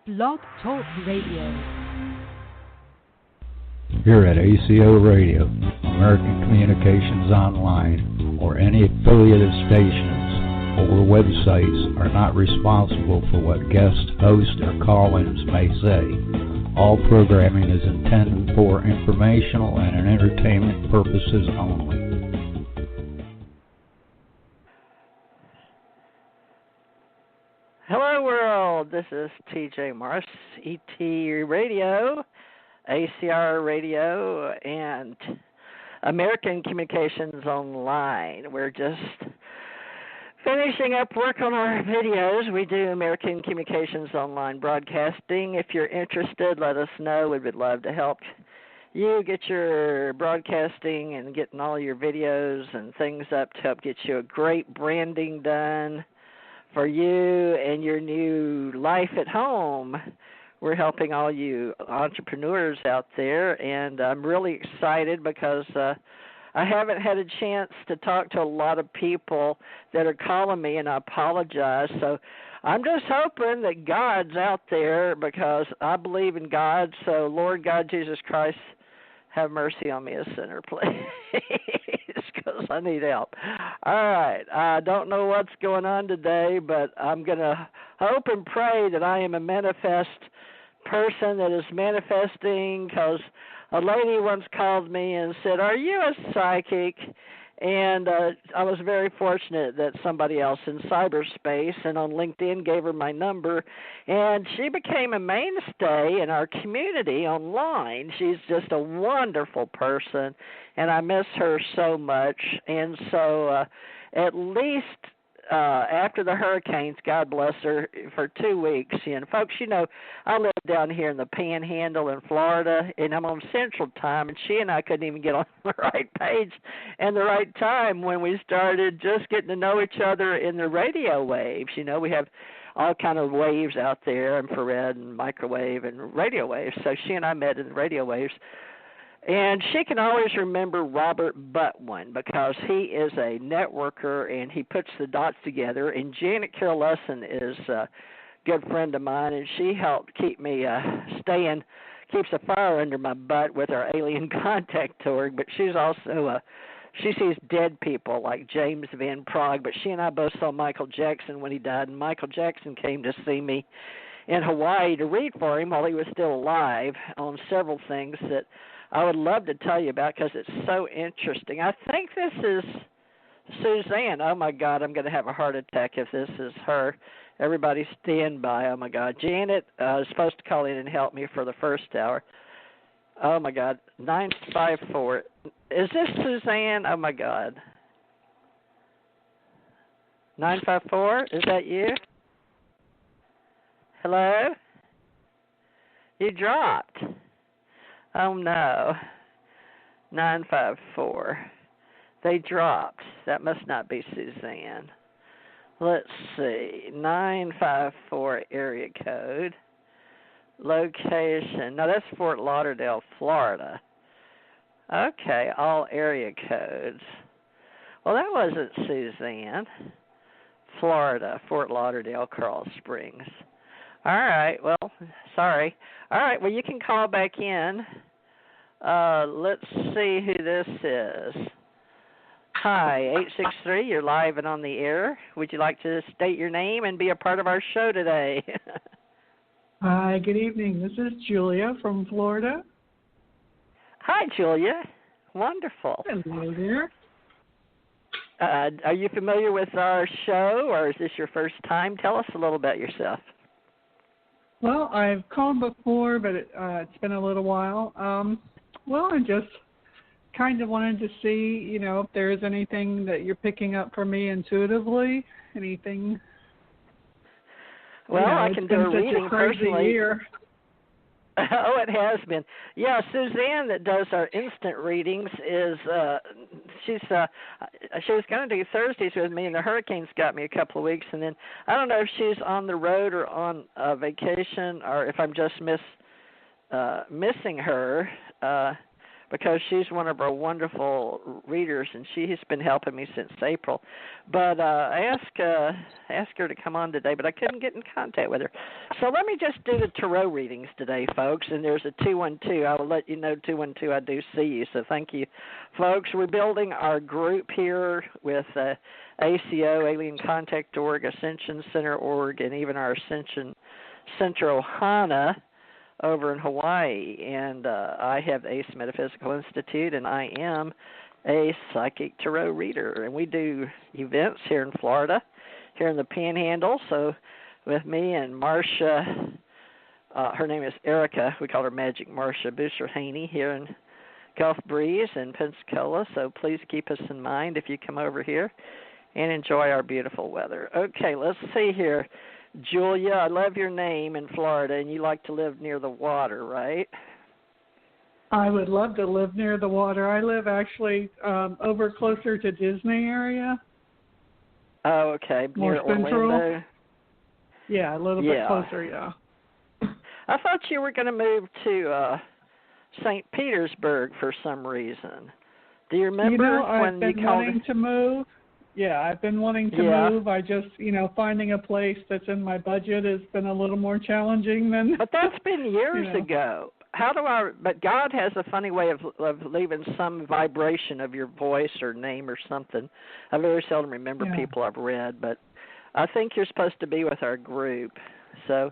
Blog Talk Radio. Here at ACIR Radio, American Communications Online, or any affiliated stations or websites are not responsible for what guest hosts or call-ins may say. All programming is intended for informational and entertainment purposes only. Hello, world. This is TJ Morris, ET Radio, ACR Radio, and American Communications Online. We're just finishing up work on our videos. We do American Communications Online broadcasting. If you're interested, let us know. We would love to help you get your broadcasting and getting all your videos and things up to help get you a great branding done for you and your new life at home. We're helping all you entrepreneurs out there, and I'm really excited because I haven't had a chance to talk to a lot of people that are calling me, and I apologize. So I'm just hoping that God's out there, because I believe in God. So, Lord God, Jesus Christ, have mercy on me, a sinner, please, because I need help. All right. I don't know what's going on today, but I'm going to hope and pray that I am a manifest person that is manifesting, because a lady once called me and said, "Are you a psychic?" And I was very fortunate that somebody else in cyberspace and on LinkedIn gave her my number, and she became a mainstay in our community online. She's just a wonderful person, and I miss her so much. And so at least after the hurricanes, God bless her, for 2 weeks. And folks, you know, I live down here in the Panhandle in Florida, and I'm on Central Time, and she and I couldn't even get on the right page and the right time when we started just getting to know each other in the radio waves. You know, we have all kind of waves out there, infrared and microwave and radio waves. So she and I met in the radio waves. And she can always remember Robert Butwin, because he is a networker and he puts the dots together. And Janet Carol Lessin is a good friend of mine, and she helped keep me keeps a fire under my butt with our alien contact tour. But she's also she sees dead people like James Van Prague. But she and I both saw Michael Jackson when he died, and Michael Jackson came to see me in Hawaii to read for him while he was still alive on several things that I would love to tell you about, because it's so interesting. I think this is Suzanne. Oh, my God, I'm going to have a heart attack if this is her. Everybody stand by. Oh, my God. Janet is supposed to call in and help me for the first hour. Oh, my God. 954. Is this Suzanne? Oh, my God. 954? Is that you? Hello? You dropped. Oh, no. 954. They dropped. That must not be Suzanne. Let's see. 954 area code. Location. No, that's Fort Lauderdale, Florida. Okay, all area codes. Well, that wasn't Suzanne. Florida, Fort Lauderdale, Coral Springs. All right, well, sorry. All right, well, you can call back in. Let's see who this is. Hi, 863, you're live and on the air. Would you like to state your name and be a part of our show today? Hi, good evening. This is Julia from Florida. Hi, Julia. Wonderful. Hello there. Are you familiar with our show, or is this your first time? Tell us a little about yourself. Well, I've called before, but it's been a little while. Well, I just kind of wanted to see, you know, if there's anything that you're picking up for me intuitively, anything. Well, you know, I can do a reading personally. Year. Oh, it has been. Yeah, Suzanne that does our instant readings is she was going to do Thursdays with me, and the hurricanes got me a couple of weeks, and then I don't know if she's on the road or on vacation, or if I'm just missing her. because she's one of our wonderful readers, and she has been helping me since April. But I asked her to come on today, but I couldn't get in contact with her. So let me just do the tarot readings today, folks. And there's a 212. I will let you know, 212, I do see you. So thank you, folks. We're building our group here with ACO, Alien Contact Org, Ascension Center Org, and even our Ascension Center Ohana over in Hawaii. And I have the Ace Metaphysical Institute, and I am a psychic tarot reader. And we do events here in Florida, here in the Panhandle. So with me and Marcia, her name is Erica. We call her Magic Marcia Busher-Haney here in Gulf Breeze in Pensacola. So please keep us in mind if you come over here and enjoy our beautiful weather. Okay, let's see here. Julia, I love your name in Florida, and you like to live near the water, right? I would love to live near the water. I live actually over closer to Disney area. Oh, okay. More near central. Orlando? Yeah, a little bit closer, yeah. I thought you were going to move to St. Petersburg for some reason. Do you remember I've been wanting to move. Yeah, I've been wanting to move. I just, finding a place that's in my budget has been a little more challenging than... But that's been years ago. But God has a funny way of leaving some vibration of your voice or name or something. I very seldom remember people I've read, but I think you're supposed to be with our group. So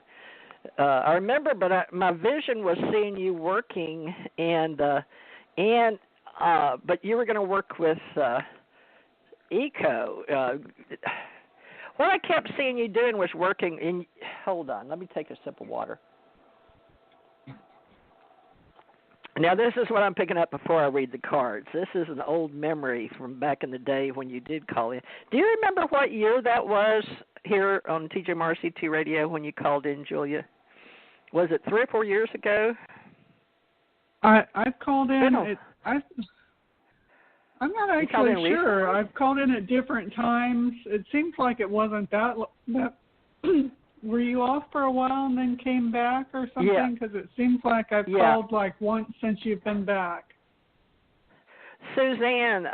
I remember, but my vision was seeing you working, but you were going to work with... Eco. What I kept seeing you doing was working in... Hold on. Let me take a sip of water. Now, this is what I'm picking up before I read the cards. This is an old memory from back in the day when you did call in. Do you remember what year that was here on TJ Mars CT Radio when you called in, Julia? Was it 3 or 4 years ago? I've called in... I'm not actually sure. I've called in at different times. It seems like it wasn't that were you off for a while and then came back or something? Because it seems like I've called like once since you've been back. Suzanne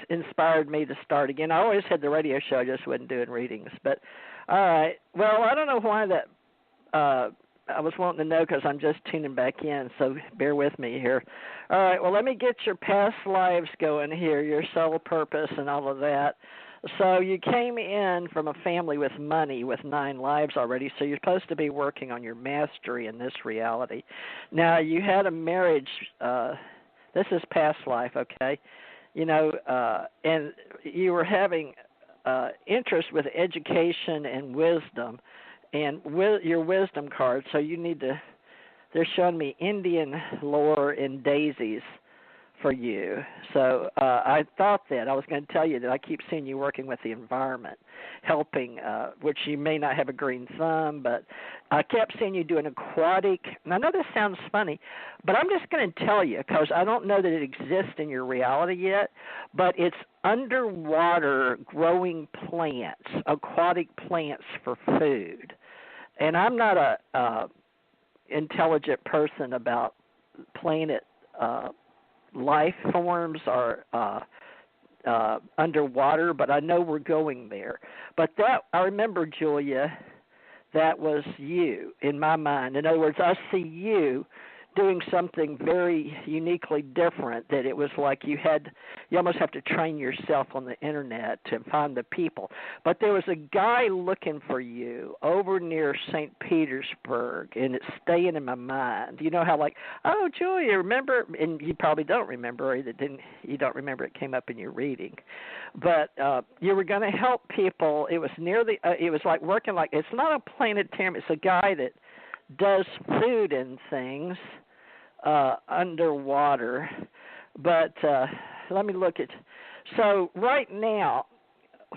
inspired me to start again. I always had the radio show. I just wasn't doing readings. But, all right. Well, I don't know why that I was wanting to know because I'm just tuning back in, so bear with me here. All right, well, let me get your past lives going here, your soul purpose and all of that. So you came in from a family with money with 9 lives already, so you're supposed to be working on your mastery in this reality. Now, you had a marriage. This is past life, okay? And you were having interest with education and wisdom. And with your wisdom card, so you need to, they're showing me Indian lore and daisies for you. So I thought that. I was going to tell you that I keep seeing you working with the environment, helping, which you may not have a green thumb, but I kept seeing you doing aquatic. And I know this sounds funny, but I'm just going to tell you because I don't know that it exists in your reality yet, but it's underwater growing plants, aquatic plants for food. And I'm not a intelligent person about planet life forms or underwater, but I know we're going there. But that, I remember, Julia, that was you in my mind. In other words, I see you doing something very uniquely different, that it was like you almost have to train yourself on the internet to find the people. But there was a guy looking for you over near St. Petersburg, and it's staying in my mind. You know how like, oh, Julia, remember? And you probably don't remember, or you don't remember it came up in your reading. But you were going to help people. It was near it was like working like, it's not a planetarium. It's a guy that does food and things underwater. But let me look at. So right now,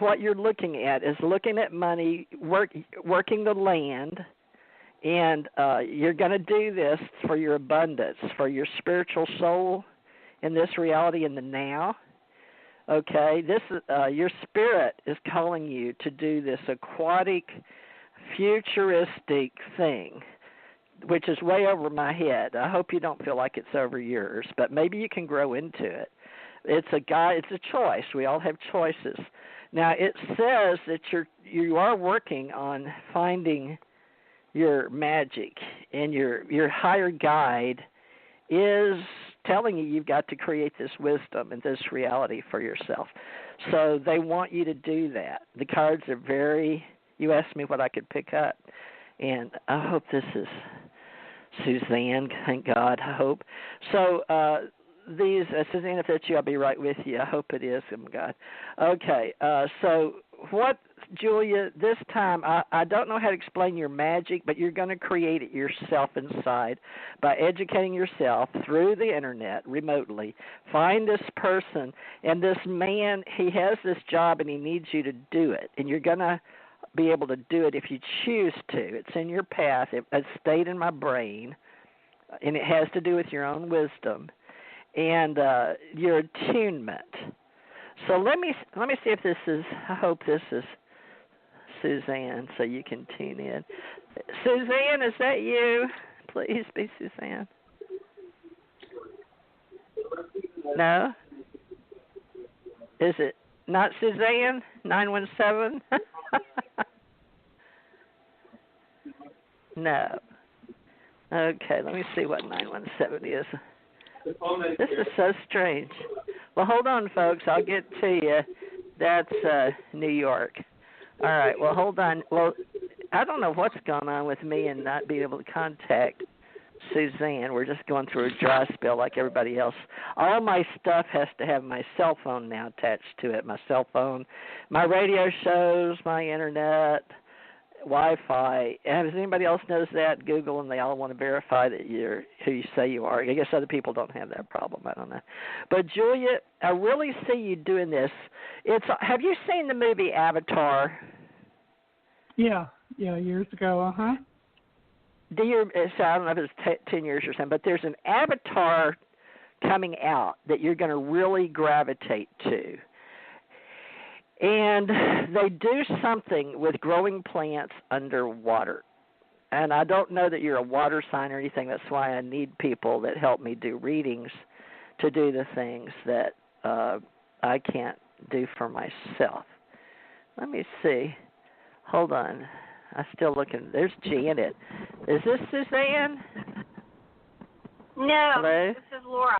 what you're looking at is looking at money, working the land, and you're going to do this for your abundance, for your spiritual soul in this reality in the now. Okay, this your spirit is calling you to do this aquatic, futuristic thing. which is way over my head. I hope you don't feel like it's over yours, but maybe you can grow into it. It's a choice. We all have choices. Now, it says that you are working on finding your magic, and your higher guide is telling you you've got to create this wisdom and this reality for yourself. So they want you to do that. The cards are you asked me what I could pick up, and I hope this is Suzanne, thank God, I hope. So these, Suzanne, if that's you, I'll be right with you. I hope it is, oh my God. Okay, so what, Julia, this time, I don't know how to explain your magic, but you're going to create it yourself inside by educating yourself through the internet remotely. Find this person, and this man, he has this job, and he needs you to do it, and you're going to be able to do it if you choose to. It's in your path. It stayed in my brain, and it has to do with your own wisdom and your attunement. So let me see if this is, I hope this is Suzanne, so you can tune in. Suzanne, is that you? Please be Suzanne. No? Is it not Suzanne? 917? No. Okay, let me see what 917 is. This is so strange. Well, hold on, folks. I'll get to you. That's New York. All right, well, hold on. Well, I don't know what's going on with me and not being able to contact Suzanne. We're just going through a dry spell like everybody else. All my stuff has to have my cell phone now attached to it. My cell phone, my radio shows, my internet, Wi-Fi. Has anybody else knows that? Google, and they all want to verify that you're who you say you are. I guess other people don't have that problem. I don't know. But Julia, I really see you doing this. Have you seen the movie Avatar? Yeah, years ago. So I don't know if it's 10 years or something, but there's an Avatar coming out that you're going to really gravitate to. And they do something with growing plants underwater. And I don't know that you're a water sign or anything. That's why I need people that help me do readings to do the things that I can't do for myself. Let me see. Hold on. I'm still looking. There's Janet. Is this Suzanne? No. Hello? This is Laura.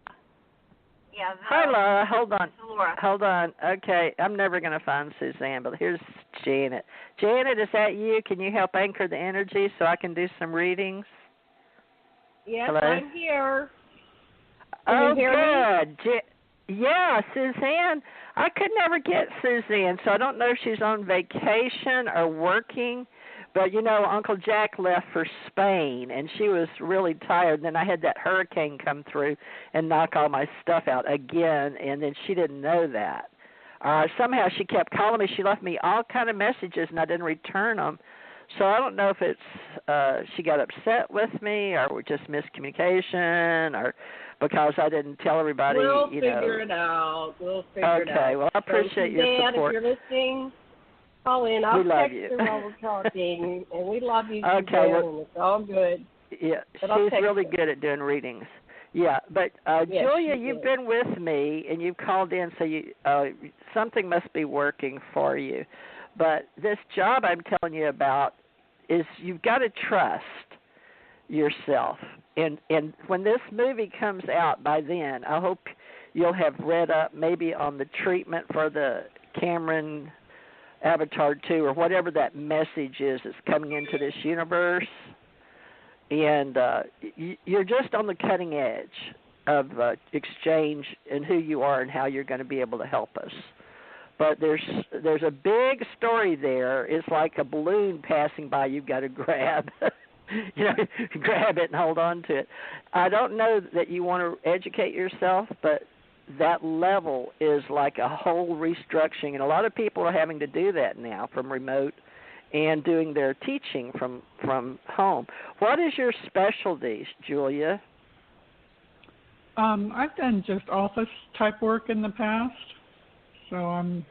Yeah. Hi, Laura. Hold on. This is Laura. Hold on. Okay, I'm never going to find Suzanne, but here's Janet. Janet, is that you? Can you help anchor the energy so I can do some readings? Yes, Hello? I'm here. Can you hear good. Yeah, Suzanne. I could never get Suzanne, so I don't know if she's on vacation or working. But, Uncle Jack left for Spain, and she was really tired. And then I had that hurricane come through and knock all my stuff out again, and then she didn't know that. Somehow she kept calling me. She left me all kind of messages, and I didn't return them. So I don't know if it's she got upset with me or just miscommunication or because I didn't tell everybody. We'll figure it out. Okay, well, I appreciate your support. If you're listening, call in. I'll text you. her while we're talking, and we love you. Okay, well, it's all good. Yeah, she's really good at doing readings. Yeah, but Julia, you've been with me and you've called in, so something must be working for you. But this job I'm telling you about is you've got to trust yourself. And when this movie comes out by then, I hope you'll have read up maybe on the treatment for the Cameron Avatar 2 or whatever that message is that's coming into this universe. And you're just on the cutting edge of exchange and who you are and how you're going to be able to help us. But there's a big story there. It's like a balloon passing by you've got to grab. Grab it and hold on to it. I don't know that you want to educate yourself, but that level is like a whole restructuring. And a lot of people are having to do that now from remote and doing their teaching from home. What is your specialty, Julia? I've done just office type work in the past, so I'm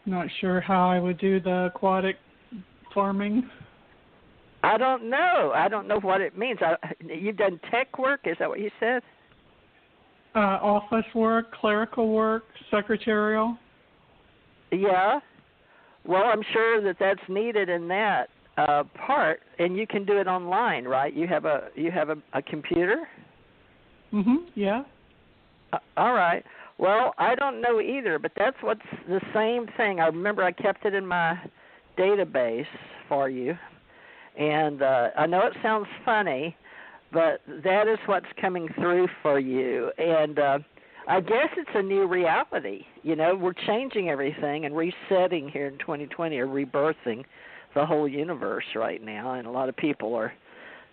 not sure how I would do the aquatic farming. I don't know. I don't know what it means. You've done tech work? Is that what you said? Office work, clerical work, secretarial. Yeah. Well, I'm sure that's needed in that part, and you can do it online, right? You have a computer? Yeah. All right. Well, I don't know either, but that's what's the same thing. I remember I kept it in my database for you, and I know it sounds funny, but that is what's coming through for you, and I guess it's a new reality. You know, we're changing everything and resetting here in 2020, or rebirthing the whole universe right now, and a lot of people are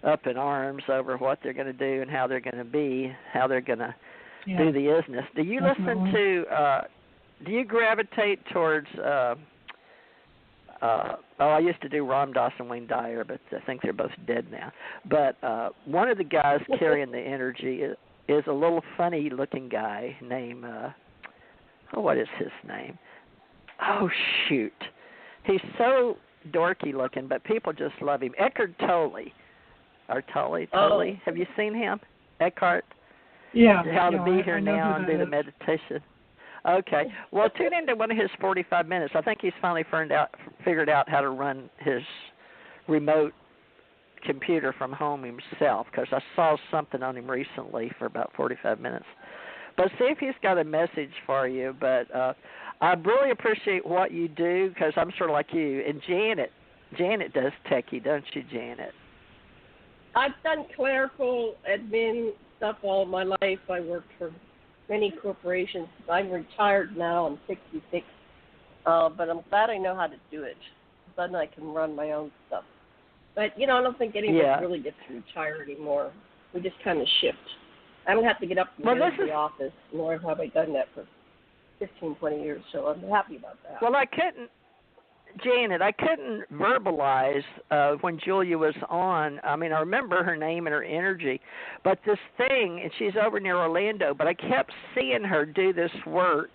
up in arms over what they're going to do and how they're going to be, how they're going to do the business. Do you listen to, do you gravitate towards, I used to do Ram Dass and Wayne Dyer, but I think they're both dead now. But one of the guys carrying the energy is a little funny-looking guy named, what is his name? Oh, shoot. He's so dorky-looking, but people just love him. Eckhart Tolle. Or Tolle. Have you seen him? Eckhart? Yeah. How to be here I know now and do the meditation. Okay. Well, tune into one of his 45 minutes. I think he's finally figured out how to run his remote computer from home himself, because I saw something on him recently for about 45 minutes. But see if he's got a message for you. But I really appreciate what you do, because I'm sort of like you. And Janet does techie, don't you, Janet? I've done clerical admin stuff all my life. I worked for many corporations. I'm retired now. I'm 66. But I'm glad I know how to do it. Then I can run my own stuff. But, I don't think any of us really gets to retire anymore. We just kind of shift. I don't have to get up and go to the office, nor have I done that for 15, 20 years. So I'm happy about that. Well, Janet, I couldn't verbalize when Julia was on. I mean, I remember her name and her energy, but this thing, and she's over near Orlando, but I kept seeing her do this work.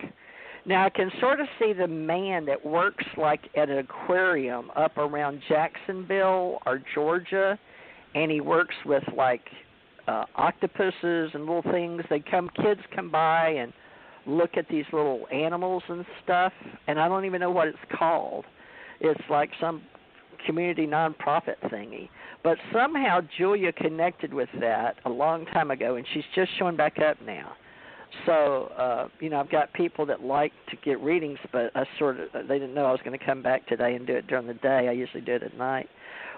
Now, I can sort of see the man that works like at an aquarium up around Jacksonville or Georgia, and he works with like octopuses and little things. Kids come by and look at these little animals and stuff, and I don't even know what it's called. It's like some community nonprofit thingy. But somehow Julia connected with that a long time ago, and she's just showing back up now. So, I've got people that like to get readings, but they didn't know I was going to come back today and do it during the day. I usually do it at night.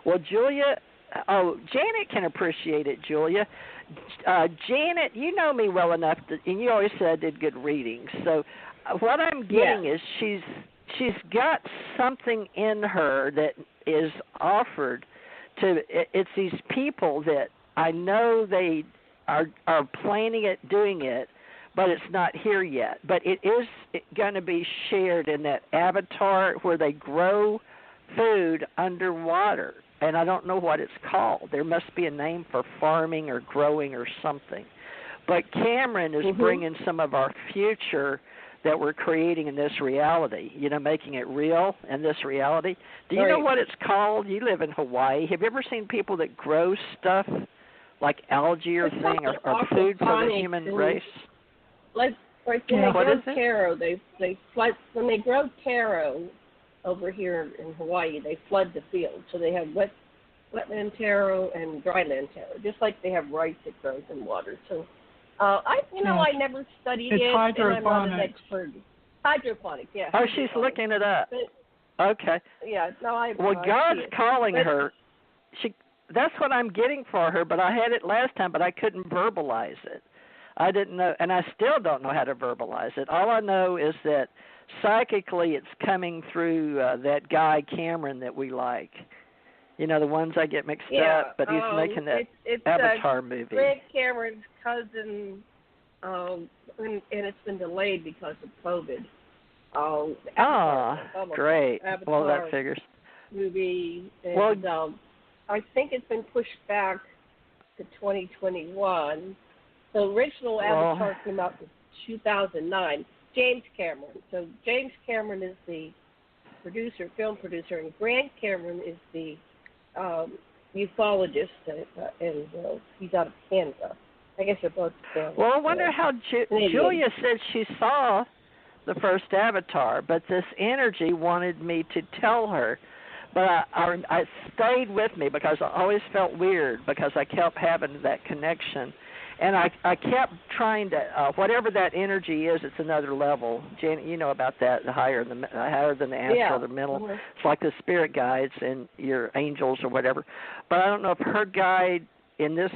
Well, Janet can appreciate it, Julia. Janet, you know me well enough, and you always said I did good readings. So what I'm getting is she's got something in her that is offered to, it's these people that I know they are planning it, doing it, but it's not here yet. But it is going to be shared in that avatar where they grow food underwater. And I don't know what it's called. There must be a name for farming or growing or something. But Cameron is bringing some of our future that we're creating in this reality, making it real in this reality. Do you know what it's called? You live in Hawaii. Have you ever seen people that grow stuff like algae or food for the human race? Like when they grow taro, they flood. When they grow taro over here in Hawaii, they flood the field. So they have wetland taro and dryland taro, just like they have rice that grows in water. So I never studied it, and I'm not an expert. Hydroponics, yeah. Oh, she's looking it up. Okay. Yeah, no, God's calling her. That's what I'm getting for her, but I had it last time, but I couldn't verbalize it. I didn't know, and I still don't know how to verbalize it. All I know is that psychically it's coming through that guy Cameron that we like. The ones I get mixed up, but he's making that Avatar movie. Greg Cameron's cousin, and it's been delayed because of COVID. Great. Avatar well, that figures. Movie, and I think it's been pushed back to 2021. The original Avatar came out in 2009. James Cameron. So James Cameron is the film producer, and Grant Cameron is the ufologist, and he's out of Canada. I guess they're both Canada. Well, I wonder how Julia said she saw the first avatar, but this energy wanted me to tell her. But I stayed with me because I always felt weird because I kept having that connection. And I kept trying to, whatever that energy is, it's another level. Janet, you know about that, higher than the astral, the mental. Mm-hmm. It's like the spirit guides and your angels or whatever. But I don't know if her guide in this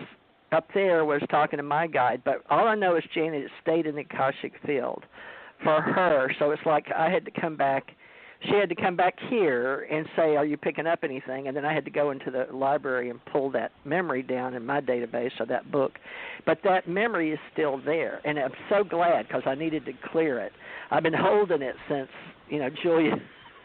up there was talking to my guide. But all I know is Janet stayed in the Akashic field for her. So it's like I had to come back. She had to come back here and say, are you picking up anything? And then I had to go into the library and pull that memory down in my database of that book. But that memory is still there, and I'm so glad because I needed to clear it. I've been holding it since, Julia.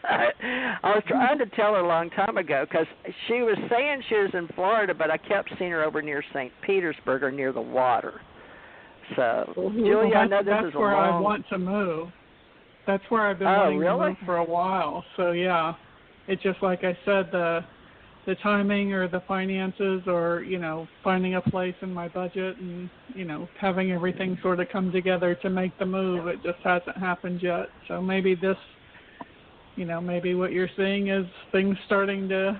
I was trying to tell her a long time ago because she was saying she was in Florida, but I kept seeing her over near St. Petersburg or near the water. So, Julia, I know this is a long... That's where I want to move. That's where I've been wanting to move for a while. So, yeah, it's just like I said, the timing or the finances or, finding a place in my budget and, having everything sort of come together to make the move. It just hasn't happened yet. So maybe this, maybe what you're seeing is things starting to,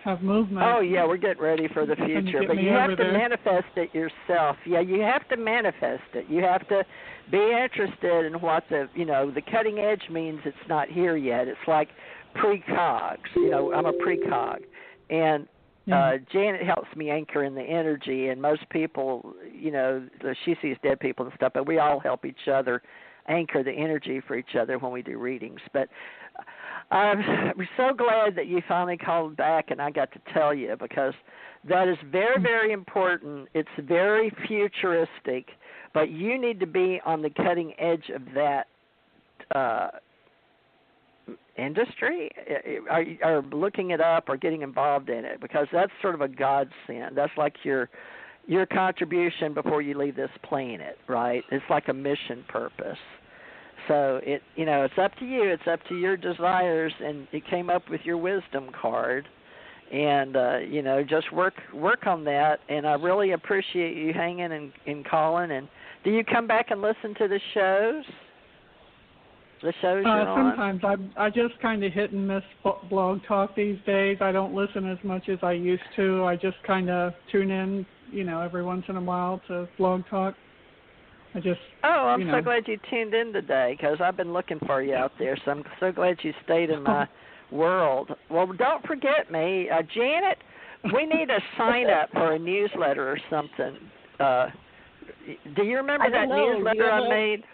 have movement. Oh, yeah, we're getting ready for the future. But you have to manifest it yourself. Yeah, you have to manifest it. You have to be interested in what the cutting edge means. It's not here yet. It's like precogs. I'm a precog. And Janet helps me anchor in the energy. And most people, she sees dead people and stuff, but we all help each other anchor the energy for each other when we do readings. But I'm so glad that you finally called back and I got to tell you because that is very, very important. It's very futuristic, but you need to be on the cutting edge of that industry or looking it up or getting involved in it because that's sort of a godsend. That's like your contribution before you leave this planet, right? It's like a mission purpose. So it's up to you. It's up to your desires, and it came up with your wisdom card, and just work on that. And I really appreciate you hanging and calling. And do you come back and listen to the shows? The shows you're on? Sometimes I just kind of hit and miss Blog Talk these days. I don't listen as much as I used to. I just kind of tune in, every once in a while to Blog Talk. I'm so glad you tuned in today because I've been looking for you out there. So I'm so glad you stayed in my world. Well, don't forget me. Janet, we need a sign-up for a newsletter or something. Do you remember that newsletter I made?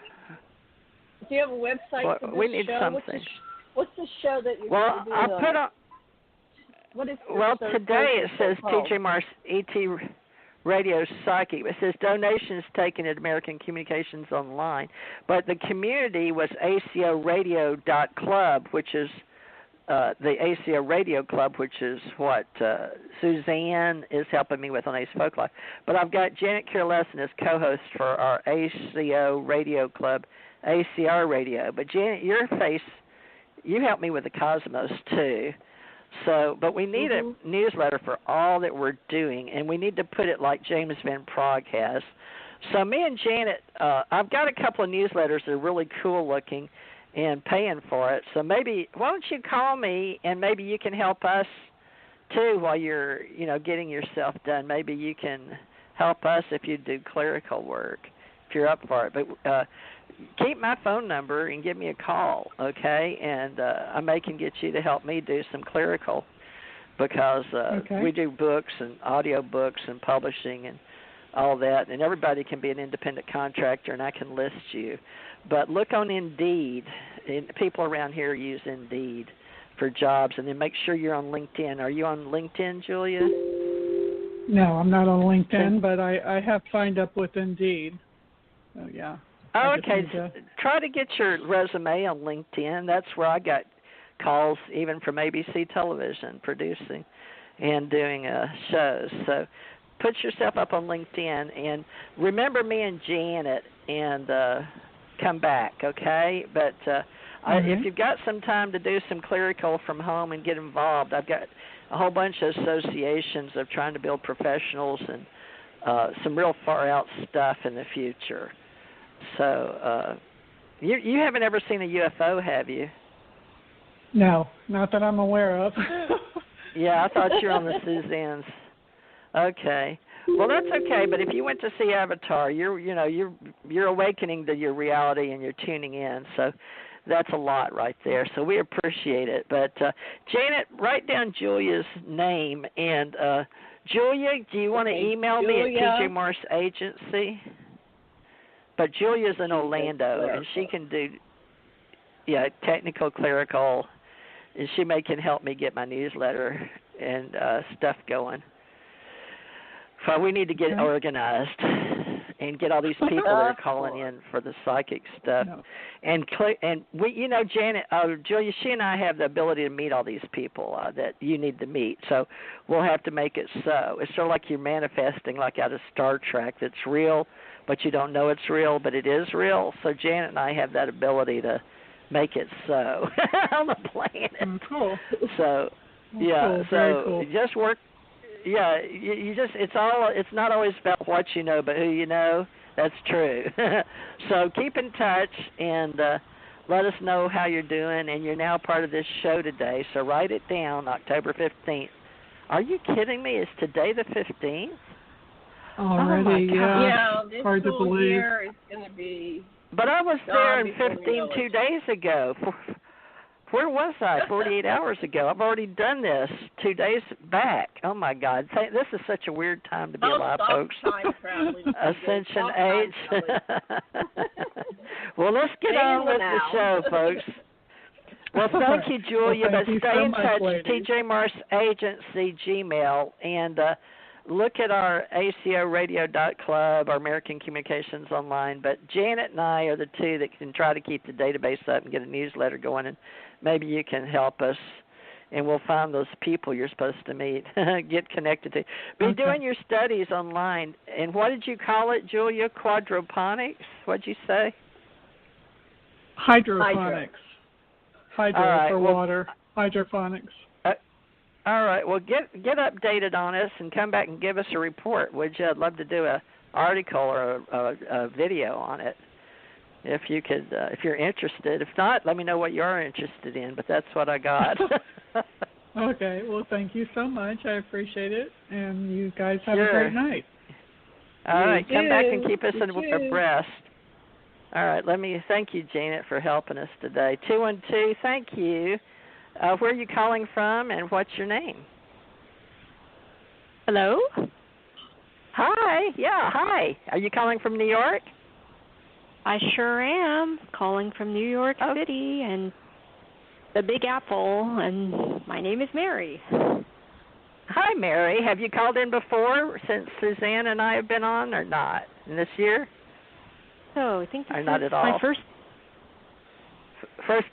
Do you have a website for this we need show? Something. What's the show that you're going to do? I put on... What is today it says TJ Mars ET Radio Psychic. It says donations taken at American Communications Online. But the community was ACIR which is the ACIR Radio Club, which is what Suzanne is helping me with on Ace Folk Life. But I've got Janet Lessin as co-host for our ACIR Radio Club, ACR Radio. But Janet, your face, you help me with the Cosmos too. So, but we need a newsletter for all that we're doing, and we need to put it like James Van Prague has. So me and Janet, I've got a couple of newsletters that are really cool looking and paying for it. So maybe, why don't you call me, and maybe you can help us too while you're, getting yourself done. Maybe you can help us if you do clerical work, if you're up for it. But keep my phone number and give me a call, okay? And I can get you to help me do some clerical because we do books and audio books and publishing and all that. And everybody can be an independent contractor, and I can list you. But look on Indeed. People around here use Indeed for jobs. And then make sure you're on LinkedIn. Are you on LinkedIn, Julia? No, I'm not on LinkedIn, but I have signed up with Indeed. So, yeah. Oh, okay. Try to get your resume on LinkedIn. That's where I got calls even from ABC Television producing and doing shows. So put yourself up on LinkedIn and remember me and Janet and come back, okay? But if you've got some time to do some clerical from home and get involved, I've got a whole bunch of associations of trying to build professionals and some real far out stuff in the future. So you haven't ever seen a UFO, have you? No, not that I'm aware of. Yeah, I thought you were on the Suzanne's. Okay. Well, that's okay. But if you went to see Avatar, you're awakening to your reality and you're tuning in. So that's a lot right there. So we appreciate it. But Janet, write down Julia's name. And Julia, do you want to email me at TJ Morse Agency? But Julia's in Orlando, and she can do technical, clerical, and she can help me get my newsletter and stuff going. So we need to get organized and get all these people that are calling in for the psychic stuff. No. And we, Janet, Julia, she and I have the ability to meet all these people that you need to meet. So we'll have to make it so. It's sort of like you're manifesting, like out of Star Trek, that's real, but you don't know it's real, but it is real. So Janet and I have that ability to make it so on the planet. Cool. So cool. Just work. Yeah, you just it's not always about what you know, but who you know. That's true. So keep in touch and let us know how you're doing. And you're now part of this show today, so write it down, October 15th. Are you kidding me? Is today the 15th? Already, yeah. This hard to believe. Year is going to be. But I was there in 15 2 days ago. Where was I 48 hours ago? I've already done this 2 days back. Oh, my God. This is such a weird time to be alive, folks. Ascension age. Well, let's get on with the show, folks. Well, thank you, Julia. But stay in touch. TJ Morse Agency, Gmail, and look at our ACIR our American Communications Online. But Janet and I are the two that can try to keep the database up and get a newsletter going, and maybe you can help us, and we'll find those people you're supposed to meet, get connected to. Be doing your studies online. And what did you call it, Julia? Quadroponics? What'd you say? Hydroponics. Hydro for water. Hydroponics. All right. Well, get updated on us and come back and give us a report, would you? I'd love to do an article or a video on it, if you could, if you're interested. If not, let me know what you are interested in. But that's what I got. Okay. Well, thank you so much. I appreciate it, and you guys have a great night. All right. Come back and keep us abreast. All right. Let me thank you, Janet, for helping us today. 212. Thank you. Where are you calling from, and what's your name? Hello? Hi. Yeah, hi. Are you calling from New York? I sure am. Calling from New York City and the Big Apple, and my name is Mary. Hi, Mary. Have you called in before since Suzanne and I have been on, or not, in this year? So I think this not is at all. My first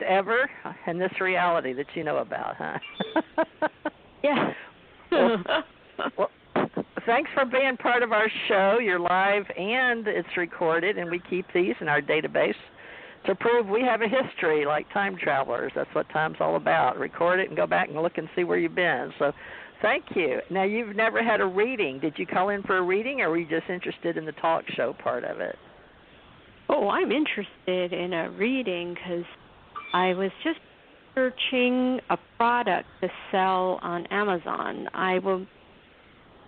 ever in this reality that you know about, huh? Yeah. Well, thanks for being part of our show. You're live and it's recorded, and we keep these in our database to prove we have a history like time travelers. That's what time's all about. Record it and go back and look and see where you've been. So thank you. Now, you've never had a reading. Did you call in for a reading, or were you just interested in the talk show part of it? Oh, I'm interested in a reading because I was just searching a product to sell on Amazon.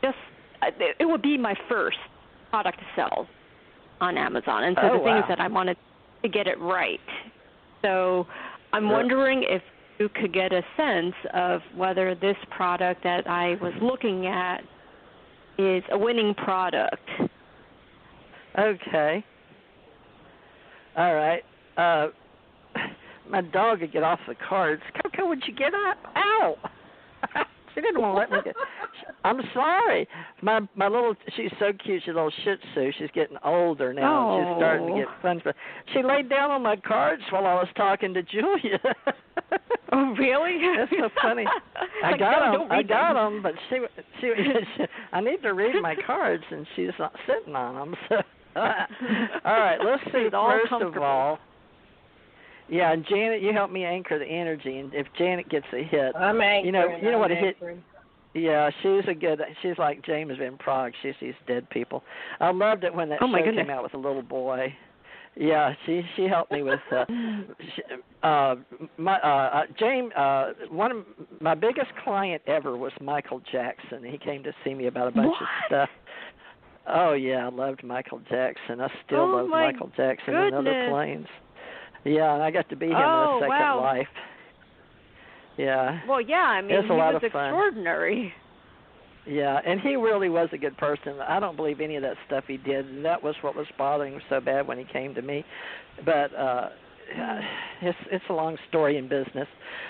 It would be my first product to sell on Amazon. And so the thing is that I wanted to get it right. So I'm wondering if you could get a sense of whether this product that I was looking at is a winning product. Okay. All right. My dog would get off the cards. Coco, would you get up? Ow! She didn't want to let me get. I'm sorry. My little, she's so cute. She's a little Shih Tzu. She's getting older now. Oh. She's starting to get fun. She laid down on my cards while I was talking to Julia. Oh, really? That's so funny. I got them, but she I need to read my cards, and she's not sitting on them. So, all right, let's see. First of all, yeah, and Janet, you help me anchor the energy, and if Janet gets a hit, I'm anchoring. you know what a hit. Yeah, she's like James Van Prague. She sees dead people. I loved it when that show came out with a little boy. Yeah, she helped me with James. One of my biggest client ever was Michael Jackson. He came to see me about a bunch of stuff. Oh yeah, I loved Michael Jackson. I still love Michael Jackson and Other Planes. Yeah, and I got to be him in a second life. Yeah. Well, yeah, I mean, he was extraordinary. Yeah, and he really was a good person. I don't believe any of that stuff he did, and that was what was bothering him so bad when he came to me. But it's a long story in business.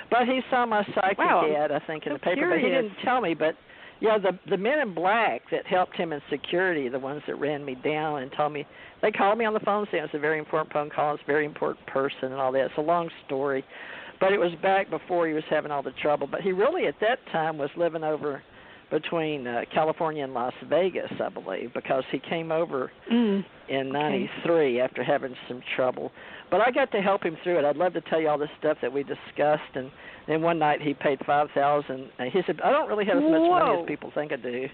But he saw my psychic ad, I think, in the paper, but he didn't tell me. But yeah, the men in black that helped him in security, the ones that ran me down and told me, they called me on the phone saying it's a very important phone call, it's a very important person and all that. It's a long story. But it was back before he was having all the trouble. But he really, at that time, was living over between California and Las Vegas, I believe, because he came over in 93 after having some trouble. But I got to help him through it. I'd love to tell you all the stuff that we discussed. And then one night he paid $5,000. He said, I don't really have as much money as people think I do.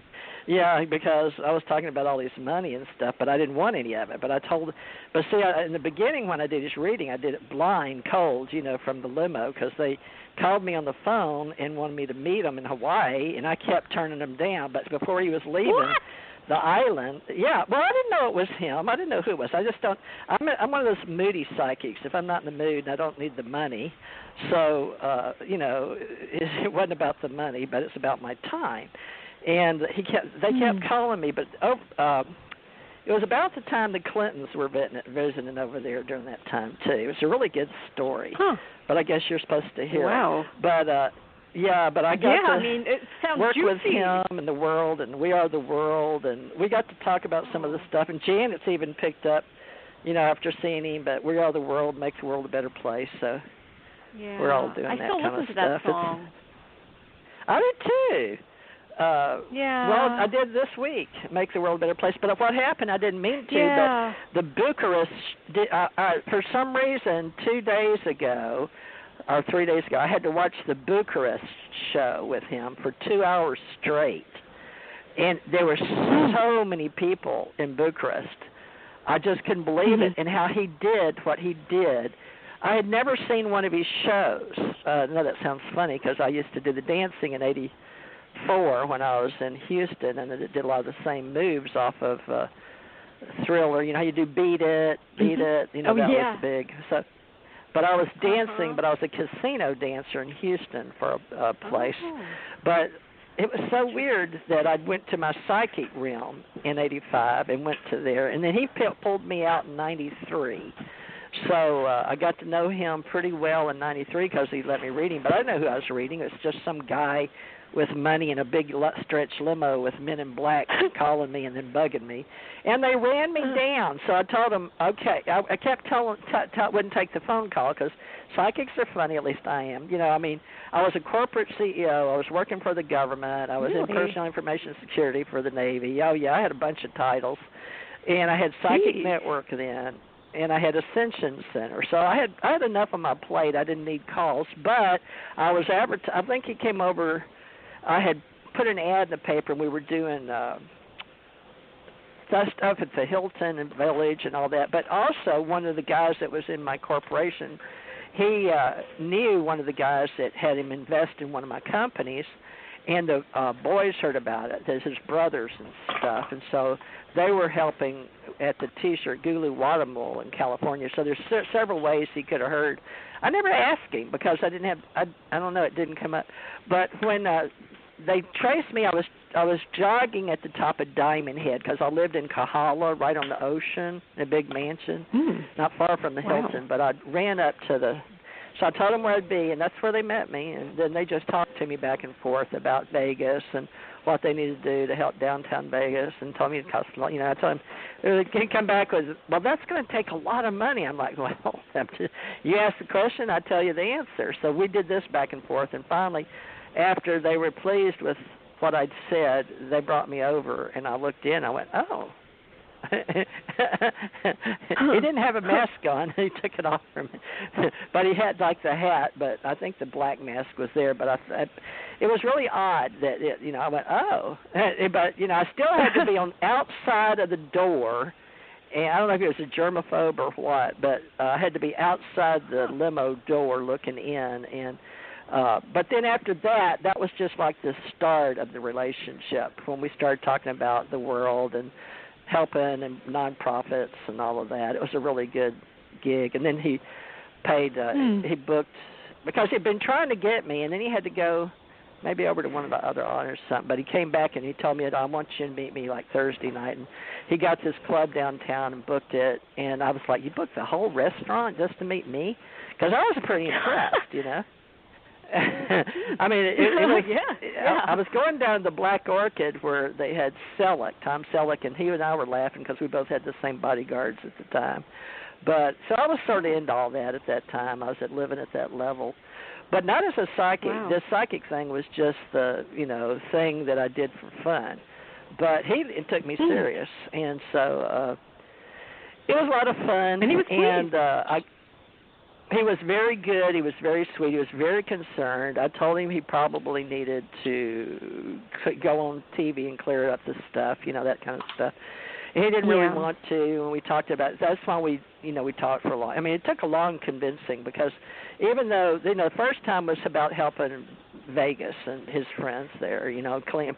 Yeah, because I was talking about all this money and stuff, but I didn't want any of it. But in the beginning when I did his reading, I did it blind, cold, from the limo, because they called me on the phone and wanted me to meet him in Hawaii, and I kept turning them down. But before he was leaving the island, I didn't know it was him. I didn't know who it was. I just don't. I'm one of those moody psychics. If I'm not in the mood and I don't need the money, so it wasn't about the money, but it's about my time. And they kept calling me, but it was about the time the Clintons were visiting over there during that time too. It was a really good story, but I guess you're supposed to hear it. But but I got to it sounds work juicy. with him and the world, and We Are the World, and we got to talk about some of the stuff. And Janet's even picked up, after seeing him, but We Are the World, Make the World a Better Place. So we're all doing that kind of stuff. I still listen to that song. I did too. Well, I did this week, Make the World a Better Place. But what happened, I didn't mean to, but the Bucharest, for some reason, 2 days ago, or 3 days ago, I had to watch the Bucharest show with him for 2 hours straight. And there were so many people in Bucharest. I just couldn't believe it, and how he did what he did. I had never seen one of his shows. No, that sounds funny, because I used to do the dancing in 84 when I was in Houston, and it did a lot of the same moves off of Thriller. You know how you do Beat It, that was big. So, but I was dancing, but I was a casino dancer in Houston for a place. But it was so weird that I went to my psychic realm in 85 and went to there, and then he pulled me out in 93. So I got to know him pretty well in 93 because he let me read him, but I didn't know who I was reading. It was just some guy with money in a big stretch limo with men in black calling me and then bugging me. And they ran me down. So I told them, okay. I kept telling, wouldn't take the phone call because psychics are funny, at least I am. I was a corporate CEO. I was working for the government. I was in personal information security for the Navy. Oh, yeah, I had a bunch of titles. And I had Psychic Network then. And I had Ascension Center, so I had enough on my plate. I didn't need calls, but I was I think he came over. I had put an ad in the paper, and we were doing stuff at the Hilton and Village and all that. But also, one of the guys that was in my corporation, he knew one of the guys that had him invest in one of my companies, and the boys heard about it. There's his brothers and stuff, and so they were helping at the T-shirt Gulu Watermill in California. So there's several ways he could have heard. I never asked him because I didn't have. I don't know. It didn't come up. But when they traced me, I was jogging at the top of Diamond Head because I lived in Kahala, right on the ocean, in a big mansion, not far from the Hilton. But I ran up to so I told them where I'd be, and that's where they met me. And then they just talked to me back and forth about Vegas and what they needed to do to help downtown Vegas, and told me it cost a lot. I told them, he come back with, well, that's going to take a lot of money. I'm like, well, you ask the question, I tell you the answer. So we did this back and forth, and finally, after they were pleased with what I'd said, they brought me over, and I looked in. I went, oh, He didn't have a mask on. He took it off from me. But he had like the hat, but I think the black mask was there. But it was really odd that, I went, oh. But, I still had to be on outside of the door. And I don't know if it was a germaphobe or what, but I had to be outside the limo door looking in. And but then after that was just like the start of the relationship when we started talking about the world and helping and nonprofits and all of that. It was a really good gig. And then he paid, he booked, because he'd been trying to get me, and then he had to go maybe over to one of the other honors or something. But he came back and he told me, I want you to meet me like Thursday night. And he got this club downtown and booked it. And I was like, you booked the whole restaurant just to meet me? Because I was pretty impressed, I mean, it was, I was going down the Black Orchid where they had Tom Selleck, and he and I were laughing because we both had the same bodyguards at the time. But so I was sort of into all that at that time. I was living at that level. But not as a psychic. Wow. The psychic thing was just the, thing that I did for fun. But it took me serious. And so it was a lot of fun. And he was sweet. He was very good. He was very sweet. He was very concerned. I told him he probably needed to go on TV and clear up the stuff, that kind of stuff. And he didn't really want to, and we talked about it. That's why we talked for a long. I mean, it took a long convincing because even though, the first time was about helping Vegas and his friends there,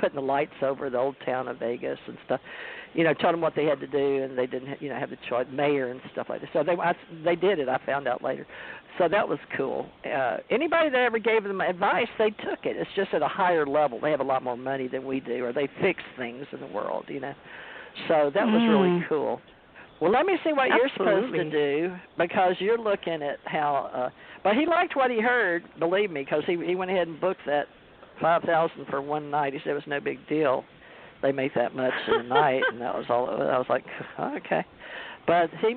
putting the lights over the old town of Vegas and stuff. Told them what they had to do, and they didn't, have the choice, mayor and stuff like that. So they did it. I found out later. So that was cool. Anybody that ever gave them advice, they took it. It's just at a higher level. They have a lot more money than we do, or they fix things in the world, So that was really cool. Well, let me see what you're supposed to do, because you're looking at how. But he liked what he heard, believe me, because he went ahead and booked that $5,000 for one night. He said it was no big deal. They make that much in a night, and that was all. I was like, okay. But he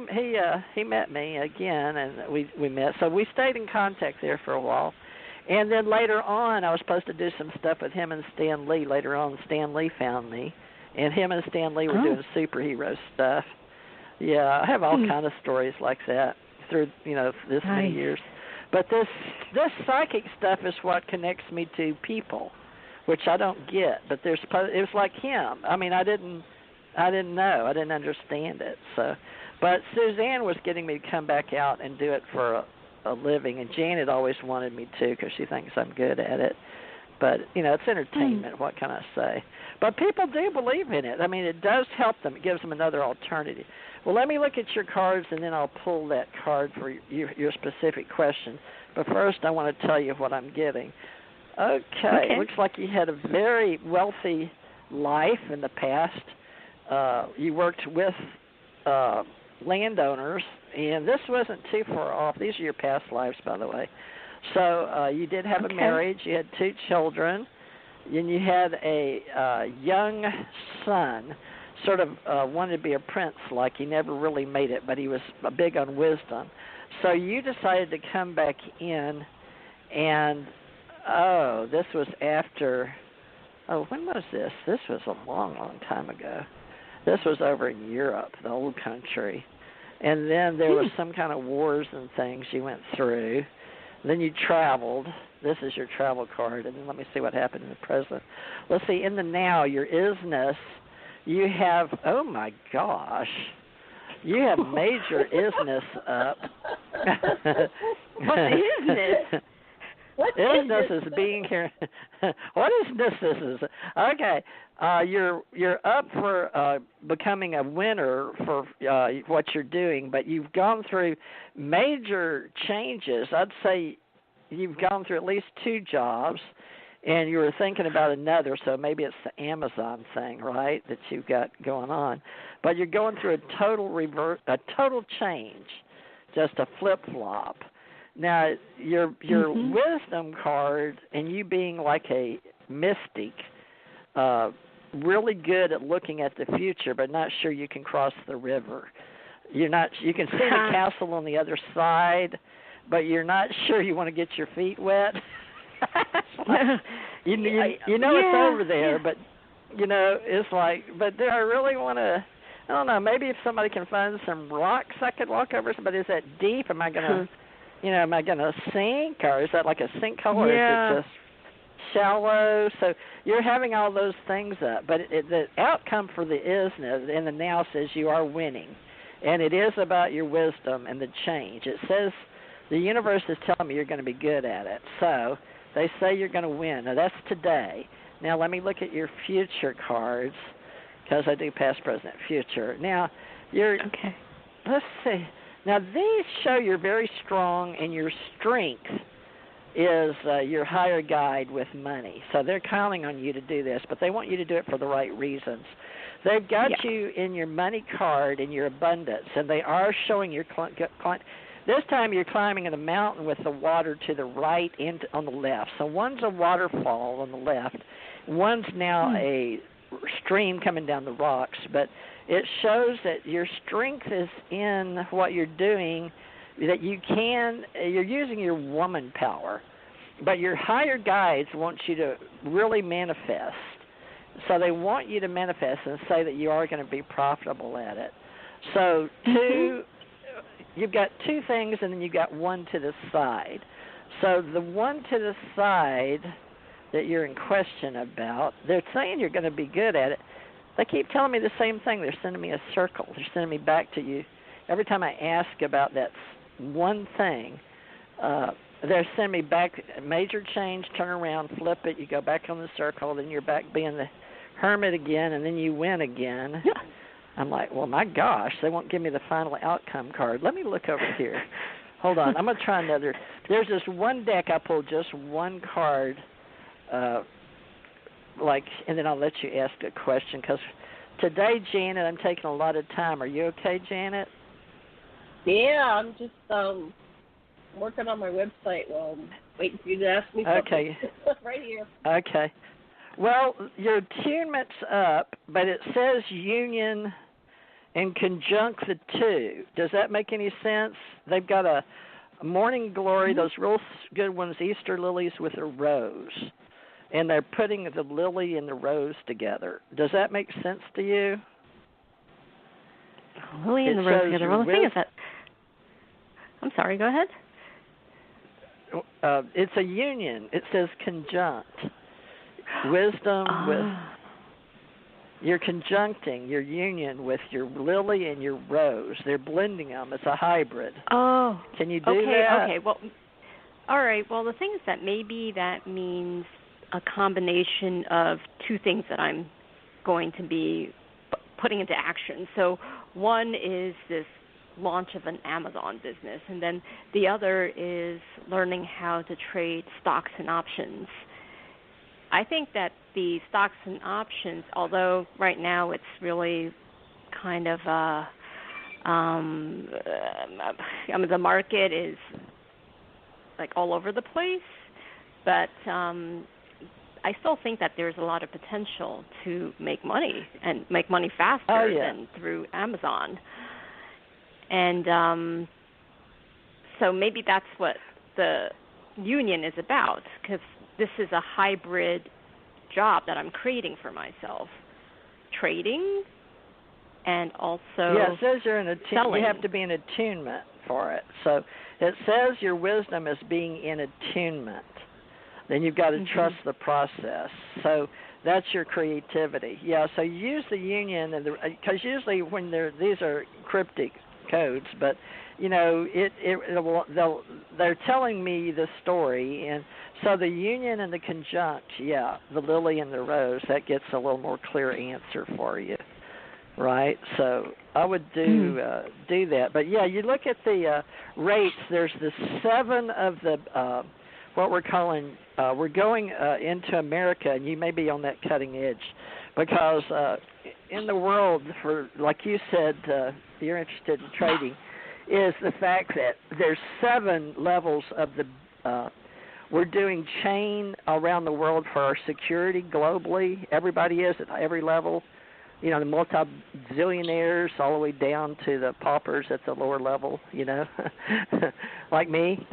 met me again, and we met. So we stayed in contact there for a while. And then later on, I was supposed to do some stuff with him and Stan Lee. Later on, Stan Lee found me, and him and Stan Lee were doing superhero stuff. Yeah, I have all kind of stories like that through this many years. But this psychic stuff is what connects me to people, which I don't get. But it was like him. I mean, I didn't know. I didn't understand it. So, but Suzanne was getting me to come back out and do it for a living, and Janet always wanted me to because she thinks I'm good at it. But, it's entertainment, what can I say? But people do believe in it. I mean, it does help them. It gives them another alternative. Well, let me look at your cards, and then I'll pull that card for your specific question. But first, I want to tell you what I'm getting. Okay. Looks like you had a very wealthy life in the past. You worked with landowners, and this wasn't too far off. These are your past lives, by the way. So you did have a marriage. You had 2 children. And you had a young son, sort of wanted to be a prince, like he never really made it, but he was big on wisdom. So you decided to come back in, and, this was after, when was this? This was a long, long time ago. This was over in Europe, the old country. And then there was some kind of wars and things you went through. Then you traveled. This is your travel card. And then let me see what happened in the present. Let's see, in the now, your isness, you have, oh my gosh, you have major isness up. What isness? What isness is being here. What isness is? Okay, you're up for becoming a winner for what you're doing, but you've gone through major changes. I'd say you've gone through at least 2 jobs, and you were thinking about another, so maybe it's the Amazon thing, right, that you've got going on. But you're going through a total change, just a flip-flop. Now, your wisdom card and you being like a mystic, really good at looking at the future, but not sure you can cross the river. You can see the castle on the other side, but you're not sure you want to get your feet wet. you know it's over there, but it's like, but do I really want to? I don't know. Maybe if somebody can find some rocks I could walk over. But is that deep? Am I gonna, am I gonna sink, or is that like a sinkhole, or is it just shallow? So you're having all those things up. But the outcome for the isness in the now says you are winning, and it is about your wisdom and the change. It says the universe is telling me you're going to be good at it. So they say you're going to win. Now that's today. Now let me look at your future cards, because I do past, present, future. Now, let's see. Now, these show you're very strong, and your strength is your higher guide with money. So they're counting on you to do this, but they want you to do it for the right reasons. They've got you in your money card and your abundance, and they are showing your this time you're climbing in a mountain with the water to the right and on the left. So one's a waterfall on the left. One's now a stream coming down the rocks, but it shows that your strength is in what you're doing, that you're using your woman power, but your higher guides want you to really manifest. So they want you to manifest and say that you are going to be profitable at it. So you've got two things, and then you've got one to the side. So the one to the side that you're in question about, they're saying you're going to be good at it. They keep telling me the same thing. They're sending me a circle. They're sending me back to you. Every time I ask about that one thing, they're sending me back, major change, turn around, flip it, you go back on the circle, then you're back being the hermit again, and then you win again. I'm like, well, my gosh, they won't give me the final outcome card. Let me look over here. Hold on. I'm going to try another. There's this one deck I pulled just one card, and then I'll let you ask a question, because today, Janet, I'm taking a lot of time. Are you okay, Janet? Yeah, I'm just working on my website while I'm waiting for you to ask me something. Okay. Right here. Okay. Well, your attunement's up, but it says union and conjunct the two. Does that make any sense? They've got a morning glory, those real good ones, Easter lilies with a rose. And they're putting the lily and the rose together. Does that make sense to you? Lily and the rose together. Well, the thing is that... I'm sorry, go ahead. It's a union. It says conjunct. Wisdom with... You're conjuncting your union with your lily and your rose. They're blending them. It's a hybrid. Oh. Can you do that? Okay. Well, all right. Well, the thing is that maybe that means a combination of two things that I'm going to be putting into action. So one is this launch of an Amazon business, and then the other is learning how to trade stocks and options. I think that the stocks and options, although right now it's really kind of the market is like all over the place, but I still think that there's a lot of potential to make money and make money faster than through Amazon. And so maybe that's what the union is about, because this is a hybrid job that I'm creating for myself. Trading and also it says you're in selling. You have to be in attunement for it. So it says your wisdom is being in attunement. Then you've got to trust the process. So that's your creativity. Yeah, so use the union, and because usually when these are cryptic codes, but they're telling me the story, and so the union and the conjunct, the lily and the rose, that gets a little more clear answer for you, right? So I would do that, but you look at the rates. There's the 7 of the what we're calling. We're going into America, and you may be on that cutting edge, because in the world, for like you said, you're interested in trading, is the fact that there's 7 levels of the. We're doing chain around the world for our security globally. Everybody is at every level. The multi-zillionaires all the way down to the paupers at the lower level, like me.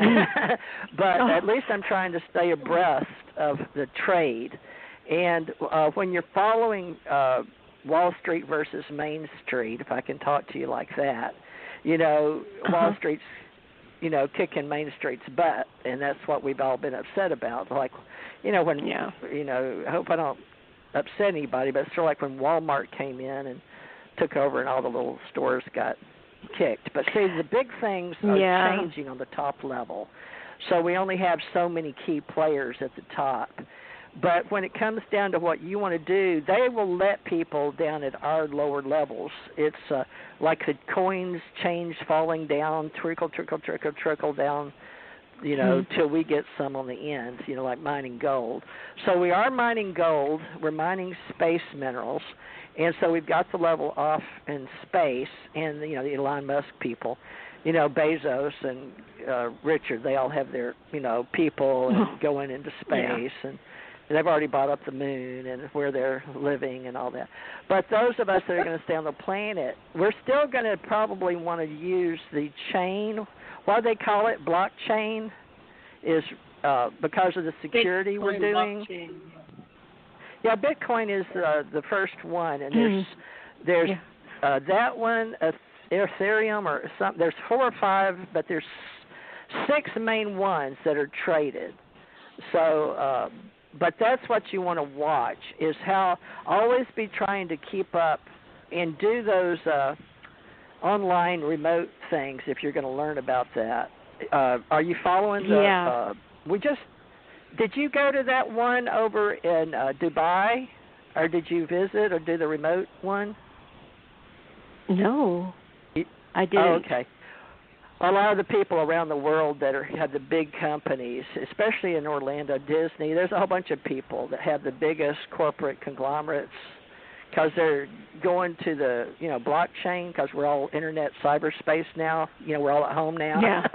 But at least I'm trying to stay abreast of the trade. And when you're following Wall Street versus Main Street, if I can talk to you like that. You know, Wall Street's, you know, kicking Main Street's butt, and that's what we've all been upset about. Like, you know, when, you know, I hope I don't upset anybody, but it's sort of like when Walmart came in and took over and all the little stores got kicked. But see, the big things are changing on the top level. So we only have so many key players at the top. But when it comes down to what you want to do, they will let people down at our lower levels. It's like the coins change falling down, trickle down, you know, till we get some on the ends, you know, like mining gold. So we are mining gold. We're mining space minerals. And so we've got the level off in space, and, you know, the Elon Musk people, you know, Bezos and Richard, they all have their, you know, people and going into space, and they've already bought up the moon and where they're living and all that. But those of us that are going to stay on the planet, we're still going to probably want to use the chain. What do they call it? Blockchain is because of the security we're doing. Blockchain. Yeah, Bitcoin is the first one, and there's that one, Ethereum or something. There's 4 or 5, but there's 6 main ones that are traded. So, but that's what you want to watch, is how always be trying to keep up and do those online remote things if you're going to learn about that. Are you following the did you go to that one over in Dubai, or did you visit or do the remote one? No, I didn't. Oh, okay. A lot of the people around the world that have the big companies, especially in Orlando, Disney, there's a whole bunch of people that have the biggest corporate conglomerates because they're going to the, you know, blockchain, because we're all internet cyberspace now. You know, we're all at home now. Yeah.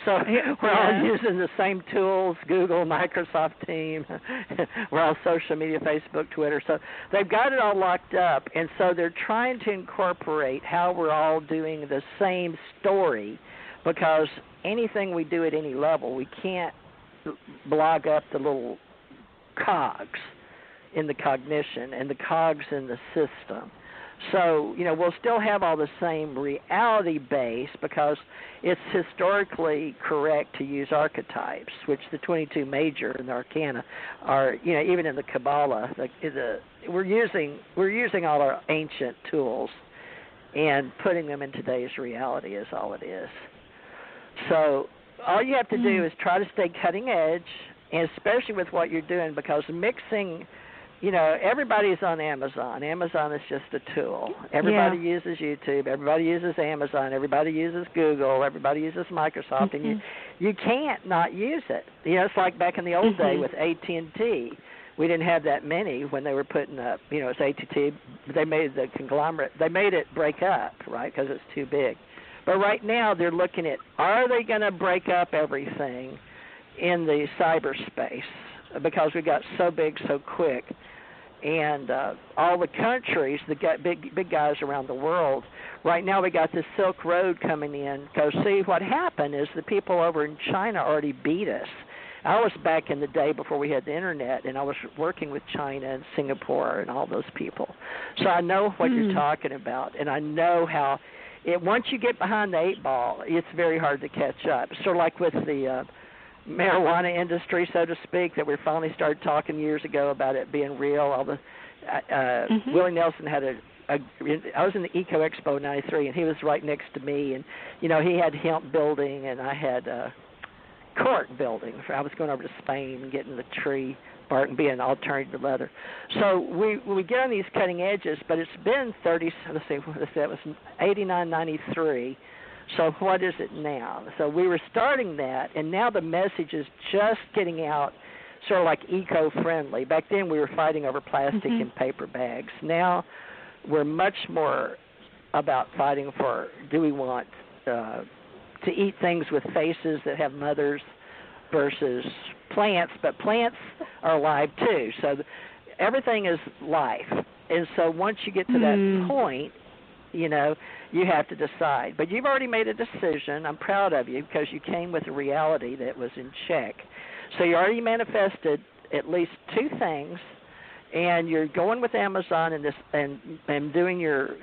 So we're all using the same tools, Google, Microsoft Teams. We're all social media, Facebook, Twitter. So they've got it all locked up, and so they're trying to incorporate how we're all doing the same story, because anything we do at any level, we can't blog up the little cogs in the cognition and the cogs in the system. So, you know, we'll still have all the same reality base because it's historically correct to use archetypes, which the 22 major in the Arcana are, you know, even in the Kabbalah, we're using all our ancient tools and putting them in today's reality is all it is. So all you have to do is try to stay cutting edge, and especially with what you're doing, because mixing, you know, everybody's on Amazon. Amazon is just a tool. Everybody uses YouTube. Everybody uses Amazon. Everybody uses Google. Everybody uses Microsoft. And you can't not use it. You know, it's like back in the old day with AT&T. We didn't have that many when they were putting up, you know, it's AT&T. They made the conglomerate. They made it break up, right, because it's too big. But right now they're looking at, are they going to break up everything in the cyberspace? Because we got so big so quick. And all the countries, the big guys around the world, right now we got the Silk Road coming in. Because see, what happened is the people over in China already beat us. I was back in the day before we had the internet, and I was working with China and Singapore and all those people. So I know what you're talking about, and I know how once you get behind the 8 ball, it's very hard to catch up. Sort of like with the marijuana industry, so to speak, that we finally started talking years ago about it being real. All the Willie Nelson had I was in the Eco Expo in '93, and he was right next to me, and you know, he had hemp building, and I had cork building. I was going over to Spain and getting the tree bark and being an alternative to leather. So we get on these cutting edges, but it's been 30. Let's see, that was 89, 93. So what is it now? So we were starting that, and now the message is just getting out, sort of like eco-friendly. Back then we were fighting over plastic and paper bags. Now we're much more about fighting for, do we want to eat things with faces that have mothers versus plants, but plants are alive too. So everything is life. And so once you get to that point, you know, you have to decide. But you've already made a decision. I'm proud of you because you came with a reality that was in check. So you already manifested at least 2 things. and you're going with Amazon and this and doing your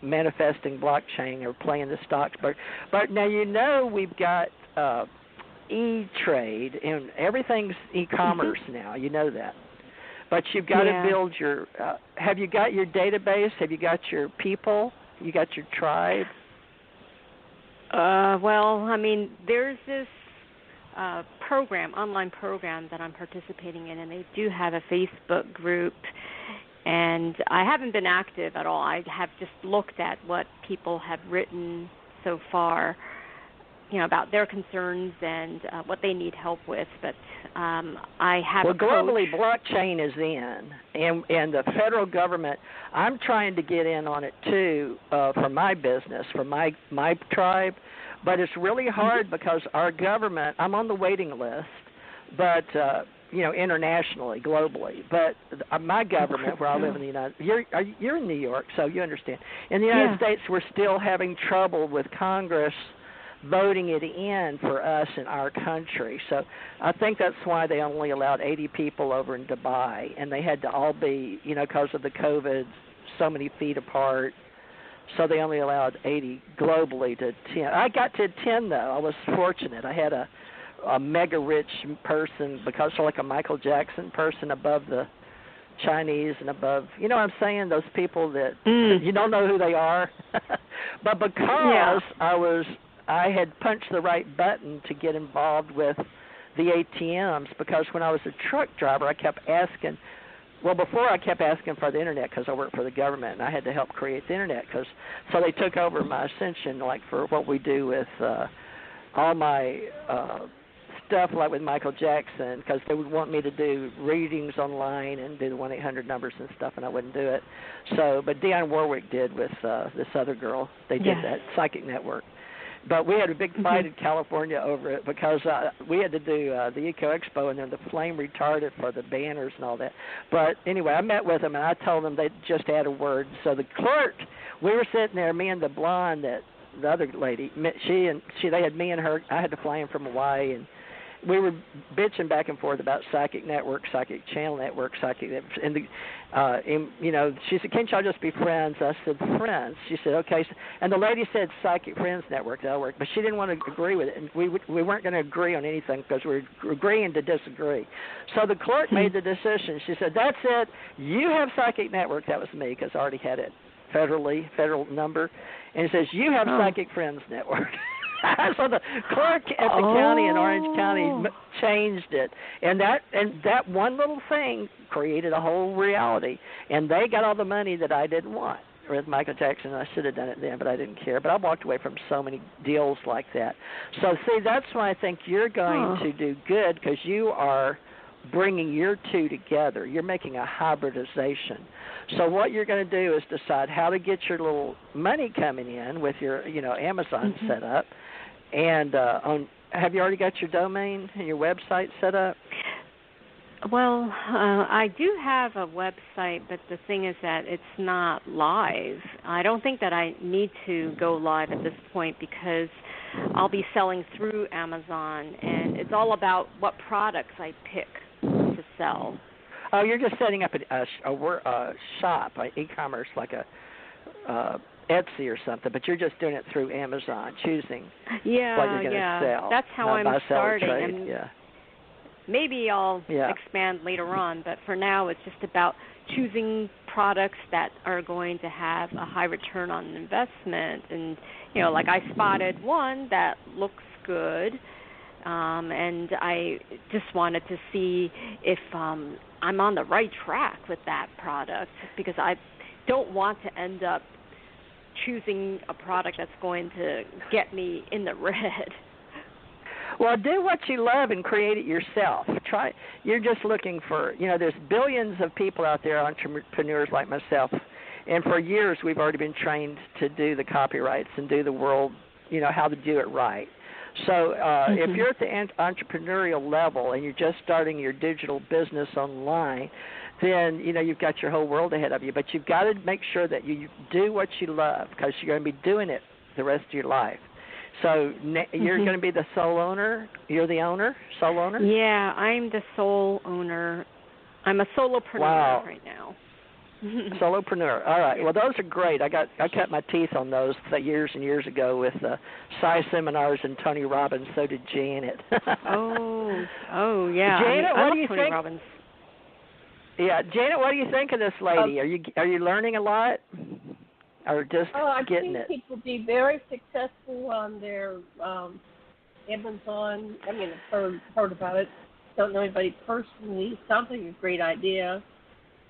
manifesting blockchain or playing the stocks, but now we've got E-Trade and everything's e-commerce now. You know that. But you've got to build your have you got your database? Have you got your people? You got your tribe? Well, I mean, there's this online program that I'm participating in, and they do have a Facebook group, and I haven't been active at all. I have just looked at what people have written so far, about their concerns and what they need help with, but I have globally, blockchain is in, and the federal government, I'm trying to get in on it too for my business, for my tribe, but it's really hard because our government, I'm on the waiting list, but internationally, globally, but my government, where I live in the United States, you're in New York, so you understand. In the United States, we're still having trouble with Congress voting it in for us in our country. So I think that's why they only allowed 80 people over in Dubai, and they had to all be, because of the COVID, so many feet apart. So they only allowed 80 globally to attend. I got to attend, though. I was fortunate. I had a mega rich person, because like a Michael Jackson person above the Chinese and above, what I'm saying, those people that you don't know who they are. But because I had punched the right button to get involved with the ATMs, because when I was a truck driver, I kept asking, before I kept asking for the Internet because I worked for the government and I had to help create the Internet. So they took over my Ascension, like for what we do with all my stuff, like with Michael Jackson, because they would want me to do readings online and do the 1-800 numbers and stuff, and I wouldn't do it. So, but Dionne Warwick did with this other girl. They did that, Psychic Network. But we had a big fight in California over it because we had to do the Eco Expo, and then the flame retarded for the banners and all that. But anyway, I met with them, and I told them they'd just add a word. So the clerk, we were sitting there, me and the blonde, the other lady, they had me and her. I had to fly in from Hawaii, and we were bitching back and forth about Psychic Network, Psychic Channel Network, Psychic, and she said, "Can't y'all just be friends?" I said, "Friends." She said, "Okay." And the lady said, "Psychic Friends Network, that'll work," but she didn't want to agree with it, and we weren't going to agree on anything because we were agreeing to disagree. So the clerk made the decision. She said, "That's it. You have Psychic Network." That was me because I already had it federal number, and it says, "You have Psychic Friends Network." So the clerk at the county in Orange County changed it, and that one little thing created a whole reality. And they got all the money that I didn't want with Michael Jackson. I should have done it then, but I didn't care. But I walked away from so many deals like that. So see, that's why I think you're going to do good, because you are bringing your two together. You're making a hybridization. So what you're going to do is decide how to get your little money coming in with your, Amazon set up. And have you already got your domain and your website set up? Well, I do have a website, but the thing is that it's not live. I don't think that I need to go live at this point because I'll be selling through Amazon, and it's all about what products I pick to sell. Oh, you're just setting up a shop, e-commerce, like a Etsy or something, but you're just doing it through Amazon, choosing what you're going to sell. That's how I'm starting. And maybe I'll expand later on, but for now it's just about choosing products that are going to have a high return on investment. And, like I spotted one that looks good, and I just wanted to see if I'm on the right track with that product, because I don't want to end up choosing a product that's going to get me in the red. Well, do what you love and create it yourself. You're just looking for, there's billions of people out there, entrepreneurs like myself, and for years we've already been trained to do the copyrights and do the world, how to do it right. So if you're at the entrepreneurial level and you're just starting your digital business online, then, you've got your whole world ahead of you. But you've got to make sure that you do what you love, because you're going to be doing it the rest of your life. So you're going to be the sole owner? You're the owner, sole owner? Yeah, I'm the sole owner I'm a solopreneur right now. Solopreneur. All right. Well, those are great. I cut my teeth on those years and years ago with Sci seminars and Tony Robbins. So did Janet. oh yeah. Janet, I what love do you Tony think? Robbins. Yeah, Janet, what do you think of this lady? Are you learning a lot, or just getting it? I've seen people be very successful on their Amazon. I mean, I've heard about it. Don't know anybody personally. Sounds like a great idea.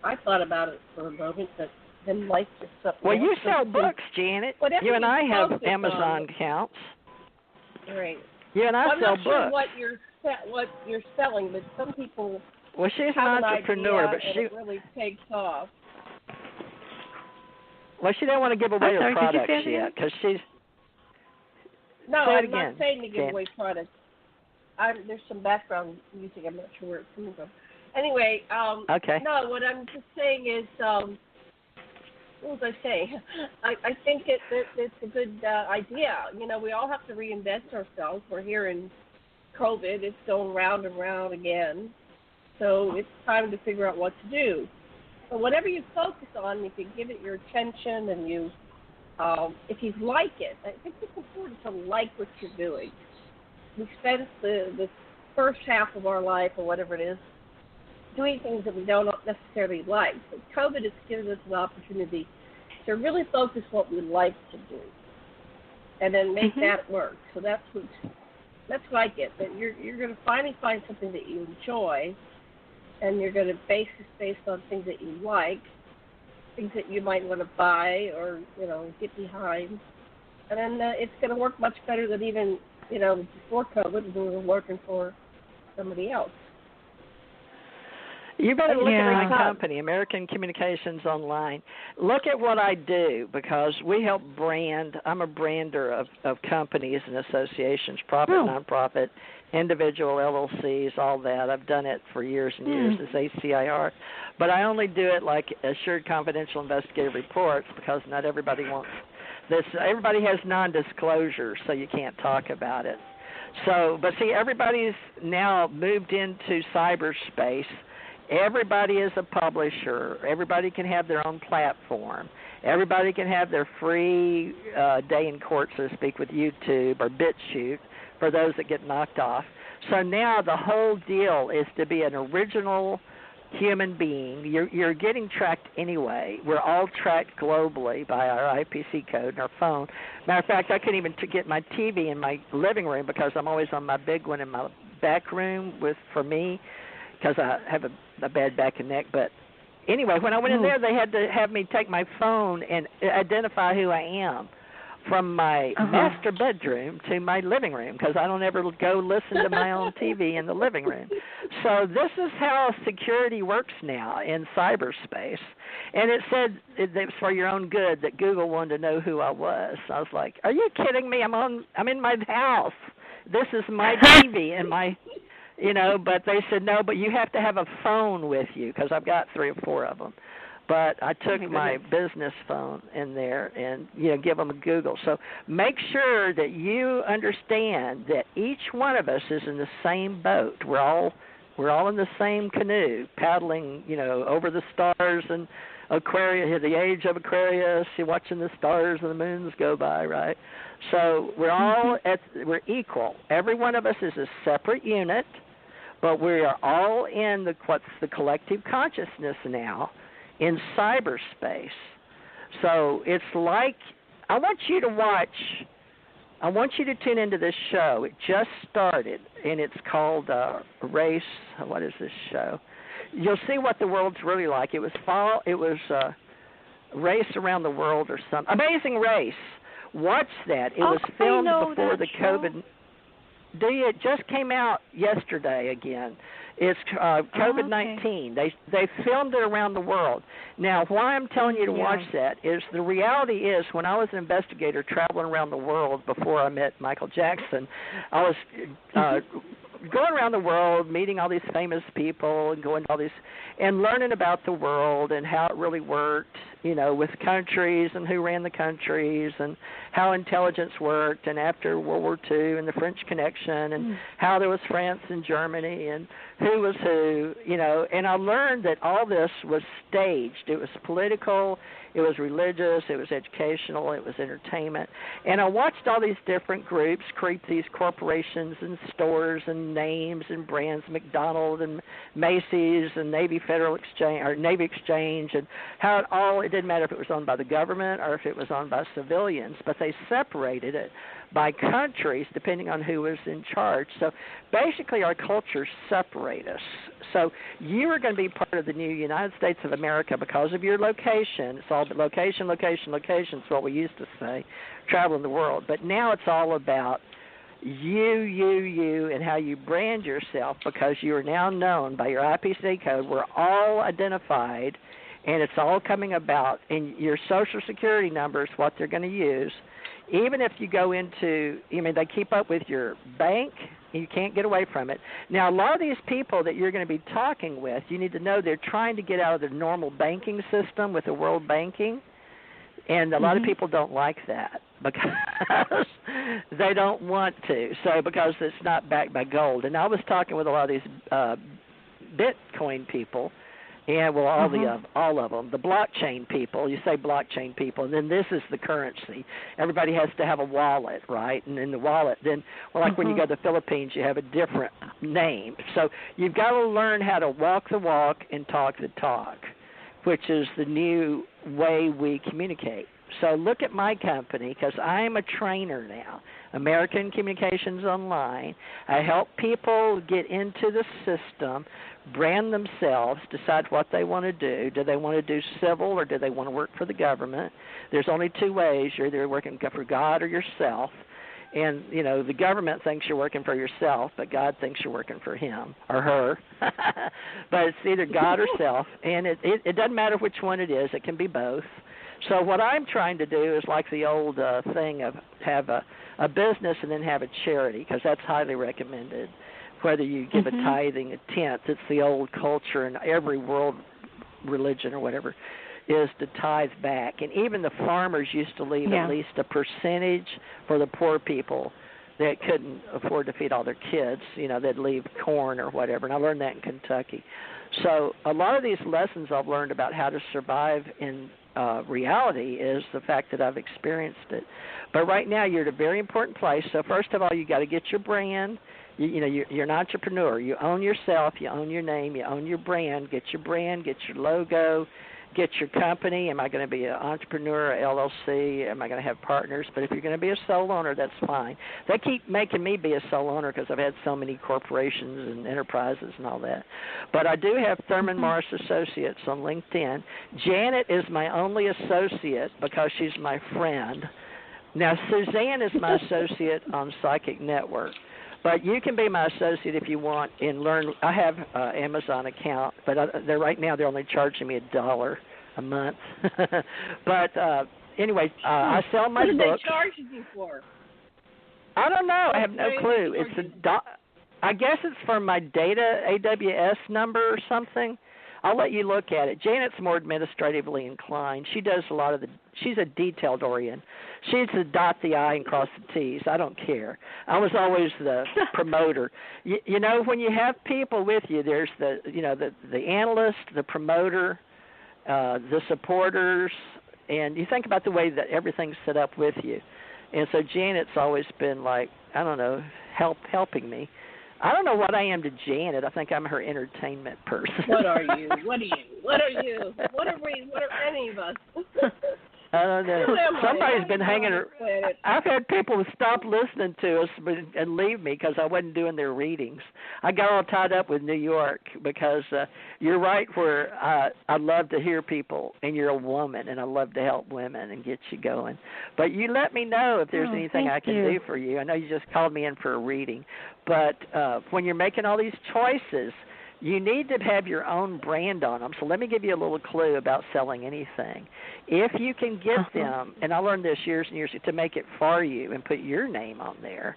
I thought about it for a moment, but then life just something. Well, you sell books, Janet. Whatever you and I have Amazon on. accounts. Right. You and I I'm sell not sure books. what you're selling, but some people. Well, she's an entrepreneur, but it really takes off. Well, she didn't want to give away her products yet because she's. No, I'm again, not saying to give Janet. away products. There's some background music. I'm not sure where it's coming from. Anyway, okay. No, what I'm just saying is, what was I saying? I think it's a good idea. You know, we all have to reinvent ourselves. We're here in COVID. It's going round and round again. So it's time to figure out what to do. So whatever you focus on, if you give it your attention and you, if you like it, I think it's important to like what you're doing. We spend the first half of our life or whatever it is doing things that we don't necessarily like. But COVID has given us an opportunity to really focus what we like to do and then make that work. So that's what I get, that you're going to finally find something that you enjoy, and you're going to base this based on things that you like, things that you might want to buy or, you know, get behind. And then it's going to work much better than even, you know, before COVID when we were working for somebody else. You better look at my company, American Communications Online. Look at what I do, because we help brand. I'm a brander of companies and associations, profit, nonprofit, individual LLCs, all that. I've done it for years and years as ACIR. But I only do it like Assured Confidential Investigative Reports, because not everybody wants this. Everybody has non-disclosure, so you can't talk about it. So, but see, everybody's now moved into cyberspace. Everybody is a publisher. Everybody can have their own platform. Everybody can have their free day in court, so to speak, with YouTube or BitChute for those that get knocked off. So now the whole deal is to be an original human being. You're getting tracked anyway. We're all tracked globally by our IPC code and our phone. Matter of fact, I couldn't even get my TV in my living room because I'm always on my big one in my back room for me, because I have a bad back and neck. But anyway, when I went in there, they had to have me take my phone and identify who I am from my master bedroom to my living room, because I don't ever go listen to my own TV in the living room. So this is how security works now in cyberspace. And it said it was for your own good that Google wanted to know who I was. I was like, are you kidding me? I'm in my house. This is my TV and my... You know, but they said, no, but you have to have a phone with you, because I've got 3 or 4 of them. But I took my business phone in there and, you know, give them a Google. So make sure that you understand that each one of us is in the same boat. We're all in the same canoe, paddling, you know, over the stars and Aquarius, the age of Aquarius, you're watching the stars and the moons go by, right? So we're all we're equal. Every one of us is a separate unit, but we are all in what's the collective consciousness now in cyberspace. So it's like, I want you to tune into this show. It just started, and it's called Race. What is this show? You'll see what the world's really like. It was Race Around the World or something. Amazing Race. Watch that. It was filmed before the COVID. It just came out yesterday again. It's COVID-19. They filmed it around the world. Now, why I'm telling you to watch that is the reality is when I was an investigator traveling around the world before I met Michael Jackson, I was going around the world, meeting all these famous people and going to all these and learning about the world and how it really worked, with countries and who ran the countries and how intelligence worked, and after World War II and the French Connection and how there was France and Germany and who was who, and I learned that all this was staged. It was political, it was religious, it was educational, it was entertainment. And I watched all these different groups create these corporations and stores and names and brands, McDonald's and Macy's and Navy Federal Exchange or Navy Exchange, and how it didn't matter if it was owned by the government or if it was owned by civilians, but they separated it by countries depending on who was in charge. So basically our cultures separate us. So you are going to be part of the new United States of America because of your location. It's all location, location, location. It's what we used to say, traveling the world. But now it's all about you, and how you brand yourself, because you are now known by your IPC code. We're all identified, and it's all coming about. And your Social Security number is what they're going to use. Even if you go into, they keep up with your bank, you can't get away from it. Now, a lot of these people that you're going to be talking with, you need to know they're trying to get out of the normal banking system with the world banking, and a lot of people don't like that because they don't want to, because it's not backed by gold. And I was talking with a lot of these Bitcoin people, and all of them, the blockchain people. You say blockchain people, and then this is the currency. Everybody has to have a wallet, right? And in the wallet, then, when you go to the Philippines, you have a different name. So you've got to learn how to walk the walk and talk the talk, which is the new way we communicate. So look at my company, because I am a trainer now, American Communications Online. I help people get into the system, brand themselves, decide what they want to do. Do they want to do civil or do they want to work for the government? There's only two ways. You're either working for God or yourself. And, the government thinks you're working for yourself, but God thinks you're working for him or her. But it's either God or self, and it doesn't matter which one it is. It can be both. So what I'm trying to do is like the old thing of have a business and then have a charity, because that's highly recommended. Whether you give a tithing, a tenth, it's the old culture in every world religion or whatever, is to tithe back. And even the farmers used to leave at least a percentage for the poor people that couldn't afford to feed all their kids. They'd leave corn or whatever. And I learned that in Kentucky. So a lot of these lessons I've learned about how to survive in reality is the fact that I've experienced it. But right now you're at a very important place. So first of all, you got to get your brand. You're an entrepreneur. You own yourself. You own your name. You own your brand. Get your brand. Get your logo. Get your company. Am I going to be an entrepreneur, a LLC? Am I going to have partners? But if you're going to be a sole owner, that's fine. They keep making me be a sole owner because I've had so many corporations and enterprises and all that. But I do have Thurman Morris Associates on LinkedIn. Janet is my only associate because she's my friend. Now, Suzanne is my associate on Psychic Network. But you can be my associate if you want and learn. I have an Amazon account, but right now they're only charging me $1 a month. But anyway, I sell my books. What are they charging you for? I don't know. I have no clue. I guess it's for my data AWS number or something. I'll let you look at it. Janet's more administratively inclined. She does a lot of she's a detailed orient. She's the dot the I and cross the T's. I don't care. I was always the promoter. When you have people with you, there's the analyst, the promoter, the supporters, and you think about the way that everything's set up with you. And so Janet's always been helping me. I don't know what I am to Janet. I think I'm her entertainment person. What are you? What are you? What are you? What are we? What are any of us? I don't know. Somebody's been hanging. I've had people stop listening to us and leave me because I wasn't doing their readings. I got all tied up with New York because you're right where I love to hear people, and you're a woman, and I love to help women and get you going. But you let me know if there's anything I can do for you. I know you just called me in for a reading. But when you're making all these choices, you need to have your own brand on them. So let me give you a little clue about selling anything. If you can get them, and I learned this years and years ago, to make it for you and put your name on there,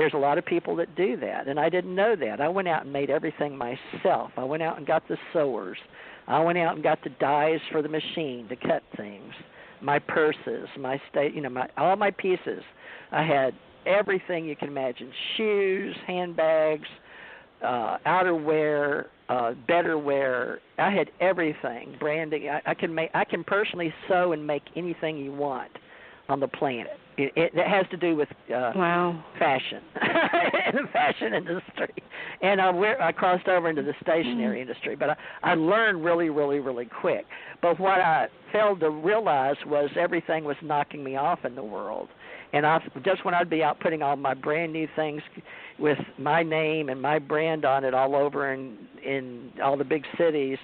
there's a lot of people that do that, and I didn't know that. I went out and made everything myself. I went out and got the sewers. I went out and got the dies for the machine to cut things, my purses, all my pieces. I had everything you can imagine: shoes, handbags, outerwear, betterwear. I had everything. Branding. I can personally sew and make anything you want on the planet. It has to do with fashion, the fashion industry, and I crossed over into the stationery industry. But I learned really, really, really quick. But what I failed to realize was everything was knocking me off in the world. And just when I'd be out putting all my brand new things with my name and my brand on it all over in all the big cities,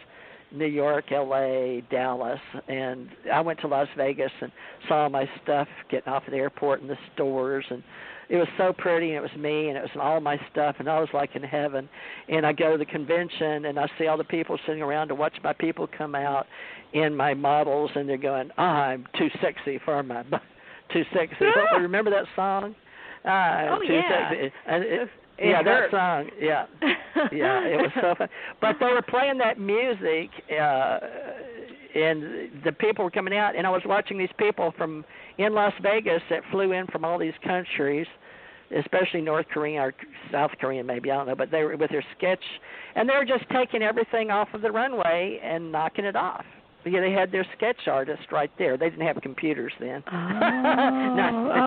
New York, L.A., Dallas, and I went to Las Vegas and saw my stuff getting off at the airport and the stores, and it was so pretty, and it was me, and it was all my stuff, and I was like in heaven. And I go to the convention, and I see all the people sitting around to watch my people come out in my models, and they're going, I'm too sexy for my too sexy. Remember that song? Too sexy. And that song, yeah, it was so fun. But they were playing that music, and the people were coming out, and I was watching these people from in Las Vegas that flew in from all these countries, especially North Korea or South Korea maybe, I don't know, but they were with their sketch, and they were just taking everything off of the runway and knocking it off. Yeah, they had their sketch artist right there. They didn't have computers then. Oh,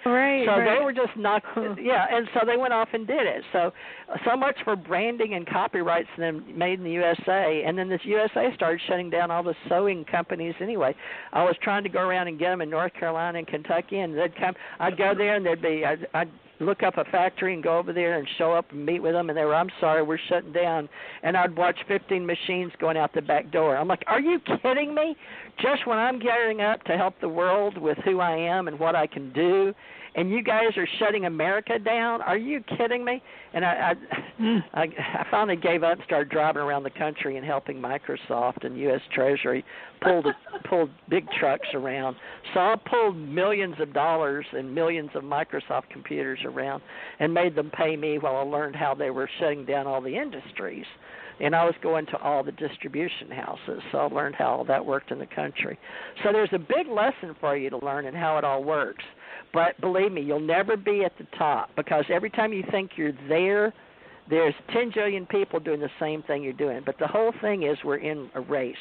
right. So right. they were just and so they went off and did it. So much for branding and copyrights and made in the USA. And then this USA started shutting down all the sewing companies anyway. I was trying to go around and get them in North Carolina and Kentucky, and they'd come. I'd go there, and I'd look up a factory and go over there and show up and meet with them, and they were, I'm sorry, we're shutting down. And I'd watch 15 machines going out the back door. I'm like, are you kidding me? Just when I'm gearing up to help the world with who I am and what I can do, and you guys are shutting America down? Are you kidding me? And I finally gave up and started driving around the country and helping Microsoft and U.S. Treasury pulled big trucks around. So I pulled millions of dollars and millions of Microsoft computers around and made them pay me while I learned how they were shutting down all the industries. And I was going to all the distribution houses, so I learned how all that worked in the country. So there's a big lesson for you to learn in how it all works. But believe me, you'll never be at the top, because every time you think you're there, there's 10 jillion people doing the same thing you're doing. But the whole thing is we're in a race.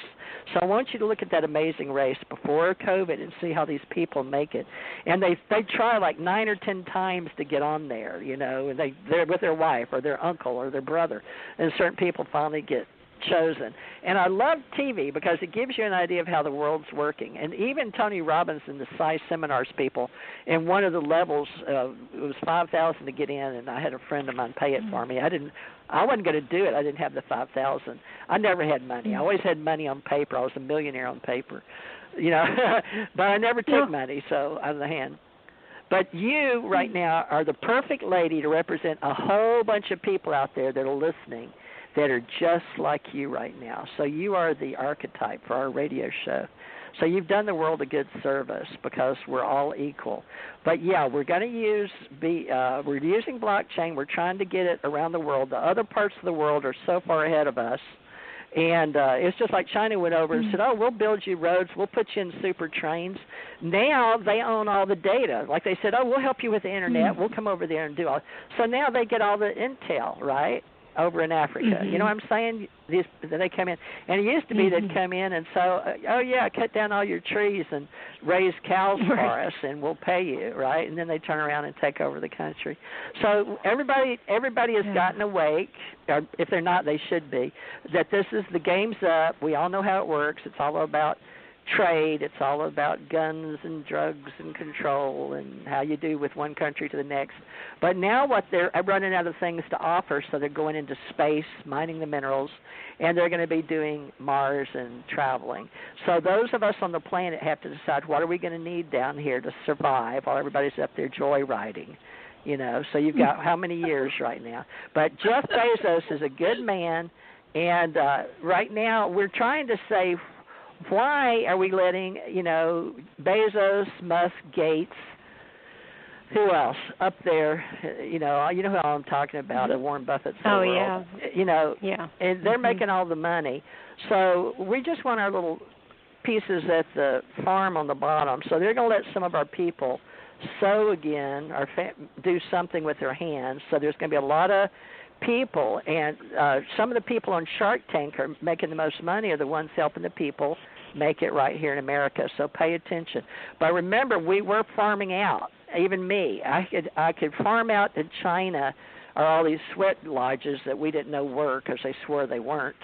So I want you to look at that amazing race before COVID and see how these people make it. And they try like 9 or 10 times to get on there, you know, and they're with their wife or their uncle or their brother. And certain people finally get chosen. And I love TV because it gives you an idea of how the world's working. And even Tony Robbins and the Sci Seminars people, in one of the levels, it was $5,000 to get in, and I had a friend of mine pay it for me. I wasn't going to do it. I didn't have the $5,000. I never had money. I always had money on paper. I was a millionaire on paper, you know, but I never took money, so out of the hand. But you right now are the perfect lady to represent a whole bunch of people out there that are listening that are just like you right now. So you are the archetype for our radio show. So you've done the world a good service because we're all equal. But yeah, we're going to we're using blockchain. We're trying to get it around the world. The other parts of the world are so far ahead of us. And it's just like China went over and said, oh, we'll build you roads. We'll put you in super trains. Now they own all the data. Like they said, oh, we'll help you with the Internet. We'll come over there and do all. So now they get all the intel, right? Over in Africa. You know what I'm saying? They come in. And it used to be they'd come in and so, oh, yeah, cut down all your trees and raise cows for us and we'll pay you, right? And then they turn around and take over the country. So everybody has gotten awake, or if they're not, they should be, that this is the game's up. We all know how it works. It's all about trade. It's all about guns and drugs and control and how you do with one country to the next. But now what they're running out of things to offer, so they're going into space, mining the minerals, and they're going to be doing Mars and traveling. So those of us on the planet have to decide what are we going to need down here to survive while everybody's up there joyriding. You know, so you've got how many years right now? But Jeff Bezos is a good man, and right now we're trying to say, why are we letting, you know, Bezos, Musk, Gates, Who else up there? You know who I'm talking about. Warren Buffett's. Oh world. yeah. You know. Yeah. And they're making all the money. So we just want our little pieces at the farm on the bottom. So they're going to let some of our people sew again or do something with their hands. So there's going to be a lot of people, and some of the people on Shark Tank are making the most money are the ones helping the people make it right here in America. So pay attention. But remember, we were farming out. Even me, I could farm out to China or all these sweat lodges that we didn't know were because they swore they weren't,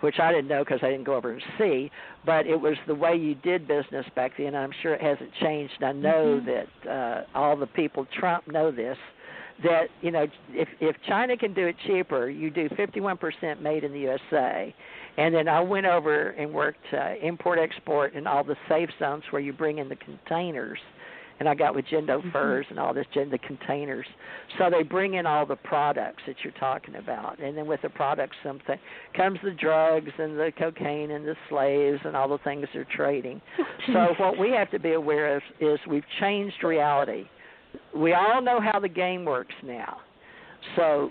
which I didn't know because I didn't go over and see. But it was the way you did business back then, and I'm sure it hasn't changed. I know that all the people Trump know this, that, you know, if China can do it cheaper, you do 51% made in the USA. And then I went over and worked import-export in all the safe zones where you bring in the containers. And I got with Jendo Furs and all this, the containers. So they bring in all the products that you're talking about. And then with the products, something comes the drugs and the cocaine and the slaves and all the things they're trading. So what we have to be aware of is we've changed reality. We all know how the game works now. So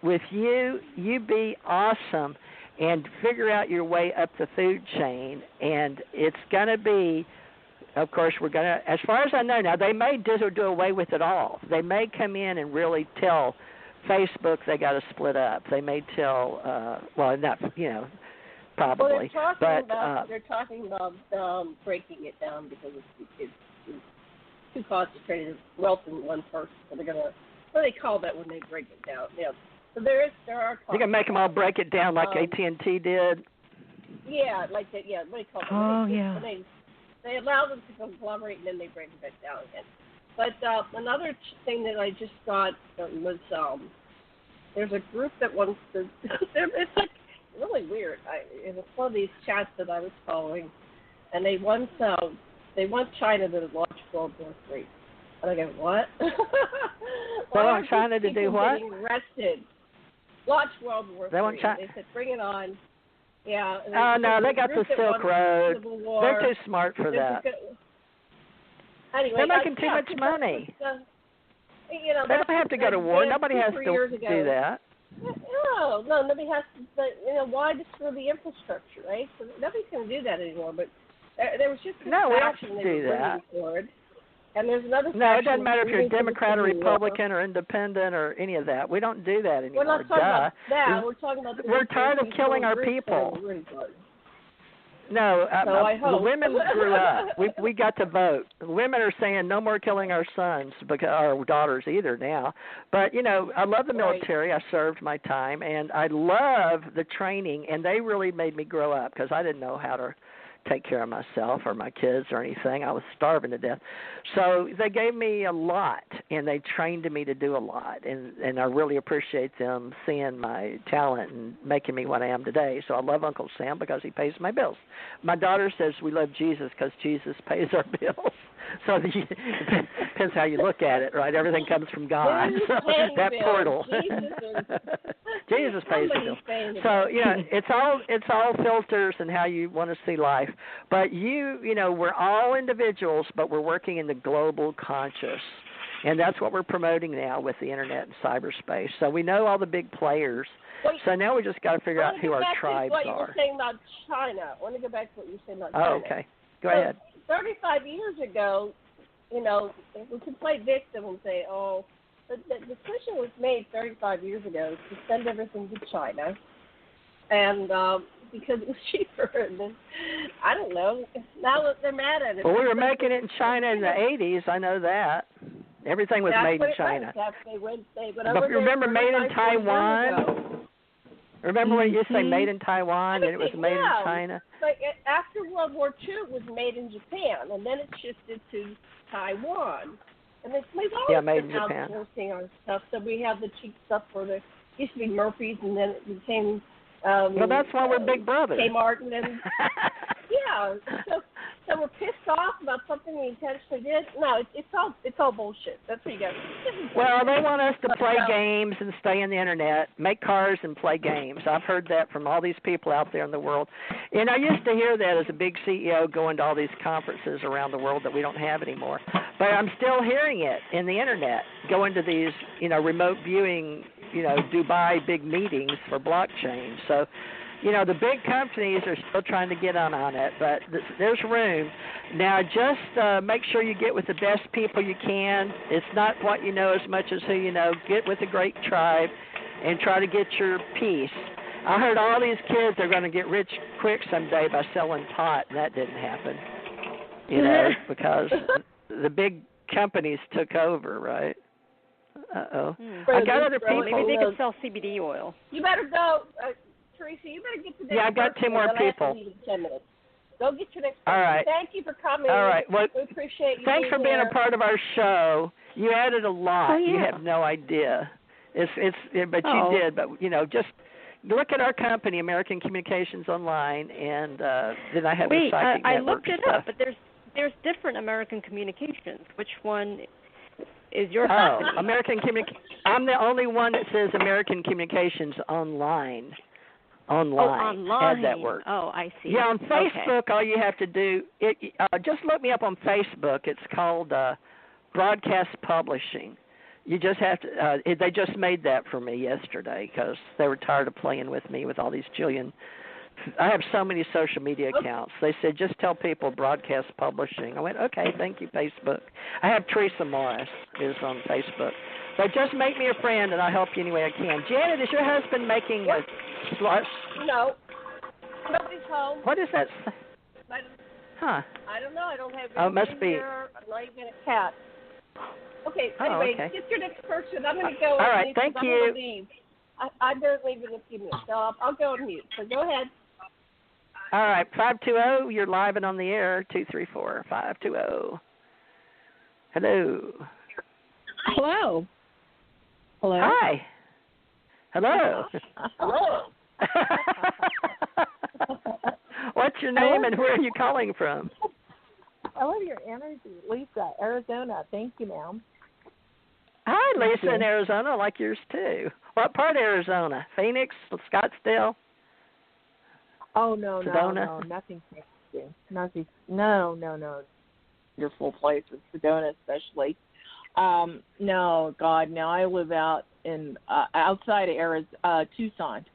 with you be awesome and figure out your way up the food chain. And it's going to be, of course, we're going to, as far as I know now, they may do away with it all. They may come in and really tell Facebook they got to split up. They may tell, well, not, you know, probably. Well, they're talking about breaking it down because it's too concentrated wealth in one person. So they're going to, what do they call that when they break it down? Yeah. So there are. You can make them all break it down like AT&T did. Yeah, like that. Yeah, what do you call it? Oh, yeah. They allow them to conglomerate and then they break it back down again. But another thing that I just got was there's a group that wants to. It's like really weird. It was one of these chats that I was following, and they want China to launch World War III. And I go, what? They want China to do what? Getting arrested. Launch World War III. They said, bring it on. Yeah. Oh, no, they got the Silk Road. They're too smart for that. Anyway, they're making too much money. You know, they don't have to go to war. Nobody has to do that. No, nobody has to. But, you know, why destroy the infrastructure, right? So nobody's going to do that anymore. But there was just we don't do that. And there's another. No, it doesn't matter if you're Democrat or Republican or Independent or any of that. We don't do that anymore. We're not talking about that. We're talking about. We're tired of killing our people. No, the women grew up. We got to vote. The women are saying no more killing our sons, because our daughters either now. But, you know, I love the military. I served my time, and I love the training, and they really made me grow up because I didn't know how to take care of myself or my kids or anything. I was starving to death. So they gave me a lot, and they trained me to do a lot, and I really appreciate them seeing my talent and making me what I am today. So I love Uncle Sam because he pays my bills. My daughter says we love Jesus because Jesus pays our bills. So it depends how you look at it, right? Everything comes from God. So that portal. Jesus pays the bills. So, you know, it's all filters and how you want to see life. But you know, we're all individuals, but we're working in the global conscious. And that's what we're promoting now with the internet and cyberspace. So we know all the big players. So now we just got to figure out who our tribes are. What you were saying about China. I want to go back to what you were saying about China. Oh, okay. Go ahead. 35 years ago, you know, we could play victim and say, oh, the decision was made 35 years ago to send everything to China, and because it was cheaper. And then, I don't know. Now they're mad at it. Well, we were making it in China in the 80s. I know that. Everything was made in China. But remember, made in Taiwan? Remember when you used to say made in Taiwan and it was made in China? But after World War II, it was made in Japan, and then it shifted to Taiwan. And we've always been outsourcing our stuff, so we have the cheap stuff for the, used to be Murphy's, and then it became... well, that's why we're big brothers. Kmart, and then... yeah. So we're pissed off about something we intentionally did. No, it's all bullshit. That's what you got. Well, they want us to play games and stay on the internet, make cars and play games. I've heard that from all these people out there in the world. And I used to hear that as a big CEO going to all these conferences around the world that we don't have anymore. But I'm still hearing it in the internet, going to these, remote viewing, Dubai big meetings for blockchain. So, the big companies are still trying to get on it, but there's room. Now, just make sure you get with the best people you can. It's not what you know as much as who you know. Get with a great tribe and try to get your piece. I heard all these kids are going to get rich quick someday by selling pot, and that didn't happen, because the big companies took over, right? Uh-oh. I got other people. Maybe they could sell CBD oil. You better go. Teresa, you better get to the next. Yeah, I've got 2 more people. 10 minutes. Go get your next. All right. Thank you for coming. All right. Well, we appreciate you. Thanks for being a part of our show. You added a lot. Oh, yeah. You have no idea. But you did. But just look at our company, American Communications Online, and then I have the Psychic I Network looked it stuff. up, but there's different American Communications. Which one is your company? American I'm the only one that says American Communications Online. Online. How'd that work? Oh, I see. Yeah, on Facebook, all you have to do, just look me up on Facebook. It's called Broadcast Publishing. You just have to, they just made that for me yesterday because they were tired of playing with me with all these jillion. I have so many social media accounts. They said, just tell people Broadcast Publishing. I went, okay, thank you, Facebook. I have Teresa Morris is on Facebook. But just make me a friend, and I'll help you any way I can. Janet, is your husband making a slush? No. Nobody's home. What is that? Huh. I don't know. I don't have it must be. Here. I'm not even a cat. Okay, Oh, anyway, okay. get your next person. I'm going to go. All right, thank you. I'm going to leave. I'm going to leave in a few minutes. So I'll go on mute. So go ahead. All right, 520, you're live and on the air, 234-520. Hello. Hello. Hello. Hi. Hello. Hello. What's your name and where are you calling from? I love your energy. Lisa, Arizona. Thank you, ma'am. Hi, Lisa in Arizona. I like yours, too. What part of Arizona? Phoenix? Scottsdale? Oh, no, Sedona? nothing fancy. Nothing. No. Wonderful places, Sedona especially. No, God, no. I live out in outside of Arizona, Tucson.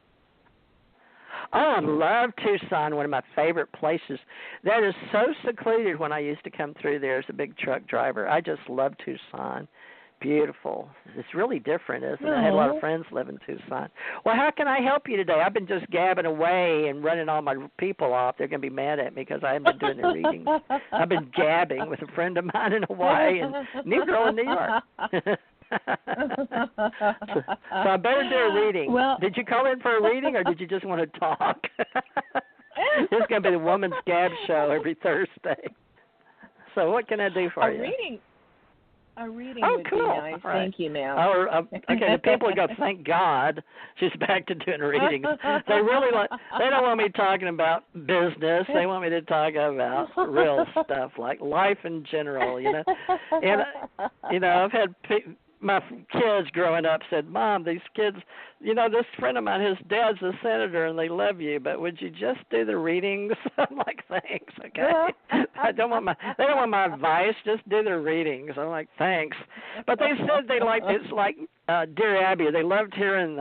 Oh, I love Tucson, one of my favorite places. That is so secluded when I used to come through there as a big truck driver. I just love Tucson. Beautiful. It's really different, isn't it? I had a lot of friends live in Tucson. Well, how can I help you today? I've been just gabbing away and running all my people off. They're going to be mad at me because I haven't been doing their readings. I've been gabbing with a friend of mine in Hawaii and a new girl in New York. so I better do a reading. Well, did you call in for a reading or did you just want to talk? This is going to be the Woman's Gab show every Thursday. So what can I do for you? A reading would be cool. nice. Right. Thank you, ma'am. Okay, the people go, thank God she's back to doing readings. They don't want me talking about business. They want me to talk about real stuff like life in general, And, I've had my kids growing up said, Mom, these kids, this friend of mine, his dad's a senator and they love you, but would you just do the readings? I'm like, thanks, okay. They don't want my advice, just do the readings. I'm like, thanks. But they said they liked it's like Dear Abby, they loved hearing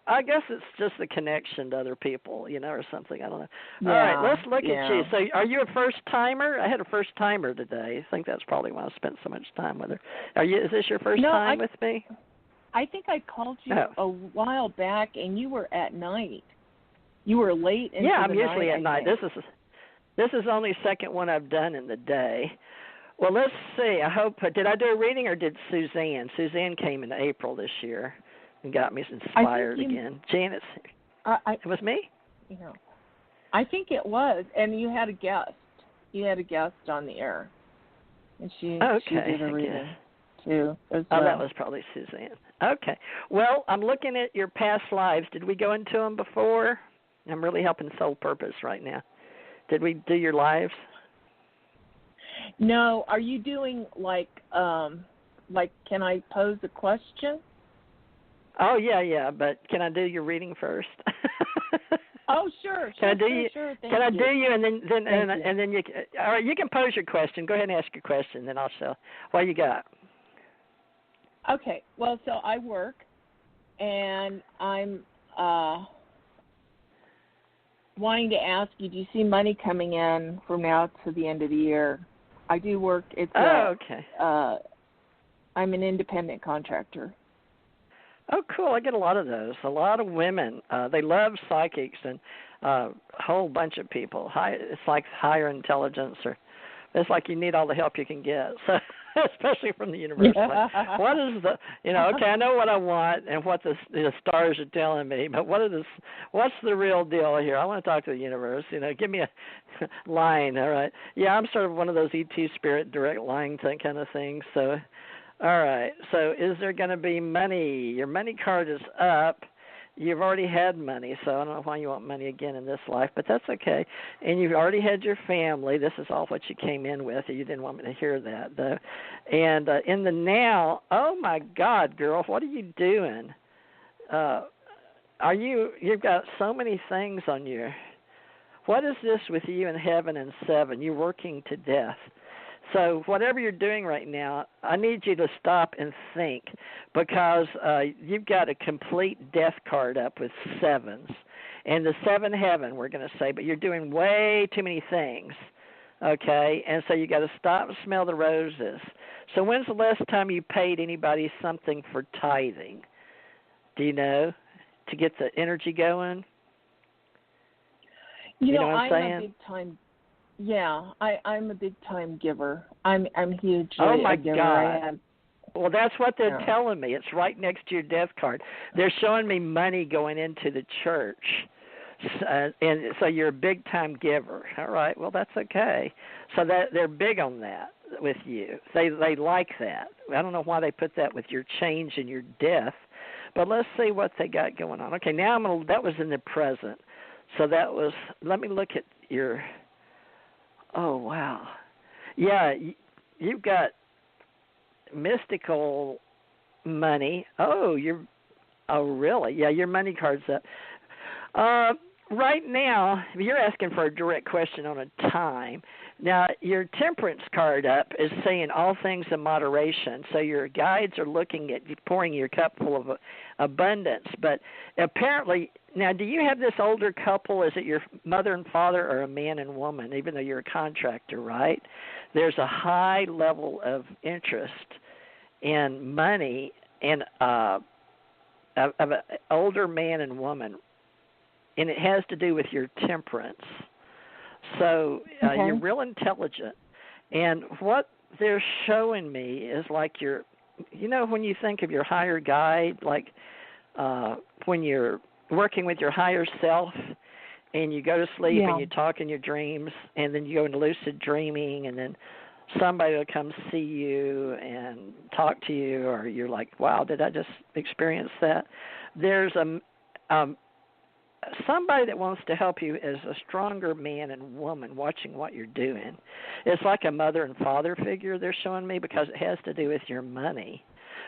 I guess it's just the connection to other people, or something. I don't know. Yeah, all right, let's look at you. So are you a first-timer? I had a first-timer today. I think that's probably why I spent so much time with her. Is this your first time with me? I think I called you a while back, and you were at night. You were late into the night. Yeah, I'm usually at night. This is only the second one I've done in the day. Well, let's see. I hope, did I do a reading or did Suzanne? Suzanne came in April this year. And got me inspired again. Janet's. It was me? I think it was. And you had a guest. You had a guest on the air. And she did a reading, too. That was probably Suzanne. Okay. Well, I'm looking at your past lives. Did we go into them before? I'm really helping Soul Purpose right now. Did we do your lives? No. Are you doing like can I pose a question? Oh yeah. But can I do your reading first? Oh sure. Can I do you? you? Sure. Can I do you and then and then you? All right, you can pose your question. Go ahead and ask your question, then I'll show what you got. Okay. Well, so I work, and I'm wanting to ask you. Do you see money coming in from now to the end of the year? I do work. Okay. I'm an independent contractor. Oh, cool. I get a lot of those. A lot of women. They love psychics and a whole bunch of people. It's like higher intelligence, or it's like you need all the help you can get. So, especially from the universe. Like, what is the, okay, I know what I want and what the stars are telling me, but what's the real deal here? I want to talk to the universe. Give me a line, all right? Yeah, I'm sort of one of those ET spirit direct line kind of things. So, all right. So is there going to be money? Your money card is up. You've already had money, so I don't know why you want money again in this life, but that's okay. And you've already had your family. This is all what you came in with. You didn't want me to hear that, though. And in the now, oh, my God, girl, what are you doing? You've got so many things on your, what is this with you in heaven and seven? You're working to death. So whatever you're doing right now, I need you to stop and think, because you've got a complete death card up with sevens. And the seven heaven, we're going to say, but you're doing way too many things, okay? And so you got to stop and smell the roses. So when's the last time you paid anybody something for tithing? Do you know, to get the energy going? You know what I'm saying? I'm a big time. Yeah, I'm a big time giver. I'm hugely oh my a giver. God. I am. Well, that's what they're telling me. It's right next to your death card. They're showing me money going into the church. And so you're a big time giver. All right, well, that's okay. So that they're big on that with you. They like that. I don't know why they put that with your change and your death, but let's see what they got going on. Okay, now that was in the present. So that was, let me look at your, oh, wow. Yeah, you've got mystical money. Oh, really? Yeah, your money card's up. Right now, you're asking for a direct question on a time. Now, your temperance card up is saying all things in moderation. So your guides are looking at pouring your cup full of abundance. But apparently, now, do you have this older couple? Is it your mother and father, or a man and woman, even though you're a contractor, right? There's a high level of interest in money and of an older man and woman. And it has to do with your temperance. So you're real intelligent. And what they're showing me is like when you think of your higher guide, like when you're working with your higher self and you go to sleep and you talk in your dreams, and then you go into lucid dreaming, and then somebody will come see you and talk to you, or you're like, wow, did I just experience that? There's somebody that wants to help you is a stronger man and woman watching what you're doing. It's like a mother and father figure they're showing me, because it has to do with your money.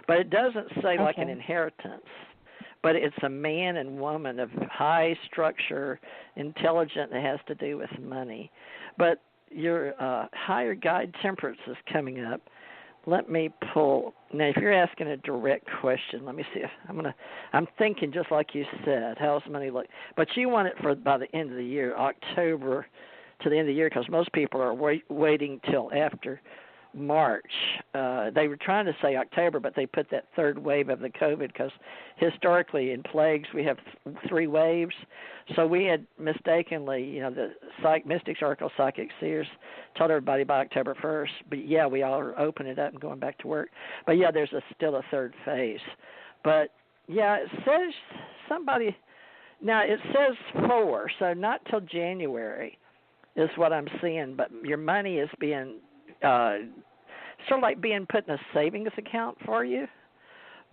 But it doesn't say like an inheritance. But it's a man and woman of high structure, intelligent, that has to do with money. But your higher guide temperance is coming up. Let me pull. Now, if you're asking a direct question, let me see if I'm thinking just like you said. How's money look? But you want it for by the end of the year, October to the end of the year, because most people are waiting till after March. They were trying to say October, but they put that third wave of the COVID, because historically in plagues we have 3 waves. So we had mistakenly, the Mystics, Oracle, Psychic, Seers told everybody by October 1st. But, yeah, we all are opening it up and going back to work. But, yeah, there's still a third phase. But, yeah, it says now it says 4, so not till January is what I'm seeing. But your money is being sort of like being put in a savings account for you.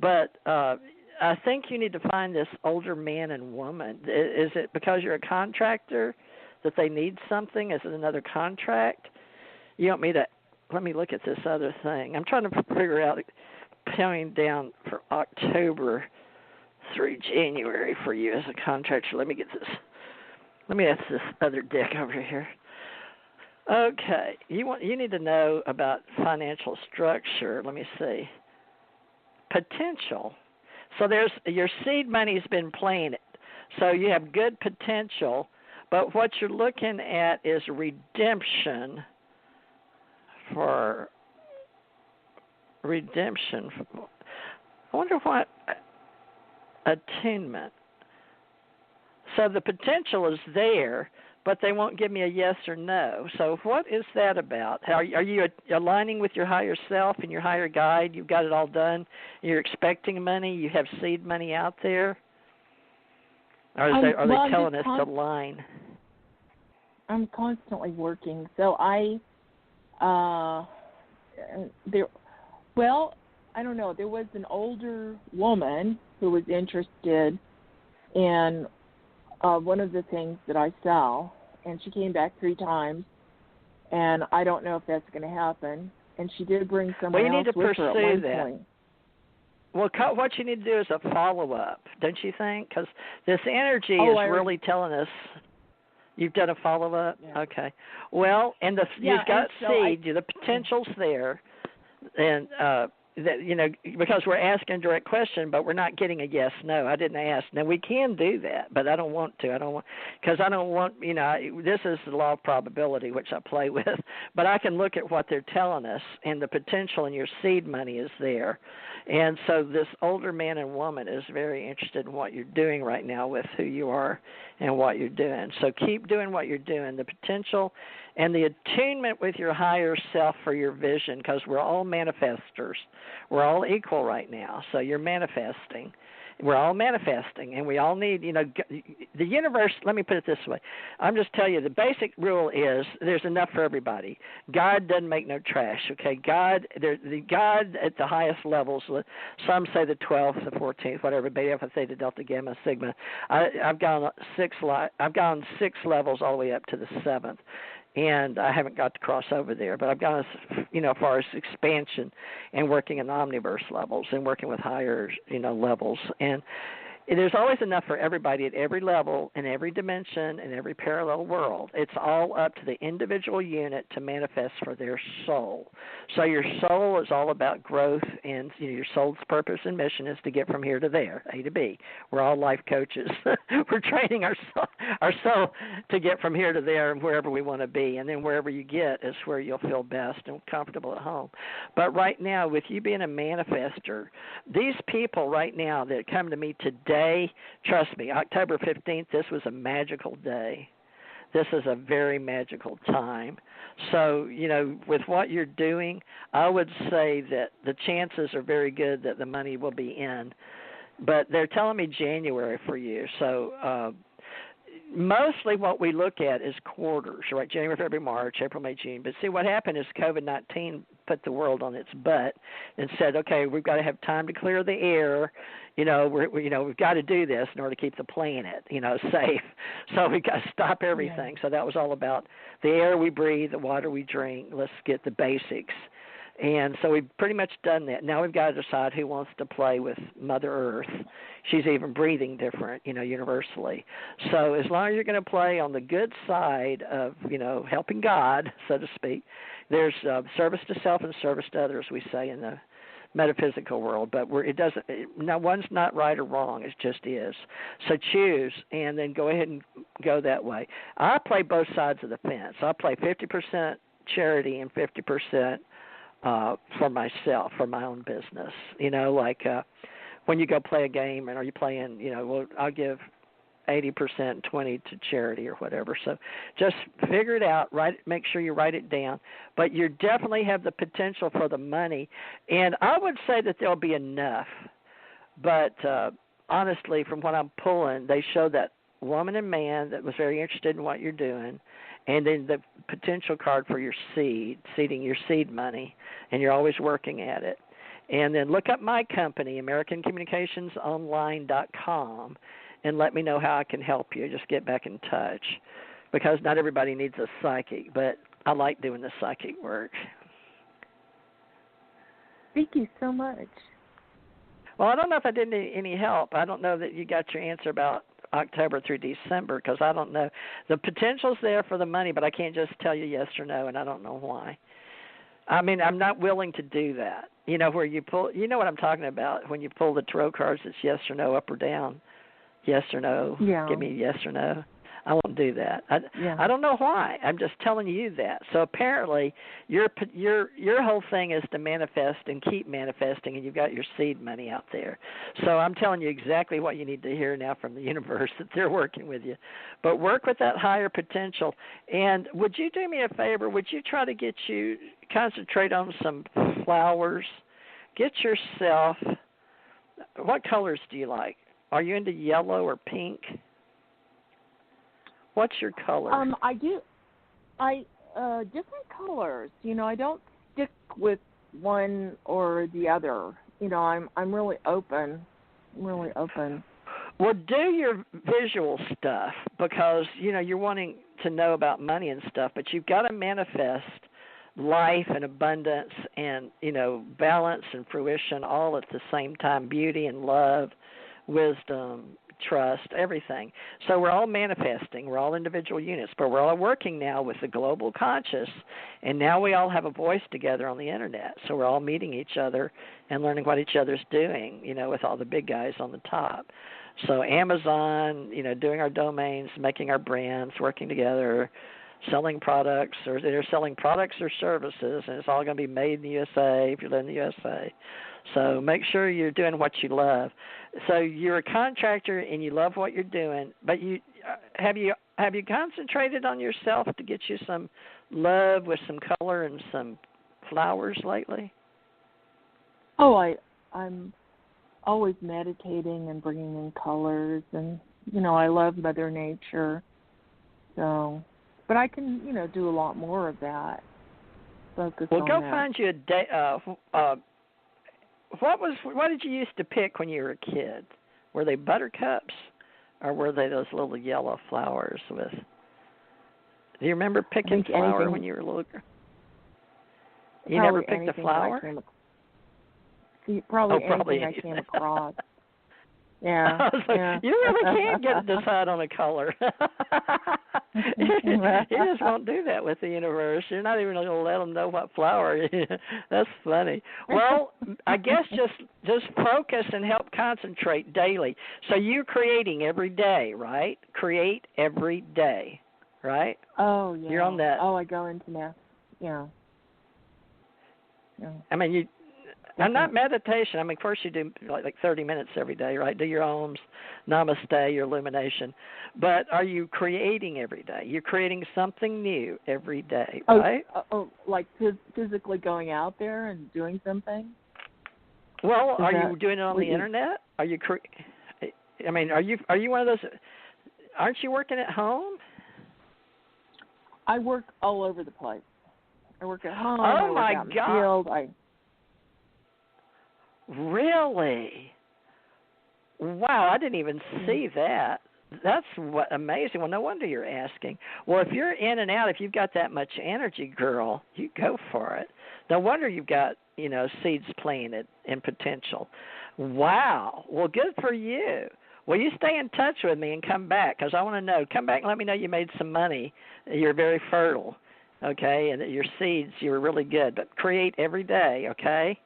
But I think you need to find this older man and woman. Is it because you're a contractor that they need something? Is it another contract? You want me to, let me look at this other thing. I'm trying to figure out, counting down for October through January for you as a contractor. Let me ask this other dick over here. Okay, you need to know about financial structure. Let me see. Potential. So there's your seed money's been playing it. So you have good potential, but what you're looking at is redemption. I wonder what attunement. So the potential is there, but they won't give me a yes or no. So what is that about? Are you aligning with your higher self and your higher guide? You've got it all done. You're expecting money. You have seed money out there. Or are they telling us to align? I'm constantly working, so I don't know. There was an older woman who was interested in one of the things that I sell, and she came back 3 times, and I don't know if that's going to happen. And she did bring someone else with her at one point. Well, what you need to do is a follow-up, don't you think? Because this energy is really telling us. You've done a follow-up? Yeah. Okay. Well, and you've got seed. The potential's there. And, because we're asking a direct question, but we're not getting a yes, no. I didn't ask. Now, we can do that, but I don't want to. Because I don't want, this is the law of probability, which I play with. But I can look at what they're telling us, and the potential in your seed money is there. And so this older man and woman is very interested in what you're doing right now with who you are and what you're doing. So keep doing what you're doing. The potential and the attunement with your higher self for your vision, because we're all manifestors. We're all equal right now, so you're manifesting. We're all manifesting, and we all need, the universe, let me put it this way. I'm just telling you, the basic rule is there's enough for everybody. God doesn't make no trash, okay? God at the highest levels, some say the 12th, the 14th, whatever, beta, alpha, theta, delta, gamma, sigma. I've gone 6 levels all the way up to the 7th. And I haven't got to cross over there, but I've gone as far as expansion and working in omniverse levels and working with higher, levels. And there's always enough for everybody at every level, in every dimension, in every parallel world. It's all up to the individual unit to manifest for their soul. So your soul is all about growth, and your soul's purpose and mission is to get from here to there, A to B. We're all life coaches. We're training our soul to get from here to there and wherever we want to be. And then wherever you get is where you'll feel best and comfortable at home. But right now, with you being a manifester, these people right now that come to me today, trust me, October 15th, this was a magical day. This is a very magical time. So, with what you're doing, I would say that the chances are very good that the money will be in. But they're telling me January for you. So, mostly what we look at is quarters, right? January, February, March, April, May, June. But see, what happened is COVID-19 put the world on its butt and said, okay, we've got to have time to clear the air. We've got to do this in order to keep the planet, safe. So we've got to stop everything. Yeah. So that was all about the air we breathe, the water we drink. Let's get the basics. And so we've pretty much done that. Now we've got to decide who wants to play with Mother Earth. She's even breathing different, universally. So as long as you're going to play on the good side of, helping God, so to speak, there's service to self and service to others, we say in the metaphysical world. But one's not right or wrong. It just is. So choose and then go ahead and go that way. I play both sides of the fence. I play 50% charity and 50% for myself, for my own business. When you go play a game and are you playing, I'll give 80%, 20 to charity or whatever. So just figure it out, make sure you write it down. But you definitely have the potential for the money. And I would say that there'll be enough. But honestly, from what I'm pulling, they show that woman and man that was very interested in what you're doing, and then the potential card for your seeding your seed money, and you're always working at it. And then look up my company, AmericanCommunicationsOnline.com, and let me know how I can help you. Just get back in touch. because not everybody needs a psychic, but I like doing the psychic work. Thank you so much. Well, I don't know if I did any help. I don't know that you got your answer about October through December, because I don't know. The potential's there for the money, but I can't just tell you yes or no, and I don't know why. I mean, I'm not willing to do that. You know, where you pull, you know what I'm talking about, when you pull the tarot cards, it's yes or no, up or down, yes or no, give me yes or no. I won't do that. I don't know why. I'm just telling you that. So apparently your whole thing is to manifest and keep manifesting, and you've got your seed money out there. So I'm telling you exactly what you need to hear now from the universe, that they're working with you. But work with that higher potential. And would you do me a favor? Would you try to concentrate on some flowers? Get yourself, what colors do you like? Are you into yellow or pink? What's your color? I do. Different colors. You know, I don't stick with one or the other. You know, I'm really open. Well, do your visual stuff, because, you know, you're wanting to know about money and stuff, but you've got to manifest life and abundance and, you know, balance and fruition all at the same time, beauty and love, wisdom, trust, everything. So we're all manifesting. We're all individual units, but we're all working now with the global conscious, and now we all have a voice together on the Internet. So we're all meeting each other and learning what each other's doing, you know, with all the big guys on the top. So Amazon, you know, doing our domains, making our brands, working together, selling products, or they're selling products or services, and it's all going to be made in the USA if you live in the USA. So make sure you're doing what you love. So you're a contractor and you love what you're doing, but have you concentrated on yourself to get you some love with some color and some flowers lately? Oh, I'm always meditating and bringing in colors, and, you know, I love Mother Nature. So, but I can, you know, do a lot more of that. Focus on go that. Find you a day. What did you used to pick when you were a kid? Were they buttercups, or were they those little yellow flowers with? Do you remember picking flower when you were a little girl? You never picked a flower? Probably anything I came across. Yeah. You really can't decide on a color. You just won't do that with the universe. You're not even going to let them know what flower. That's funny. Well, I guess just focus and help concentrate daily. So you're creating every day, right? Create every day, right? Oh, yeah. You're on that. Oh, I go into math. Yeah. I mean, I'm not meditation. I mean, of course you do like 30 minutes every day, right? Do your ohms, namaste, your illumination. But are you creating every day? You're creating something new every day, right? Like physically going out there and doing something? Well, are you doing it on the Internet? Are you? I mean, are you one of those? Aren't you working at home? I work all over the place. I work at home. Oh, my God. In the field. Really? Wow, I didn't even see that. That's amazing. Well, no wonder you're asking. Well, if you're in and out, if you've got that much energy, girl, you go for it. No wonder you've got, you know, seeds planted and potential. Wow. Well, good for you. Well, you stay in touch with me and come back, because I want to know. Come back and let me know you made some money. You're very fertile, okay, and that your seeds, you were really good. But create every day, okay?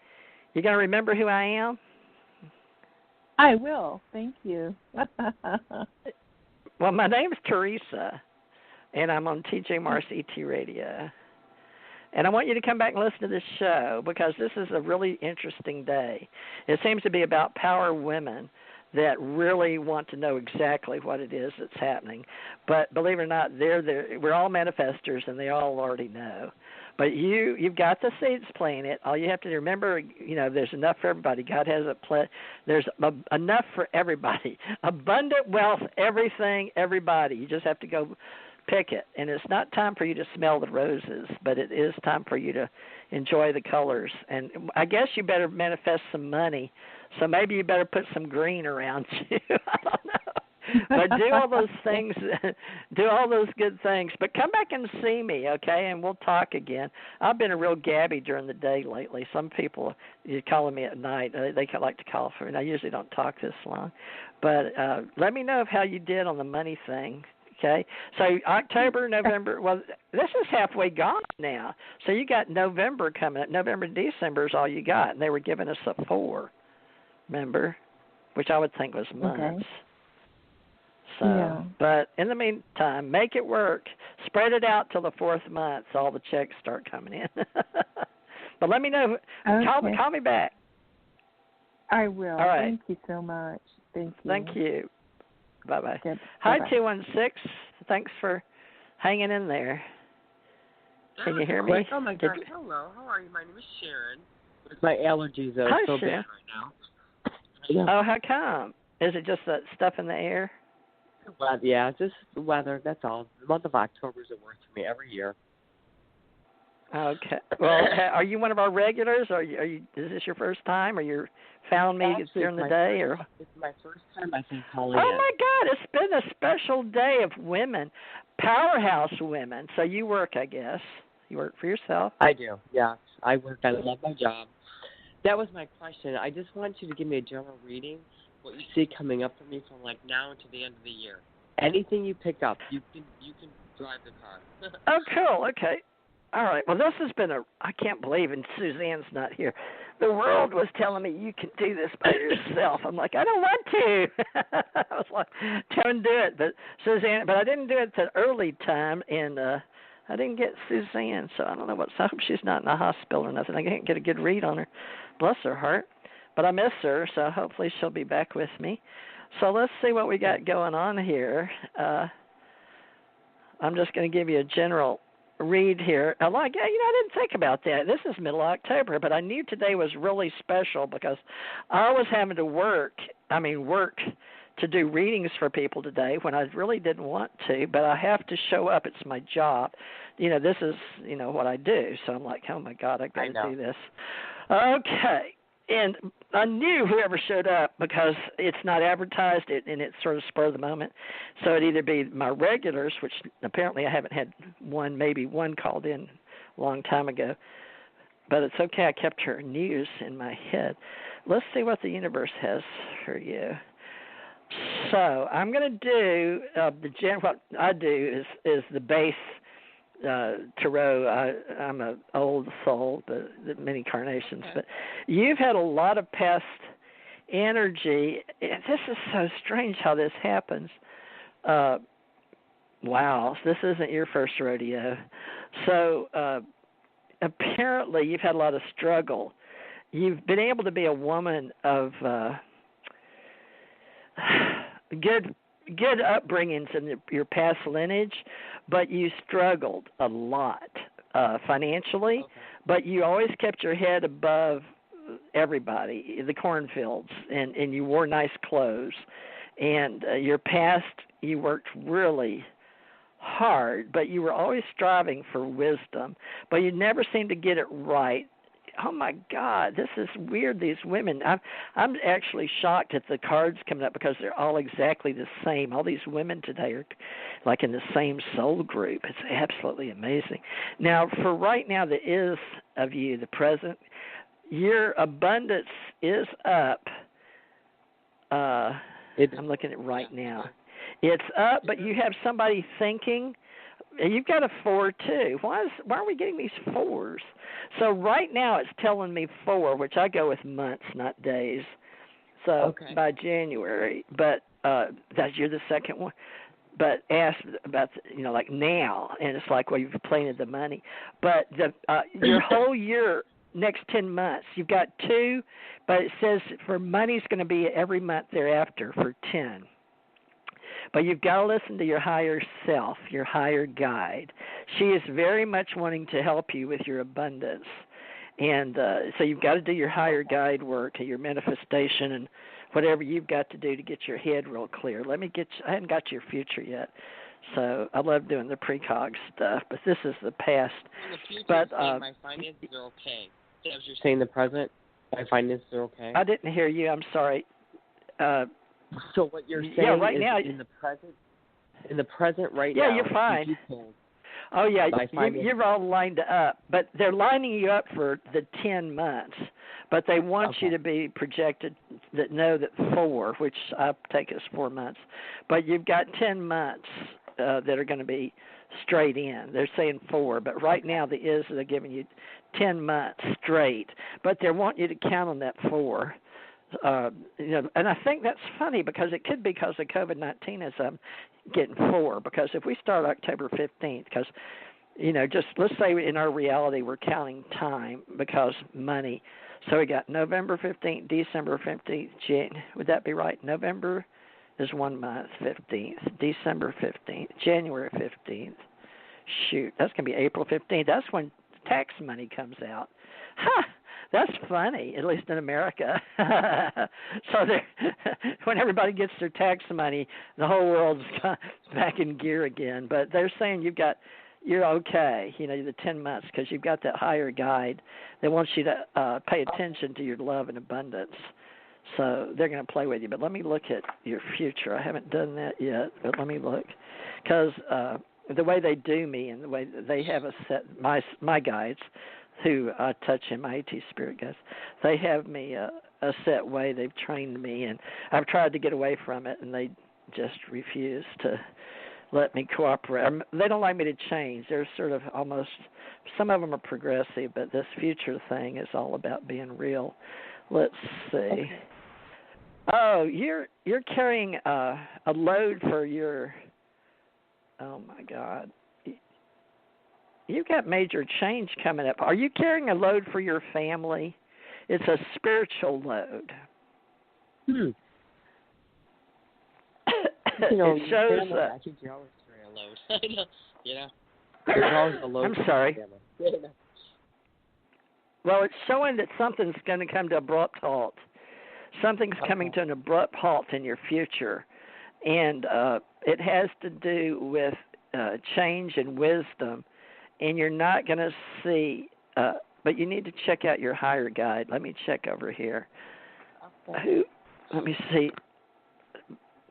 You going to remember who I am? I will. Thank you. Well, my name's Teresa, and I'm on TJ Morris ET Radio. And I want you to come back and listen to this show, because this is a really interesting day. It seems to be about power women that really want to know exactly what it is that's happening. But believe it or not, we're all manifestors, and they all already know. But you've got the seeds planted. All you have to remember, you know, there's enough for everybody. God has there's enough for everybody. Abundant wealth, everything, everybody. You just have to go pick it. And it's not time for you to smell the roses, but it is time for you to enjoy the colors. And I guess you better manifest some money. So maybe you better put some green around you. I don't know. But do all those things, do all those good things. But come back and see me, okay? And we'll talk again. I've been a real gabby during the day lately. Some people, you're calling me at night. They like to call for me. And I usually don't talk this long. But let me know how you did on the money thing. Okay, so October, November, well, this is halfway gone now. So you got November coming up. November, December is all you got. And they were giving us a 4, remember, which I would think was months. Okay. So, yeah. But in the meantime, make it work. Spread it out till the 4th month so all the checks start coming in. But let me know. Okay. Call me back. I will. All right. Thank you so much. Thank you. Thank you. Bye-bye. Good. Hi, Bye-bye. 216. Thanks for hanging in there. Can you hear me? Oh, my God. Hello. How are you? My name is Sharon. My allergies are so bad right now. Oh, how come? Is it just that stuff in the air? Well, yeah, just the weather. That's all. The month of October is the worst for me every year. Okay. Well, are you one of our regulars? Are you? Is this your first time, or you found me during the day, or? It's my first time I think calling Oh in. my God! It's been a special day of women, powerhouse women. So you work, I guess. You work for yourself. I do. Yeah, I work. I love my job. That was my question. I just want you to give me a general reading. What you see coming up for me from like now to the end of the year. Anything you pick up, you can drive the car. Oh, cool. Okay. All right. Well, this has been I can't believe, and Suzanne's not here. The world was telling me you can do this by yourself. I'm like, I don't want to. I was like, don't do it. But Suzanne, but I didn't do it at the early time, and I didn't get Suzanne, so I don't know what's up. She's not in the hospital or nothing. I can't get a good read on her. Bless her heart. But I miss her, so hopefully she'll be back with me. So let's see what we got going on here. I'm just going to give you a general read here. I didn't think about that. This is middle of October, but I knew today was really special because I was having to work to do readings for people today when I really didn't want to, but I have to show up. It's my job. This is, what I do. So I'm like, oh, my God, I've got to do this. Okay. And I knew whoever showed up because it's not advertised and it's sort of spur of the moment. So it'd either be my regulars, which apparently I haven't had maybe one called in a long time ago. But it's okay. I kept her news in my head. Let's see what the universe has for you. So I'm going to do what I do is the base tarot. I'm an old soul, but many carnations. But you've had a lot of past energy. This is so strange how this happens. Wow, this isn't your first rodeo. So apparently you've had a lot of struggle. You've been able to be a woman of good upbringings in your past lineage, but you struggled a lot financially, but you always kept your head above everybody, the cornfields, and you wore nice clothes. And your past, you worked really hard, but you were always striving for wisdom, but you never seemed to get it right. Oh, my God, this is weird, these women. I'm actually shocked at the cards coming up because they're all exactly the same. All these women today are like in the same soul group. It's absolutely amazing. Now, for right now, the is of you, the present, your abundance is up. I'm looking at it right now. It's up, but you have somebody thinking. You've got a 4 too. Why are we getting these 4s? So right now it's telling me 4, which I go with months, not days. So by January, but you're the second one. But ask about like now, and it's like, well, you've planted the money, but your whole year, next 10 months, you've got 2, but it says for money's going to be every month thereafter for 10. But you've got to listen to your higher self, your higher guide. She is very much wanting to help you with your abundance. And so you've got to do your higher guide work, your manifestation, and whatever you've got to do to get your head real clear. I haven't got your future yet. So I love doing the precog stuff, but this is the past. In the future, but my finances are okay. As you're saying the present, my finances are okay. I didn't hear you. I'm sorry. So what you're saying right is now, in the present right yeah, now. you're fine. You can, oh yeah, by finding- you're all lined up, but they're lining you up for the 10 months. But they want you to be projected that 4, which I take as 4 months. But you've got 10 months that are going to be straight in. They're saying 4, but right now they're giving you 10 months straight. But they want you to count on that 4. And I think that's funny because it could be because of COVID-19 as I'm getting 4. Because if we start October 15th, because just let's say in our reality we're counting time because money. So we got November 15th, December 15th, would that be right? November is 1 month, 15th, December 15th, January 15th. Shoot, that's going to be April 15th. That's when tax money comes out. Ha! That's funny, at least in America. So when everybody gets their tax money, the whole world's back in gear again. But they're saying you're okay, the 10 months, because you've got that higher guide that wants you to pay attention to your love and abundance. So they're going to play with you. But let me look at your future. I haven't done that yet, but let me look. Because the way they do me and the way they have a set, my guides, who I touch in my AT spirit guides, they have me a set way. They've trained me, and I've tried to get away from it, and they just refuse to let me cooperate. They don't like me to change. They're sort of almost, some of them are progressive, but this future thing is all about being real. Let's see. Okay. Oh, you're carrying a load for your, oh my God. You've got major change coming up. Are you carrying a load for your family? It's a spiritual load. It shows. I think you always carry a load. There's always a load. I'm sorry. Well, it's showing that something's going to come to abrupt halt. Something's coming to an abrupt halt in your future, and it has to do with change and wisdom. And you're not going to see, but you need to check out your higher guide. Let me check over here. Okay. Let me see.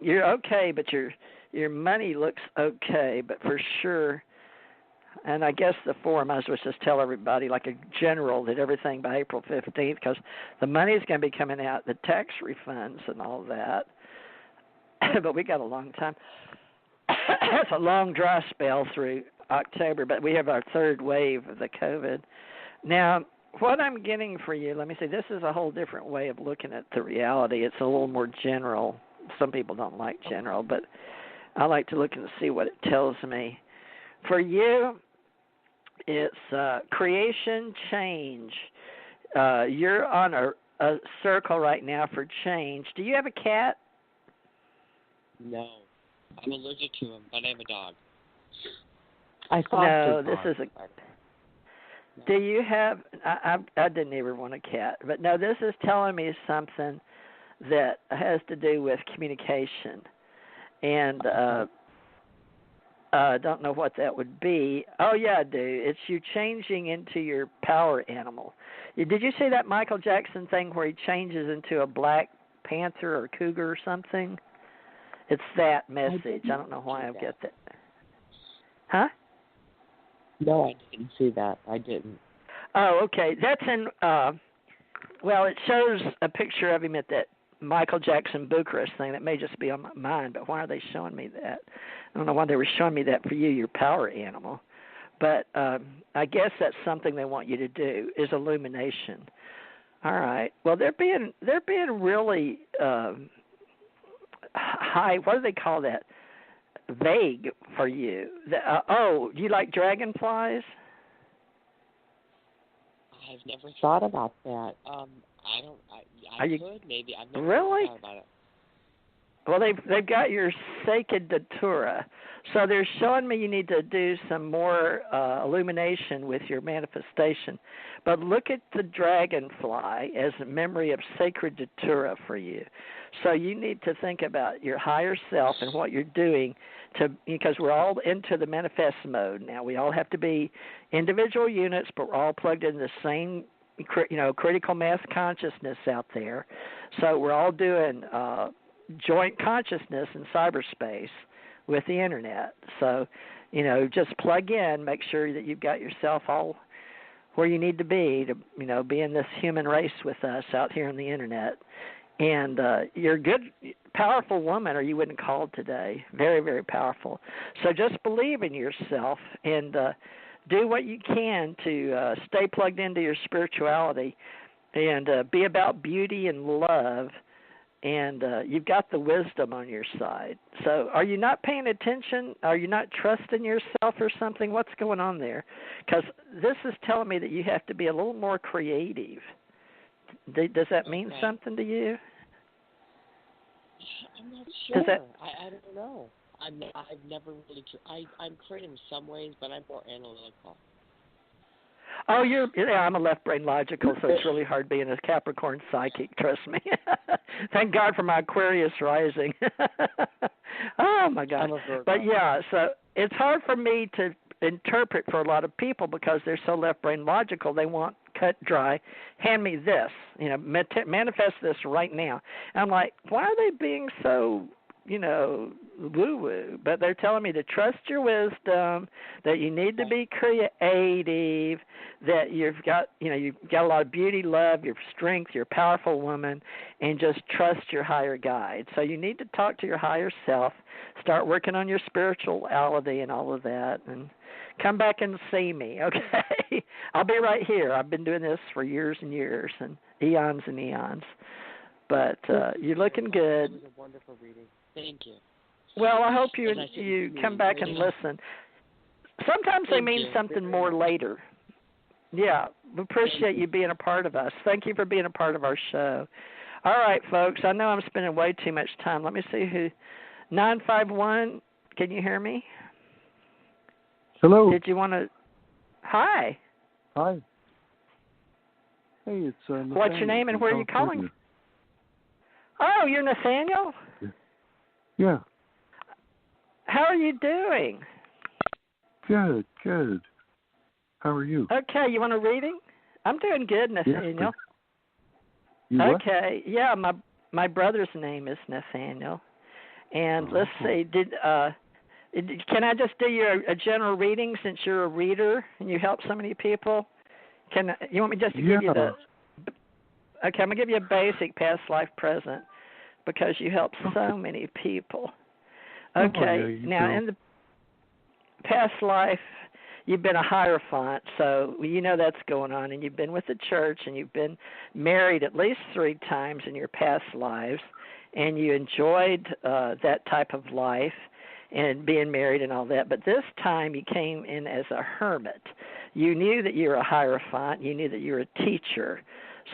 You're okay, but your money looks okay, but for sure, and I guess the 4, I might as well just tell everybody like a general that everything by April 15th, because the money's going to be coming out, the tax refunds and all that. But we got a long time. It's a long dry spell through October, but we have our 3rd wave of the COVID. Now, what I'm getting for you, let me see, this is a whole different way of looking at the reality. It's a little more general. Some people don't like general, but I like to look and see what it tells me. For you, it's creation, change. You're on a circle right now for change. Do you have a cat? No. I'm allergic to him, but I have a dog. No, this is a... Do you have... I didn't ever want a cat. But no, this is telling me something that has to do with communication. And I don't know what that would be. Oh, yeah, I do. It's you changing into your power animal. Did you see that Michael Jackson thing where he changes into a black panther or cougar or something? It's that message. I don't know why I get that. Huh? No, I didn't see that. I didn't. Oh, okay. That's in, well, it shows a picture of him at that Michael Jackson Bucharest thing. That may just be on my mind, but why are they showing me that? I don't know why they were showing me that for you, your power animal. But I guess that's something they want you to do, is illumination. All right. Well, they're being really high, what do they call that? Vague for you. Do you like dragonflies? I've never thought about that. I could maybe. I've never really thought about it. Well, they've got your sacred datura, so they're showing me you need to do some more illumination with your manifestation. But look at the dragonfly as a memory of sacred datura for you. So you need to think about your higher self and what you're doing because we're all into the manifest mode now. We all have to be individual units, but we're all plugged in the same, critical mass consciousness out there. So we're all doing joint consciousness in cyberspace with the internet. So, just plug in, make sure that you've got yourself all where you need to, be in this human race with us out here on the internet. And you're a good, powerful woman, or you wouldn't call today. Very, very powerful. So just believe in yourself and do what you can to stay plugged into your spirituality and be about beauty and love. And you've got the wisdom on your side. So are you not paying attention? Are you not trusting yourself or something? What's going on there? Because this is telling me that you have to be a little more creative. Does that mean something to you? I'm not sure. I don't know. I've never really. I'm creative in some ways, but I'm more analytical. Oh, I'm a left brain logical, so it's really hard being a Capricorn psychic. Trust me. Thank God for my Aquarius rising. Oh my God! But yeah, so it's hard for me to interpret for a lot of people because they're so left brain logical. They want cut dry, hand me this, manifest this right now. And I'm like, why are they being so, woo-woo? But they're telling me to trust your wisdom, that you need to be creative, that you've got a lot of beauty, love, your strength, you're a powerful woman, and just trust your higher guide. So you need to talk to your higher self, start working on your spirituality and all of that, and come back and see me, okay? I'll be right here. I've been doing this for years and years and eons. But you're looking good. It was a wonderful reading. Thank you. Well, I hope you come back and listen. Sometimes they mean something more later. Yeah, we appreciate you being a part of us. Thank you for being a part of our show. All right, folks, I know I'm spending way too much time. Let me see who. 951, can you hear me? Hello. Did you want to? Hi. Hi. Hey, it's Nathaniel. What's your name and where are you calling? Oh, you're Nathaniel? Yeah. How are you doing? Good. How are you? Okay, you want a reading? I'm doing good, Nathaniel. Yeah. Okay, yeah, my brother's name is Nathaniel. And let's see, can I just do you a general reading since you're a reader and you help so many people? You want me just to give you the... Okay, I'm going to give you a basic past life present because you help so many people. Okay, now in the past life, you've been a Hierophant, so you know that's going on, and you've been with the church, and you've been married at least 3 times in your past lives, and you enjoyed that type of life and being married and all that. But this time you came in as a hermit. You knew that you were a Hierophant. You knew that you were a teacher.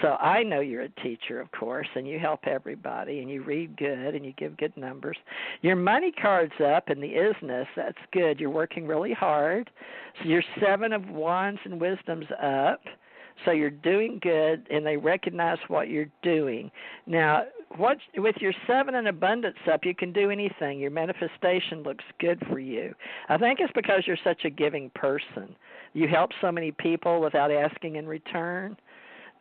So I know you're a teacher, of course, and you help everybody, and you read good, and you give good numbers. Your money card's up in the isness. That's good. You're working really hard. So your 7 of Wands and Wisdom's up. So you're doing good, and they recognize what you're doing. Now, with your 7 and abundance up, you can do anything. Your manifestation looks good for you. I think it's because you're such a giving person. You help so many people without asking in return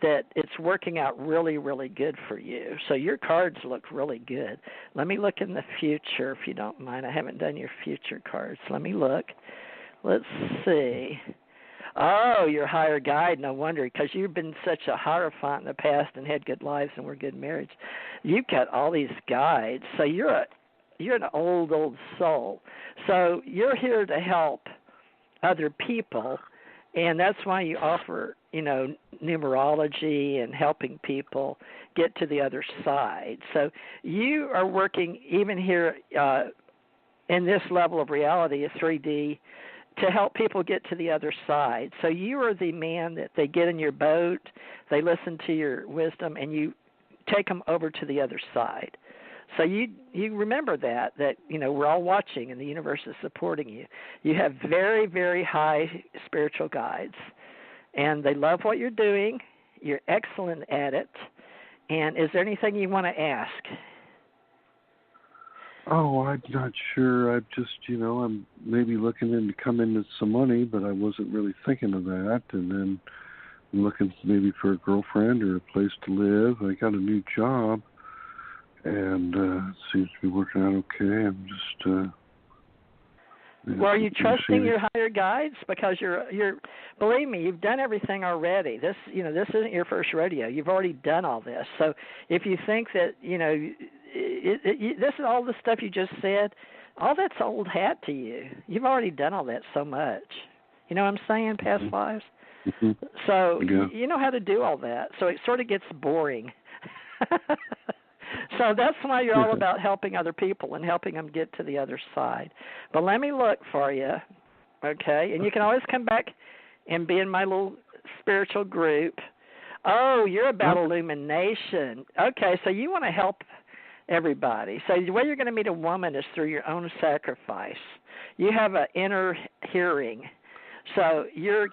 that it's working out really, really good for you. So your cards look really good. Let me look in the future, if you don't mind. I haven't done your future cards. Let me look. Let's see. Oh, your higher guide, no wonder, because you've been such a Hierophant in the past and had good lives and were good marriage. You've got all these guides. So you're an old soul. So you're here to help other people, and that's why you offer, numerology and helping people get to the other side. So you are working even here in this level of reality, a 3D, to help people get to the other side. So you are the man that they get in your boat, they listen to your wisdom, and you take them over to the other side. So you remember that we're all watching and the universe is supporting you. You have very, very high spiritual guides, and they love what you're doing. You're excellent at it. And is there anything you want to ask? Oh, I'm not sure. I'm just, I'm maybe looking in to come in with some money, but I wasn't really thinking of that. And then I'm looking maybe for a girlfriend or a place to live. I got a new job, and it seems to be working out okay. I'm just. Well, are you trusting your higher guides? Because you're. Believe me, you've done everything already. This isn't your first rodeo. You've already done all this. So if you think that this is all the stuff you just said, all that's old hat to you. You've already done all that so much. You know what I'm saying? Past lives. Mm-hmm. So yeah. you know how to do all that. So it sort of gets boring. So that's why you're all about helping other people and helping them get to the other side. But let me look for you, okay? And you can always come back and be in my little spiritual group. Oh, you're about illumination. Okay, so you want to help everybody. So the way you're going to meet a woman is through your own sacrifice. You have an inner hearing. So your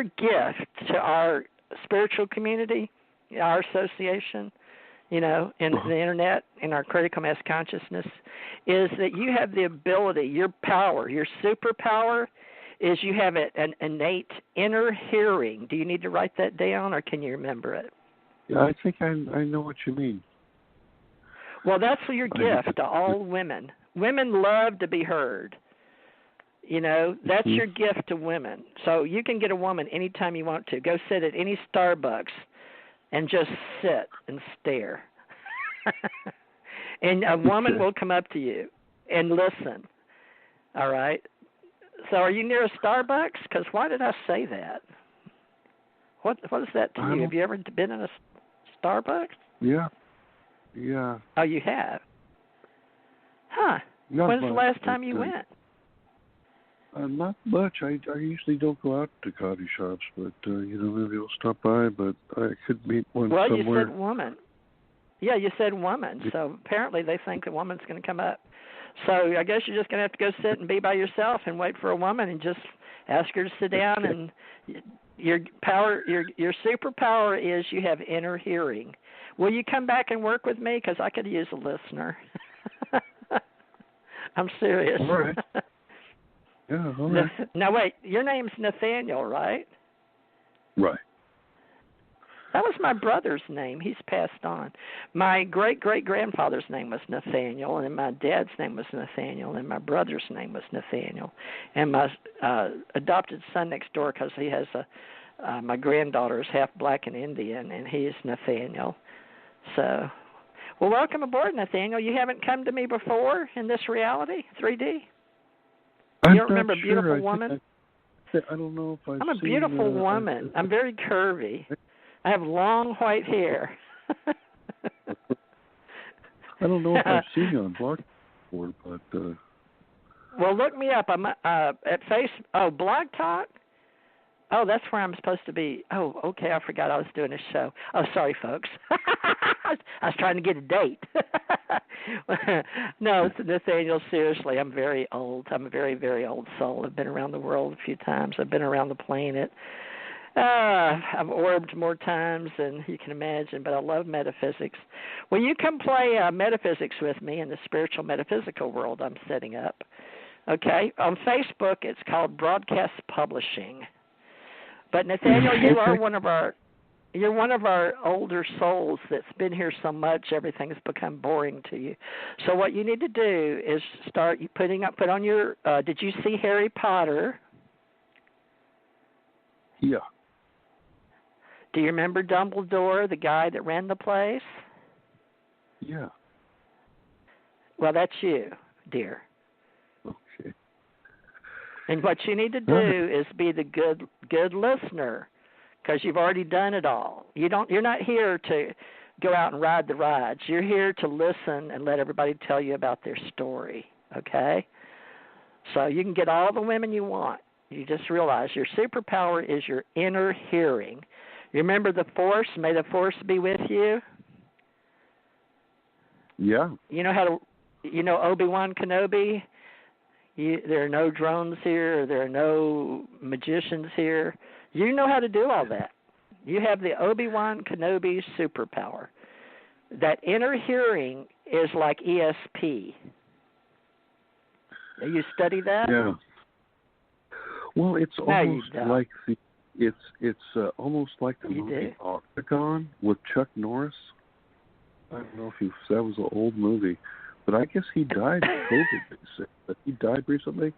gift to our spiritual community, our association, in the internet, in our critical mass consciousness, is that you have the ability, your power, your superpower is you have an innate inner hearing. Do you need to write that down, or can you remember it? Yeah, I think I know what you mean. Well, that's your gift to all women. Women love to be heard. That's your gift to women. So you can get a woman anytime you want to. Go sit at any Starbucks and just sit and stare. And a woman will come up to you and listen. All right? So are you near a Starbucks? Because why did I say that? What is that to you? Have you ever been in a Starbucks? Yeah. Yeah. Oh, you have? Huh. When's the last time you went? Not much. I usually don't go out to coffee shops, but maybe I'll stop by. But I could meet one somewhere. Well, you said woman. Yeah, you said woman. So apparently they think a woman's going to come up. So I guess you're just going to have to go sit and be by yourself and wait for a woman and just ask her to sit down. And your power, your superpower is you have inner hearing. Will you come back and work with me? Because I could use a listener. I'm serious. All right. Yeah, all right. Now, wait, your name's Nathaniel, right? Right. That was my brother's name. He's passed on. My great-great-grandfather's name was Nathaniel, and my dad's name was Nathaniel, and my brother's name was Nathaniel. And my adopted son next door, because he has my granddaughter is half black and Indian, and he's Nathaniel. So, well, welcome aboard, Nathaniel. You haven't come to me before in this reality, 3D? You don't remember a beautiful woman? I don't know if I'm a beautiful woman. I'm very curvy. I have long white hair. I don't know if I've seen you on Blog before, but... Well, look me up. I'm at Blog Talk? Oh, that's where I'm supposed to be. Oh, okay, I forgot I was doing a show. Oh, sorry, folks. I was trying to get a date. No, Nathaniel, seriously, I'm very old. I'm a very, very old soul. I've been around the world a few times. I've been around the planet. I've orbed more times than you can imagine, but I love metaphysics. Will you come play metaphysics with me in the spiritual metaphysical world I'm setting up? Okay? On Facebook, it's called Broadcast Publishing. But Nathaniel, you're one of our older souls that's been here so much everything's become boring to you. So what you need to do is start put on your. Did you see Harry Potter? Yeah. Do you remember Dumbledore, the guy that ran the place? Yeah. Well, that's you, dear. Okay. And what you need to do is be the good listener, because you've already done it all. You're not here to go out and ride the rides. You're here to listen and let everybody tell you about their story, okay? So you can get all the women you want. You just realize your superpower is your inner hearing. You remember the Force? May the Force be with you. Yeah. You know Obi-Wan Kenobi? There are no drones here. There are no magicians here. You know how to do all that. You have the Obi-Wan Kenobi superpower. That inner hearing is like ESP. You study that? Yeah. Well, it's almost like almost like the movie Octagon with Chuck Norris. I don't know if that was an old movie, but I guess he died of COVID. But he died recently.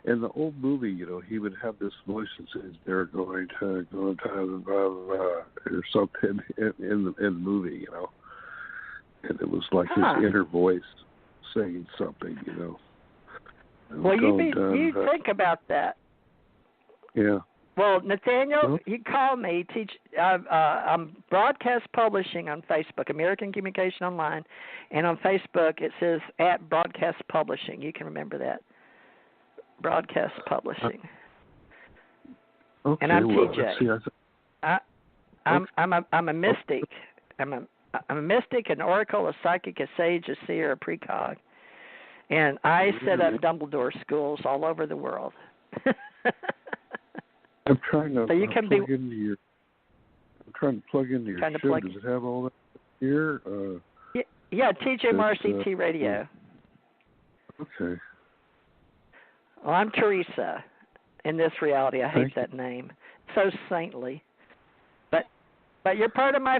In the old movie, he would have this voice that says, "They're going to blah, blah, blah," or something in the movie, and it was like his inner voice saying something, Well, you think about that. Yeah. Well, Nathaniel, you call me. I'm broadcast publishing on Facebook, American Communication Online, and on Facebook it says @broadcast publishing. You can remember that. Broadcast publishing. Okay. And I'm well, TJ. I'm a mystic. I'm a mystic, an oracle, a psychic, a sage, a seer, a precog, and I set up Dumbledore schools all over the world. I'm trying to so you can plug into your. I'm trying to plug into your show. Does it have all that here? Yeah, TJ Morris ET Radio. Okay. Well, I'm Teresa. In this reality, I hate that name. So saintly. But you're part of my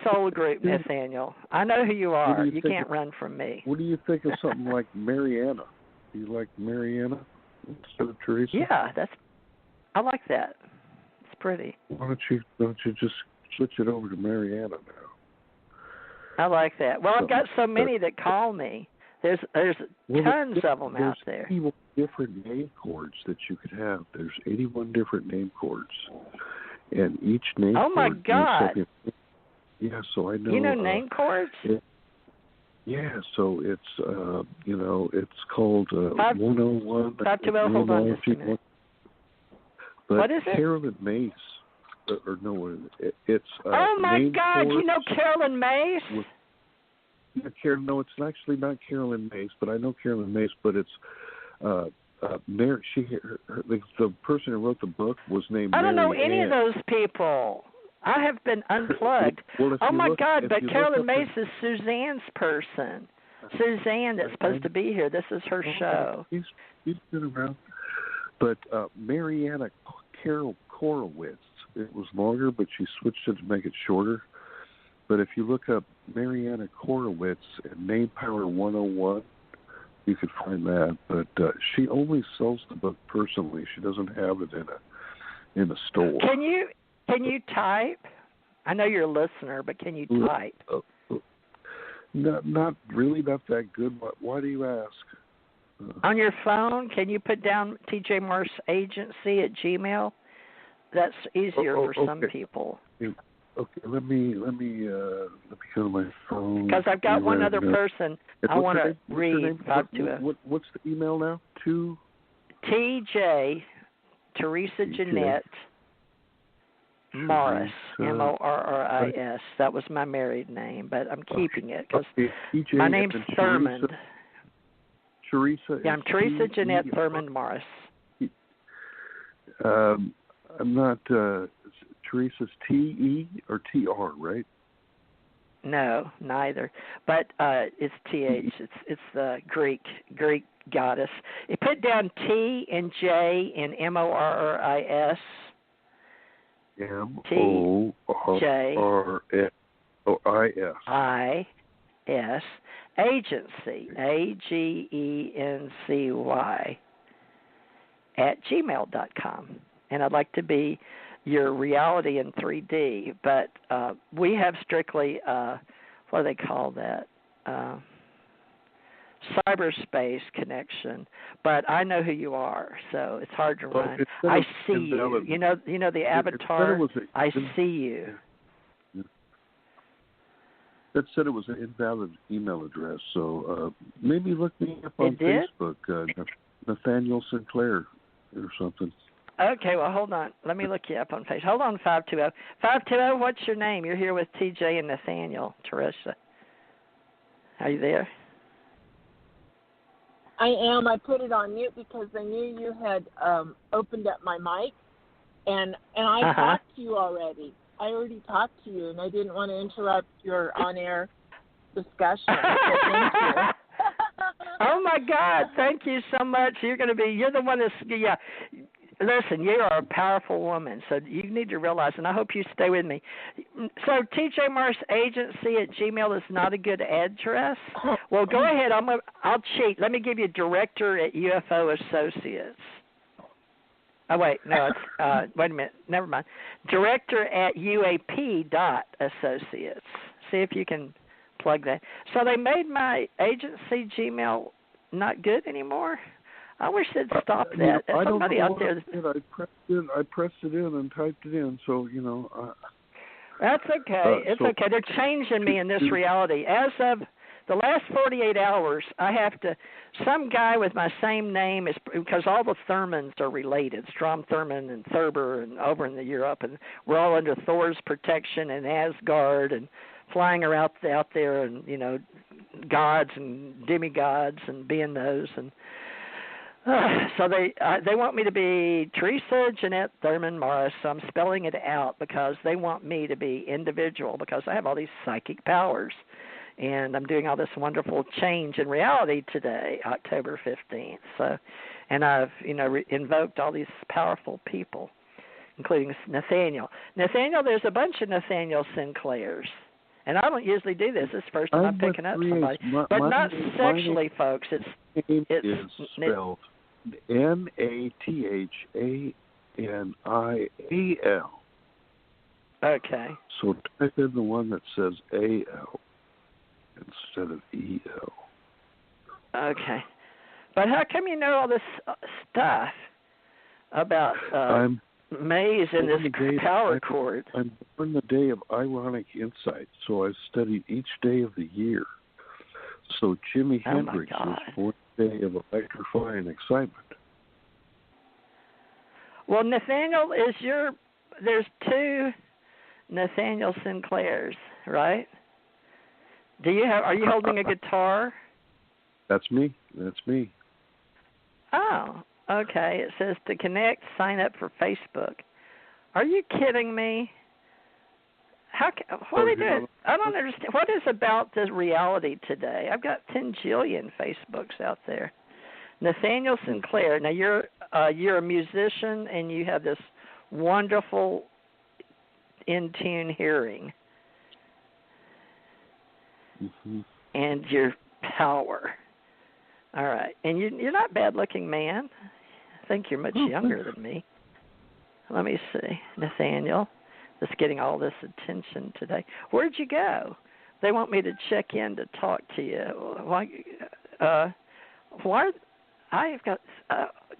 soul group, Nathaniel. I know who you are. You can't run from me. What do you think of something like Mariana? Do you like Mariana instead of Teresa? Yeah, I like that. It's pretty. Why don't you just switch it over to Mariana now? I like that. Well, I've got so many that call me. There's tons of them out there. There's 81 different name cords that you could have. There's 81 different name cords. And each name cord... Oh, my God. Yeah, so I know... You know name cords? Yeah, so it's, it's called 101... 520, hold on just a minute. But what is it? Carolyn Mace... it's... oh, my God, you know Carolyn Mace? No, it's actually not Carolyn Mace, but I know Carolyn Mace, but it's... Mary, the person who wrote the book was named I don't know Mary any Ann. of those people. I have been unplugged. Well, oh, my God, but Carolyn Mace is Suzanne's person. Suzanne that's supposed to be here. This is her show. He's been around. But Mariana Carol Korowitz, it was longer, but she switched it to make it shorter. But if you look up Mariana Korowitz and Name Power 101, you could find that, but she only sells the book personally. She doesn't have it in a store. Can you type? I know you're a listener, but can you type? Not really, not that good. Why do you ask? On your phone, can you put down TJ Morse Agency at Gmail? That's easier for some people. Okay, let me go to my phone. Because I've got one other person I want to read. What's the email now? TJ Teresa Jeanette Morris, Morris. That was my married name, but I'm keeping it because my name's Thurmond. Teresa. Yeah, I'm Teresa Jeanette Thurmond Morris. I'm not. Teresa's T-E or T-R, right? No, neither. But it's T-H. It's the Greek goddess. You put down T and J and M-O-R-R-I-S. M-O-R-R-S-O-I-S. I-S. Agency. A-G-E-N-C-Y @gmail.com. And I'd like to be your reality in 3D, but we have strictly, what do they call that, cyberspace connection, but I know who you are, so it's hard to run. I see you. You know the avatar, I see you. That said it was an invalid email address, so maybe look me up on Facebook, Nathaniel Sinclair or something. Okay, well, hold on. Let me look you up on Facebook. Hold on, 520. 520, what's your name? You're here with TJ and Nathaniel. Teresa. Are you there? I am. I put it on mute because I knew you had opened up my mic, and I talked to you already. I already talked to you, and I didn't want to interrupt your on-air discussion. So thank you. Oh, my God. Thank you so much. You're the one that's, listen, you are a powerful woman, so you need to realize, and I hope you stay with me. So tjmarsagency@gmail is not a good address? Well, go ahead. I'll cheat. Let me give you director at UFO Associates. Oh, wait. No, it's, wait a minute. Never mind. Director at UAP.Associates. See if you can plug that. So they made my agency Gmail not good anymore? I wish they'd stop that. I don't Somebody know out there. I pressed it in and typed it in, so That's okay. It's okay. They're changing me in this reality. As of the last 48 hours, I have to. Some guy with my same name is because all the Thurmans are related. Strom Thurmond and Thurber and over in Europe, and we're all under Thor's protection and Asgard and flying around out there, and gods and demigods and being those and. So they want me to be Teresa Jeanette Thurman Morris. So I'm spelling it out because they want me to be individual because I have all these psychic powers, and I'm doing all this wonderful change in reality today, October 15th. So, and I've invoked all these powerful people, including Nathaniel. Nathaniel, there's a bunch of Nathaniel Sinclairs. And I don't usually do this. This is the first time I'm picking up somebody. But not sexually, folks. It's is spelled Nathaniel. Okay. So type in the one that says AL instead of EL. Okay. But how come you know all this stuff about maze and this power cord? I'm born the day of ironic insight, so I studied each day of the year. So Jimi Hendrix was born the day of electrifying excitement. Well, Nathaniel there's two Nathaniel Sinclairs, right? Are you holding a guitar? That's me. Oh, okay. It says to connect, sign up for Facebook. Are you kidding me? What are they doing? I don't understand. What is about the reality today? I've got 10 jillion Facebooks out there. Nathaniel Sinclair. Now you're a musician and you have this wonderful in tune hearing, and your power. All right, and you're not a bad looking man. I think you're much younger than me. Let me see, Nathaniel. That's getting all this attention today. Where'd you go? They want me to check in to talk to you. Why? I've got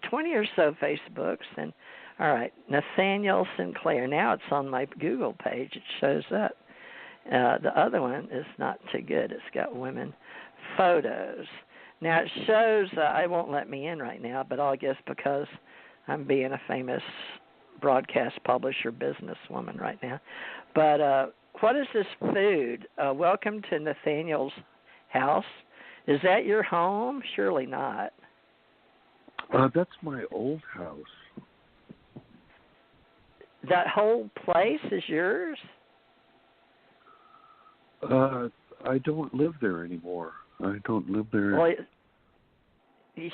20 or so Facebooks, and all right, Nathaniel Sinclair. Now it's on my Google page. It shows up. The other one is not too good. It's got women photos. Now it shows. I won't let me in right now, but I guess because I'm being a famous broadcast publisher businesswoman right now. But what is this food? Welcome to Nathaniel's house. Is that your home? Surely not. That's my old house. That whole place is yours? I don't live there anymore. I don't live there. Well,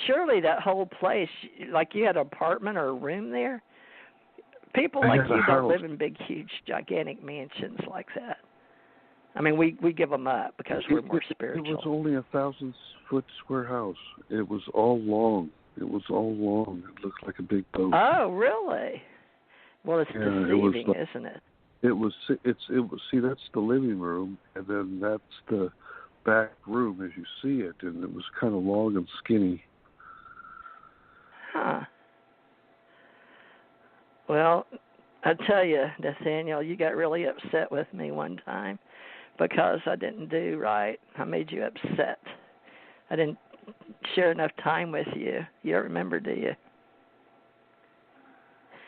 surely that whole place, like you had an apartment or a room there? People like you don't live in big, huge, gigantic mansions like that. I mean, we give them up because we're more spiritual. It was only 1,000-foot square house. It was all long. It looked like a big boat. Oh, really? Well, it's deceiving, isn't it? It was. See, that's the living room, and then that's the back room as you see it, and it was kind of long and skinny. Huh. Well, I tell you, Nathaniel, you got really upset with me one time because I didn't do right. I made you upset. I didn't share enough time with you. You don't remember, do you?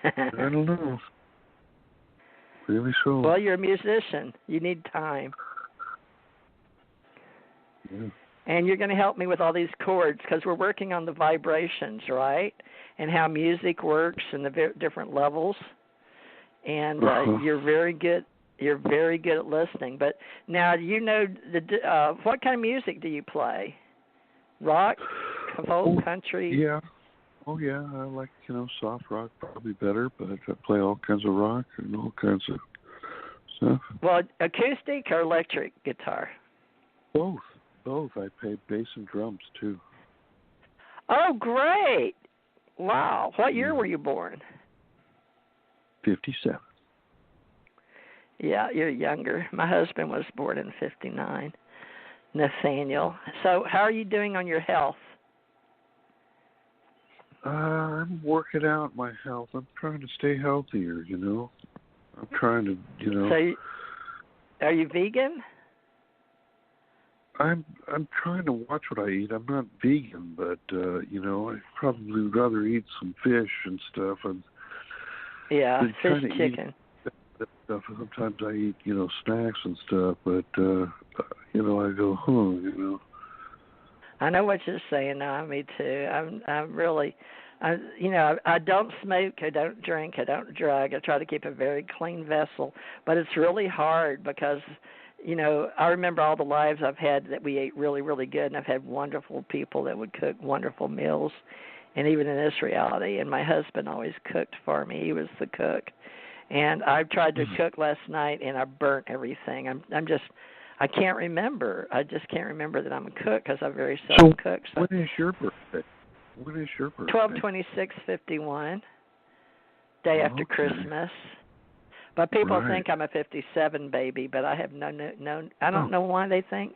I don't know. Really so. Well, you're a musician. You need time. Yeah. And you're going to help me with all these chords because we're working on the vibrations, right? And how music works and the different levels. And you're very good. You're very good at listening. But now what kind of music do you play? Rock, folk, country? Yeah, Oh yeah, I like soft rock probably better, but I play all kinds of rock and all kinds of stuff. Well, acoustic or electric guitar? Both. I play bass and drums too. Oh, great! Wow. What year were you born? 57. Yeah, you're younger. My husband was born in 59. Nathaniel. So, how are you doing on your health? I'm working out my health. I'm trying to stay healthier, I'm trying to, So, are you vegan? I'm trying to watch what I eat. I'm not vegan, but I'd probably rather eat some fish and stuff. And yeah, fish, to chicken. That stuff. Sometimes I eat, snacks and stuff, but I go, I know what you're saying. No, me too. I'm really, I don't smoke, I don't drink, I don't drug. I try to keep a very clean vessel, but it's really hard because, I remember all the lives I've had that we ate really, really good, and I've had wonderful people that would cook wonderful meals, and even in this reality. And my husband always cooked for me. He was the cook, and I tried to cook last night, and I burnt everything. I can't remember. I just can't remember that I'm a cook because I very seldom cook. So when is your birthday? 12/26/51, day after Christmas. But people think I'm a 57 baby, but I have no. I don't know why they think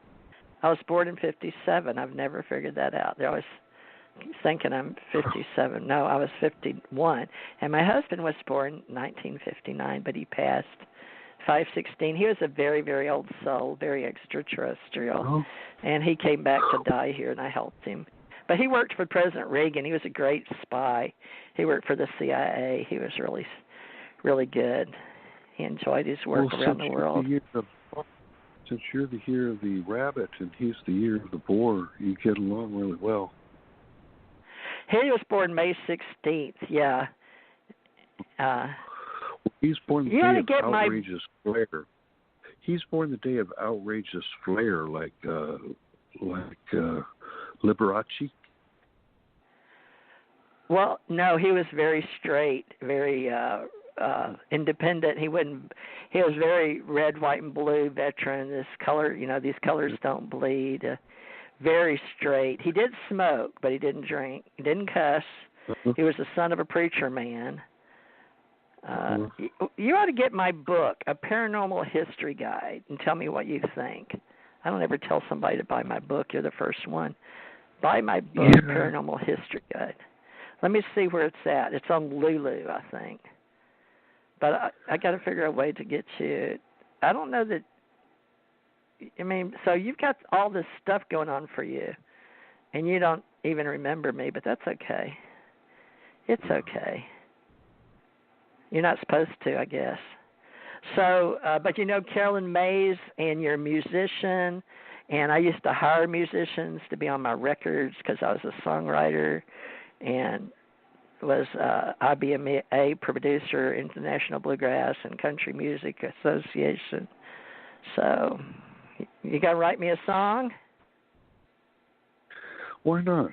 I was born in 57. I've never figured that out. They're always thinking I'm 57. No, I was 51. And my husband was born 1959, but he passed 5/16. He was a very, very old soul, very extraterrestrial, and he came back to die here, and I helped him. But he worked for President Reagan. He was a great spy. He worked for the CIA. He was really, really good. He enjoyed his work around the world. Since you're the year of the rabbit and he's the year of the boar, you get along really well. He was born May 16th, yeah. He's born the day of outrageous flair. He's born the day of outrageous flair, like Liberace. Well, no, he was very straight, very independent. He was very red, white, and blue veteran. This color, these colors don't bleed. Very straight. He did smoke, but he didn't drink. He didn't cuss. He was the son of a preacher man. You ought to get my book, A Paranormal History Guide, and tell me what you think. I don't ever tell somebody to buy my book. You're the first one. Buy my book, Paranormal History Guide. Let me see where it's at. It's on Lulu, I think. But I got to figure a way to get you. I don't know that. So you've got all this stuff going on for you, and you don't even remember me, but that's okay. It's okay. You're not supposed to, I guess. So, but Carolyn Mays, and you're a musician, and I used to hire musicians to be on my records because I was a songwriter and was IBMA producer, International Bluegrass and Country Music Association. So, you got to write me a song? Why not?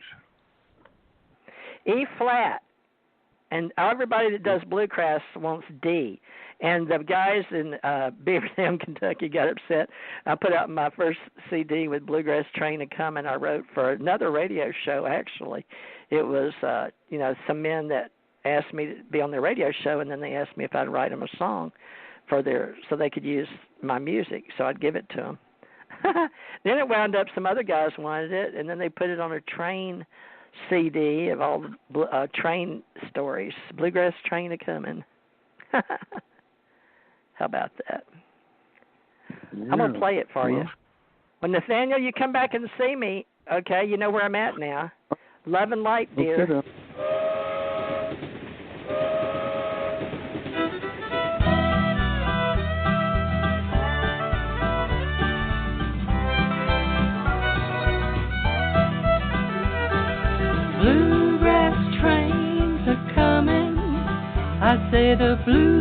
E flat. And everybody that does bluegrass wants D. And the guys in Beaver Dam, Kentucky got upset. I put out my first CD with Bluegrass Train to Come, and I wrote for another radio show, actually. It was, some men that asked me to be on their radio show, and then they asked me if I'd write them a song so they could use my music, so I'd give it to them. Then it wound up some other guys wanted it, and then they put it on a train CD of all the train stories. Bluegrass Train a-Comin'. How about that? Yeah. I'm going to play it for you. When Nathaniel, you come back and see me, okay? You know where I'm at now. Love and light, dear. Okay, Bluegrass trains are coming. I say the bluegrass